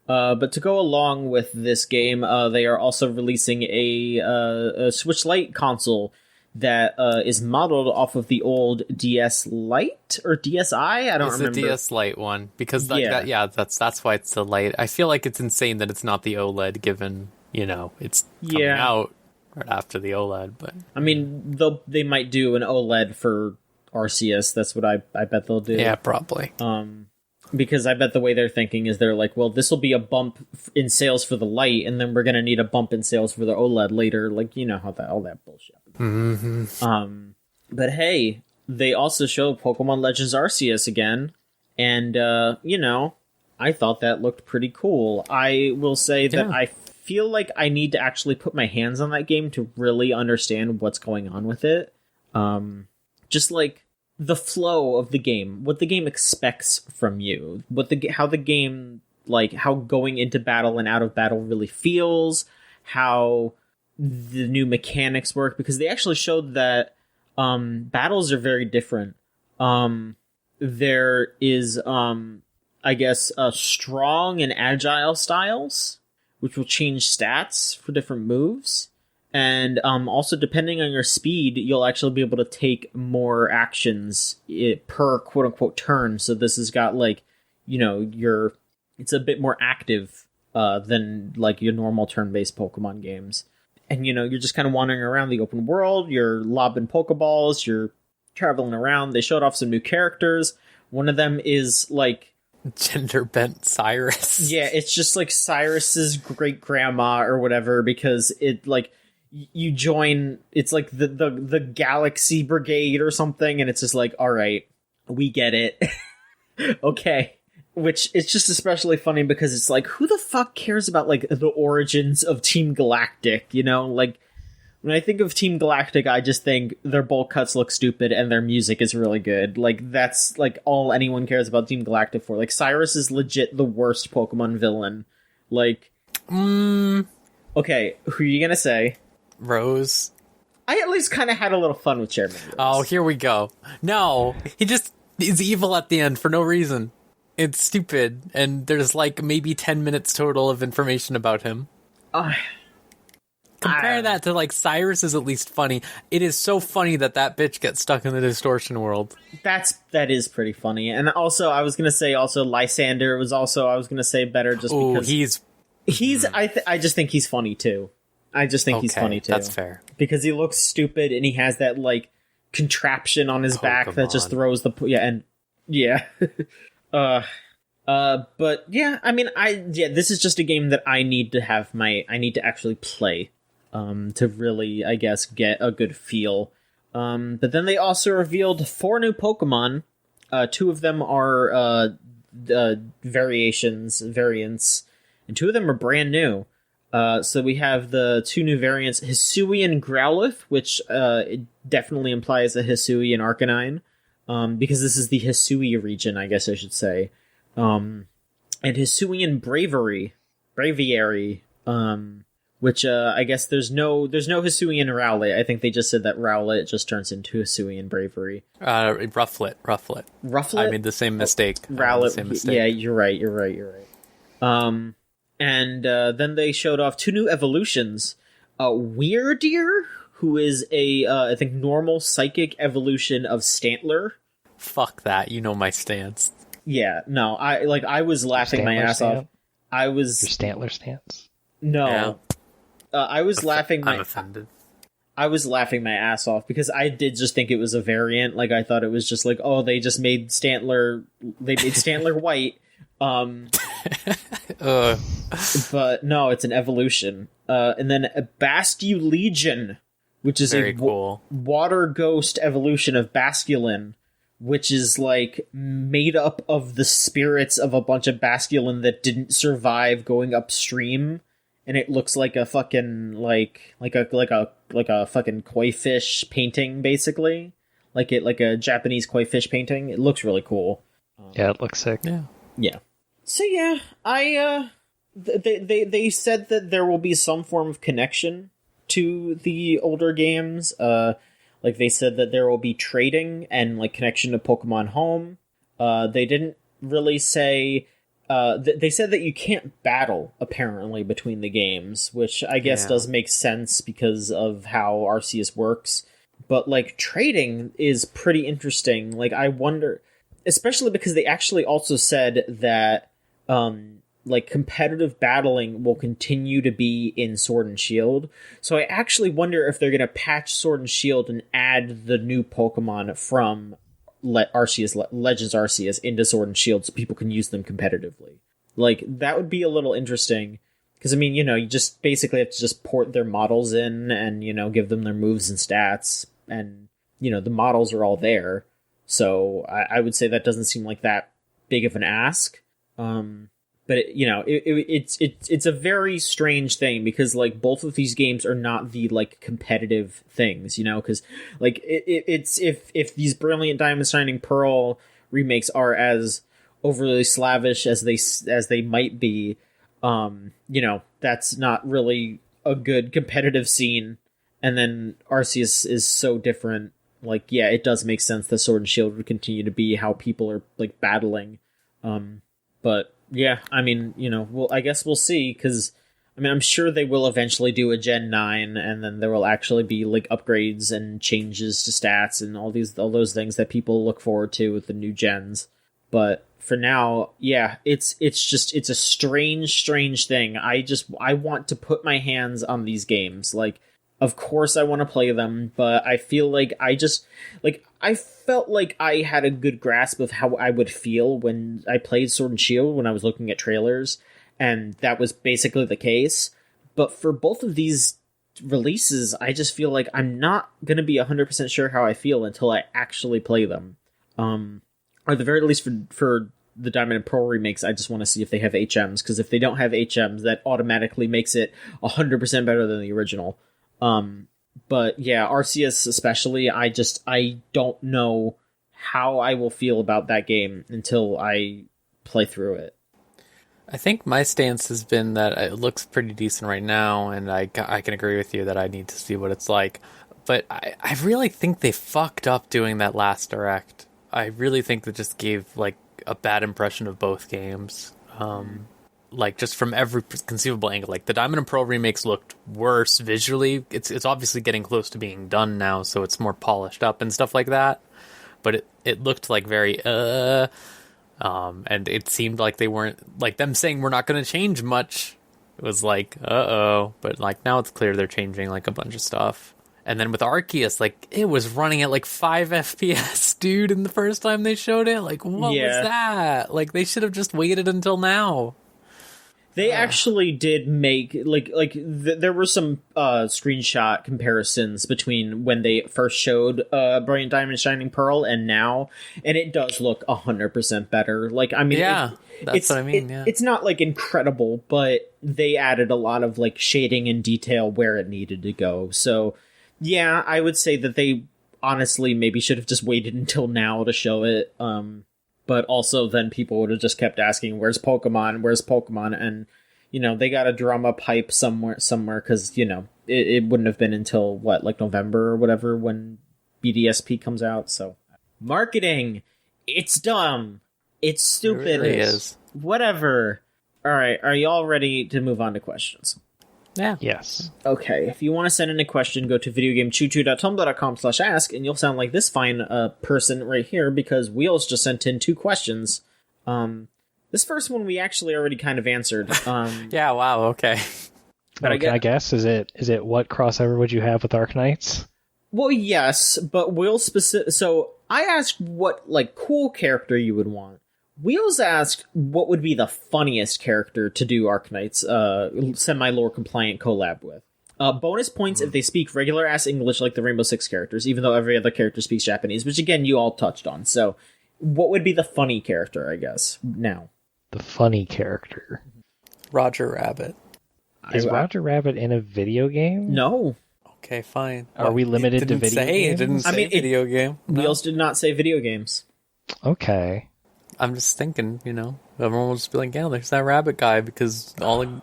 but to go along with this game, they are also releasing a Switch Lite console that is modeled off of the old DS Lite or DSi. I don't remember. It's the DS Lite one because that's why it's the Lite. I feel like it's insane that it's not the OLED, given it's coming out right after the OLED. But I mean, they might do an OLED for Arceus. That's what I bet they'll do. Yeah, probably. Because I bet the way they're thinking is they're like, well, this will be a bump in sales for the Lite, and then we're going to need a bump in sales for the OLED later. Like, how all that bullshit. Mm-hmm. But hey, they also show Pokemon Legends Arceus again, and, I thought that looked pretty cool. I will say that I feel like I need to actually put my hands on that game to really understand what's going on with it. Just like the flow of the game, what the game expects from you, how the game, like, how going into battle and out of battle really feels, how the new mechanics work, because they actually showed that battles are very different. There is, I guess, strong and agile styles, which will change stats for different moves. And also, depending on your speed, you'll actually be able to take more actions per quote-unquote turn. So this has got, like, it's a bit more active than, like, your normal turn-based Pokemon games. And, you're just kind of wandering around the open world. You're lobbing Pokeballs. You're traveling around. They showed off some new characters. One of them is, like... Gender-bent Cyrus. Yeah, it's just, like, Cyrus's great-grandma or whatever, because it, like... You join, it's like the Galaxy Brigade or something, and it's just like, all right, we get it. Okay. Which is just especially funny because it's like, who the fuck cares about, like, the origins of Team Galactic, Like, when I think of Team Galactic, I just think their bowl cuts look stupid and their music is really good. Like, that's, like, all anyone cares about Team Galactic for. Like, Cyrus is legit the worst Pokemon villain. Like... Okay, who are you gonna say? Rose. I at least kind of had a little fun with Chairman Rose. Oh, here we go. No, he just is evil at the end for no reason. It's stupid, and there's like maybe 10 minutes total of information about him. Compare that to, like, Cyrus is at least funny. It is so funny that bitch gets stuck in the distortion world. That is pretty funny. And also, I was gonna say Lysander was also, I was gonna say, better just because I just think he's funny too. He's funny too. That's fair. Because he looks stupid and he has that, like, contraption on his back that just throws the... but yeah, I mean, this is just a game that I need to actually play, to really, I guess, get a good feel. But then they also revealed 4 new Pokemon. 2 of them are, variants, and 2 of them are brand new. So we have the 2 new variants, Hisuian Growlithe, which it definitely implies a Hisuian Arcanine, because this is the Hisui region, I guess I should say. And Hisuian Braviary, which I guess there's no Hisuian Rowlet. I think they just said that Rowlet just turns into Hisuian Bravery. Rufflet. Rufflet? I made the same mistake. Rowlet. Yeah, you're right. And then they showed off 2 new evolutions. Weirdeer, who is a I think normal psychic evolution of Stantler. Fuck that, you know my stance. Yeah, no, I was laughing my ass off. Your Stantler stance? No. Yeah. I was laughing I'm offended. I was laughing my ass off because I did just think it was a variant. Like, I thought it was just like, oh, they just made Stantler white. But no, it's an evolution. And then a Basculegion, which is very cool water ghost evolution of Basculin, which is like made up of the spirits of a bunch of Basculin that didn't survive going upstream, and it looks like a fucking like a fucking koi fish painting, basically, like a Japanese koi fish painting. It looks really cool. Yeah, it looks sick. Yeah. So yeah, they said that there will be some form of connection to the older games. Like, they said that there will be trading and like connection to Pokemon Home. They didn't really say. They said that you can't battle apparently between the games, which I guess does make sense because of how Arceus works. But like, trading is pretty interesting. Like, I wonder, especially because they actually also said that like competitive battling will continue to be in Sword and Shield. So I actually wonder if they're going to patch Sword and Shield and add the new Pokemon from Legends Arceus into Sword and Shield so people can use them competitively. Like, that would be a little interesting. Because, I mean, you just basically have to just port their models in and, give them their moves and stats. And, the models are all there. So I would say that doesn't seem like that big of an ask. But it's a very strange thing because like both of these games are not the like competitive things, because like it's if these Brilliant Diamond Shining Pearl remakes are as overly slavish as they might be, that's not really a good competitive scene. And then Arceus is so different. Like, yeah, it does make sense that Sword and Shield would continue to be how people are like battling. But yeah, I mean, I guess we'll see, because, I mean, I'm sure they will eventually do a Gen 9, and then there will actually be, like, upgrades and changes to stats and all those things that people look forward to with the new gens. But for now, yeah, it's a strange thing. I want to put my hands on these games. Like, of course I want to play them, but I feel like I felt like I had a good grasp of how I would feel when I played Sword and Shield when I was looking at trailers, and that was basically the case. But for both of these releases, I just feel like I'm not going to be 100% sure how I feel until I actually play them. Or at the very least for the Diamond and Pearl remakes, I just want to see if they have HMs, because if they don't have HMs, that automatically makes it 100% better than the original. But yeah, Arceus especially, I don't know how I will feel about that game until I play through it. I think my stance has been that it looks pretty decent right now, and I can agree with you that I need to see what it's like. But I really think they fucked up doing that last Direct. I really think that just gave like a bad impression of both games. Like, just from every conceivable angle. Like, the Diamond and Pearl remakes looked worse visually. It's obviously getting close to being done now, so it's more polished up and stuff like that. But it looked like very, and it seemed like they weren't, like, them saying we're not going to change much. It was like, uh-oh. But, like, now it's clear they're changing, like, a bunch of stuff. And then with Arceus, like, it was running at, like, 5 FPS, dude, in the first time they showed it. Like, what was that? Like, they should have just waited until now. They actually did make, there were some screenshot comparisons between when they first showed Brilliant Diamond Shining Pearl and now, and it does look 100% better. Like, I mean, that's what I mean, yeah. It's not, like, incredible, but they added a lot of, like, shading and detail where it needed to go. So, yeah, I would say that they honestly maybe should have just waited until now to show it. But also then people would have just kept asking, where's Pokemon? And, they got to drum up hype somewhere, because, it wouldn't have been until, like November or whatever when BDSP comes out, so. Marketing! It's dumb! It's stupid! It really is. Whatever. Alright, are you all ready to move on to questions? Yeah. Yes. Okay, if you want to send in a question, go to videogamechoo-choo.tumblr.com/ask, and you'll sound like this fine person right here, because Wheels just sent in 2 questions. This first one we actually already kind of answered. Yeah, wow, okay. But can I guess? Is it what crossover would you have with Arc Knights? Well, yes, but Wheels specific. So I asked what cool character you would want. Wheels asked what would be the funniest character to do Arc Knights semi-lore compliant collab with. Bonus points if they speak regular ass English like the Rainbow Six characters, even though every other character speaks Japanese, which again you all touched on. So, what would be the funny character? I guess now. The funny character. Roger Rabbit. Is Roger Rabbit in a video game? No. Okay, fine. Are we limited to video games? It didn't say video game. No. Wheels did not say video games. Okay. I'm just thinking, everyone will just be like, yeah, there's that rabbit guy because I don't.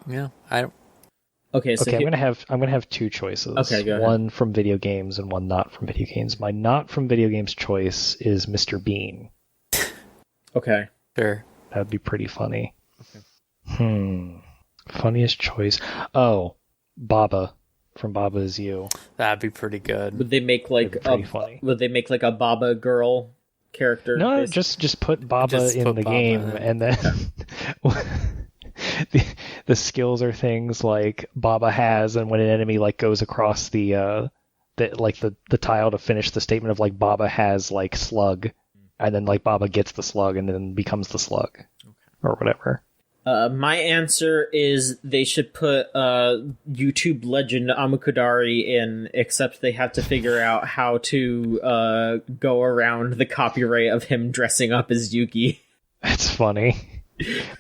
Okay, so I'm gonna have 2 choices. Okay, go ahead. One from video games and one not from video games. My not from video games choice is Mr. Bean. Okay. Sure. That'd be pretty funny. Okay. Funniest choice. Oh, Baba from Baba Is You. That'd be pretty good. Would they make funny. Would they make a Baba girl character? No, just put Baba in the game, and then the skills are things like Baba has, and when an enemy goes across the tile to finish the statement of Baba has slug, and then Baba gets the slug and then becomes the slug, or whatever. My answer is they should put YouTube legend Amakudari in, except they have to figure out how to go around the copyright of him dressing up as Yugi. That's funny.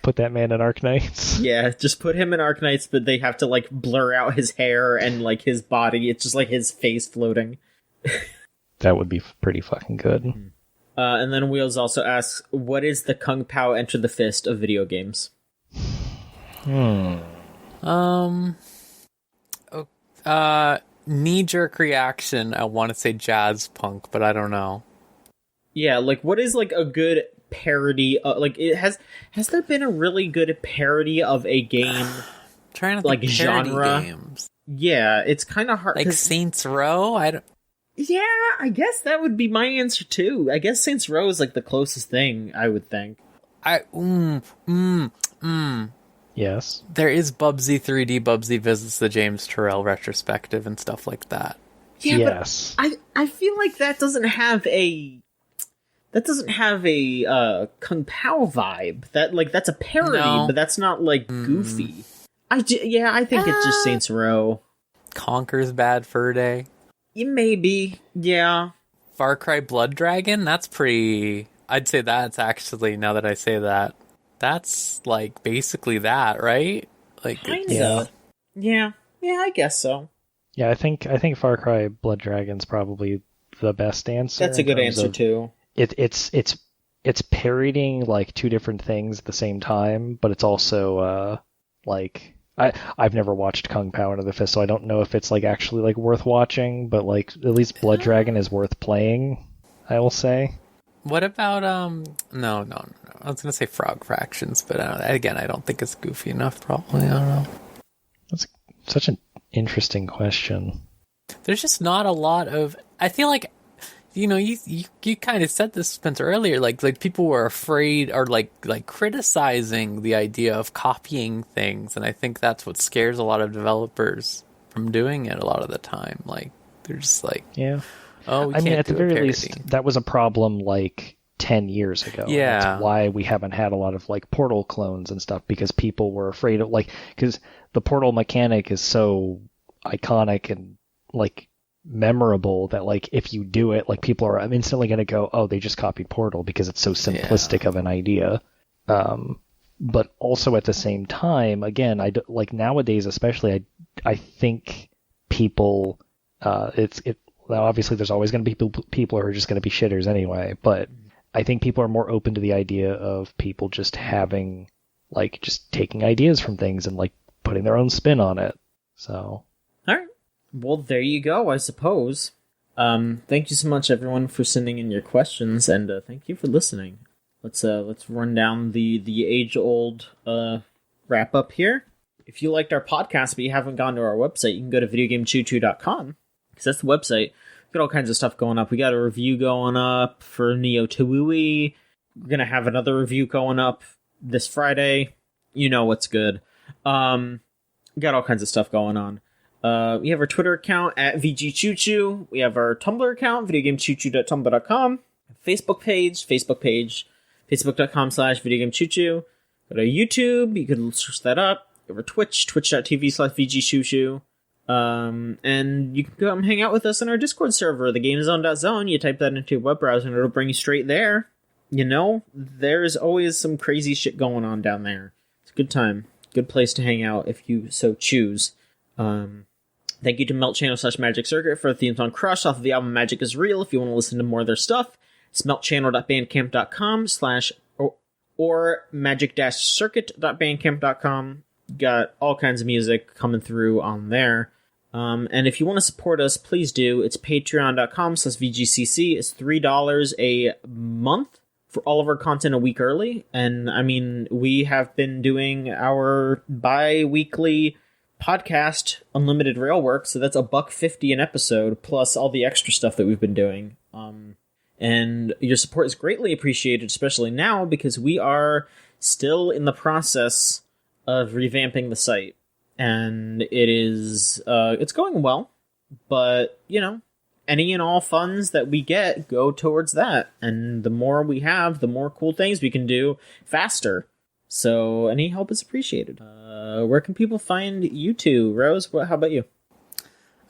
Put that man in Arc Knights. Yeah, just put him in Arc Knights, but they have to blur out his hair and his body. It's just his face floating. That would be pretty fucking good. And then Wheels also asks, what is the Kung Pao Enter the Fist of video games? Knee-jerk reaction, I want to say jazz punk, but I don't know. Yeah, what is a good parody it has there been a really good parody of a game trying to think genre games. Yeah, it's kind of hard, Saints Row. Yeah, I guess that would be my answer too. I guess Saints Row is the closest thing, I would think. Yes. There is Bubsy 3D. Bubsy visits the James Turrell retrospective and stuff like that. Yeah, yes. But I feel like that doesn't have a Kung Pao vibe. That's a parody, but that's not goofy. I think it's just Saints Row. Conker's Bad Fur Day. Maybe, yeah. Far Cry Blood Dragon. That's pretty. I'd say that's actually, now that I say that, that's basically that, right? Kinda. Yeah, I guess so. Yeah, I think Far Cry Blood Dragon's probably the best answer. That's a good answer too. It's parodying 2 different things at the same time, but it's also I've never watched Kung Pao Enter the Fist, so I don't know if it's actually worth watching, but at least Blood Dragon is worth playing, I will say. What about no, I was gonna say Frog Fractions, but again, I don't think it's goofy enough. Probably, I don't know. That's such an interesting question. There's just not a lot of. I feel like, you kind of said this, Spencer, earlier. Like people were afraid or criticizing the idea of copying things, and I think that's what scares a lot of developers from doing it a lot of the time. They're just yeah. Oh, I mean, at the very least, that was a problem 10 years ago. Yeah. That's why we haven't had a lot of Portal clones and stuff, because people were afraid of because the Portal mechanic is so iconic and memorable that if you do it, people are instantly going to go, oh, they just copied Portal, because it's so simplistic of an idea. But also at the same time, again, nowadays especially, I think people now, obviously, there's always going to be people who are just going to be shitters anyway, but I think people are more open to the idea of people just having, just taking ideas from things and, putting their own spin on it. So, all right. Well, there you go, I suppose. Thank you so much, everyone, for sending in your questions, and thank you for listening. Let's run down the age-old wrap up here. If you liked our podcast but you haven't gone to our website, you can go to videogamechoo-choo.com, because that's the website. We got all kinds of stuff going up. We got a review going up for Neo Tawui. We're gonna have another review going up this Friday. You know what's good. We got all kinds of stuff going on. We have our Twitter account at VGCC. We have our Tumblr account, videogamechoo-choo.tumblr.com. Facebook page, facebook.com/videogamechoo-choo. Go to YouTube, you can search that up. Over Twitch, twitch.tv/VGCC. And you can come hang out with us on our Discord server, the GameZone.zone. You type that into your web browser and it'll bring you straight there. You know, there's always some crazy shit going on down there. It's a good time. Good place to hang out if you so choose. Thank you to Melt Channel/Magic Circuit for the theme song Crush off of the album Magic is Real. If you want to listen to more of their stuff, it's meltchannel.bandcamp.com/ or magic-circuit.bandcamp.com. Got all kinds of music coming through on there. And if you want to support us, please do. It's patreon.com/VGCC. It's $3 a month for all of our content a week early. And I mean, we have been doing our bi-weekly podcast, Unlimited Railwork, so that's $1.50 an episode, plus all the extra stuff that we've been doing. And your support is greatly appreciated, especially now, because we are still in the process of revamping the site. And it is, it's going well, but, you know, any and all funds that we get go towards that. And the more we have, the more cool things we can do faster. So any help is appreciated. Where can people find you two? Rose, how about you?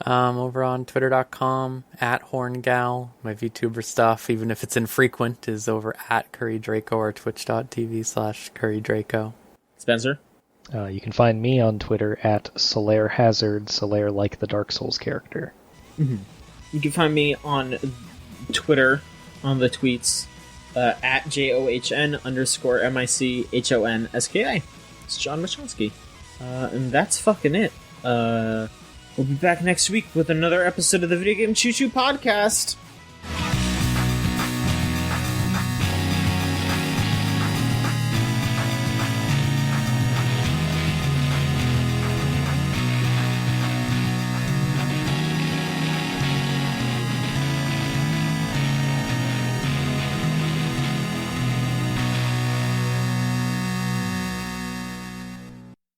Over on twitter.com @horngal. My VTuber stuff, even if it's infrequent, is over @CurryDraco or twitch.tv/CurryDraco. Spencer? You can find me on Twitter @SolareHazard, Solaire like the Dark Souls character. Mm-hmm. You can find me on Twitter, on the tweets, @JOHN_MICHONSKI. It's John Machonsky. And that's fucking it. We'll be back next week with another episode of the Video Game Choo Choo podcast.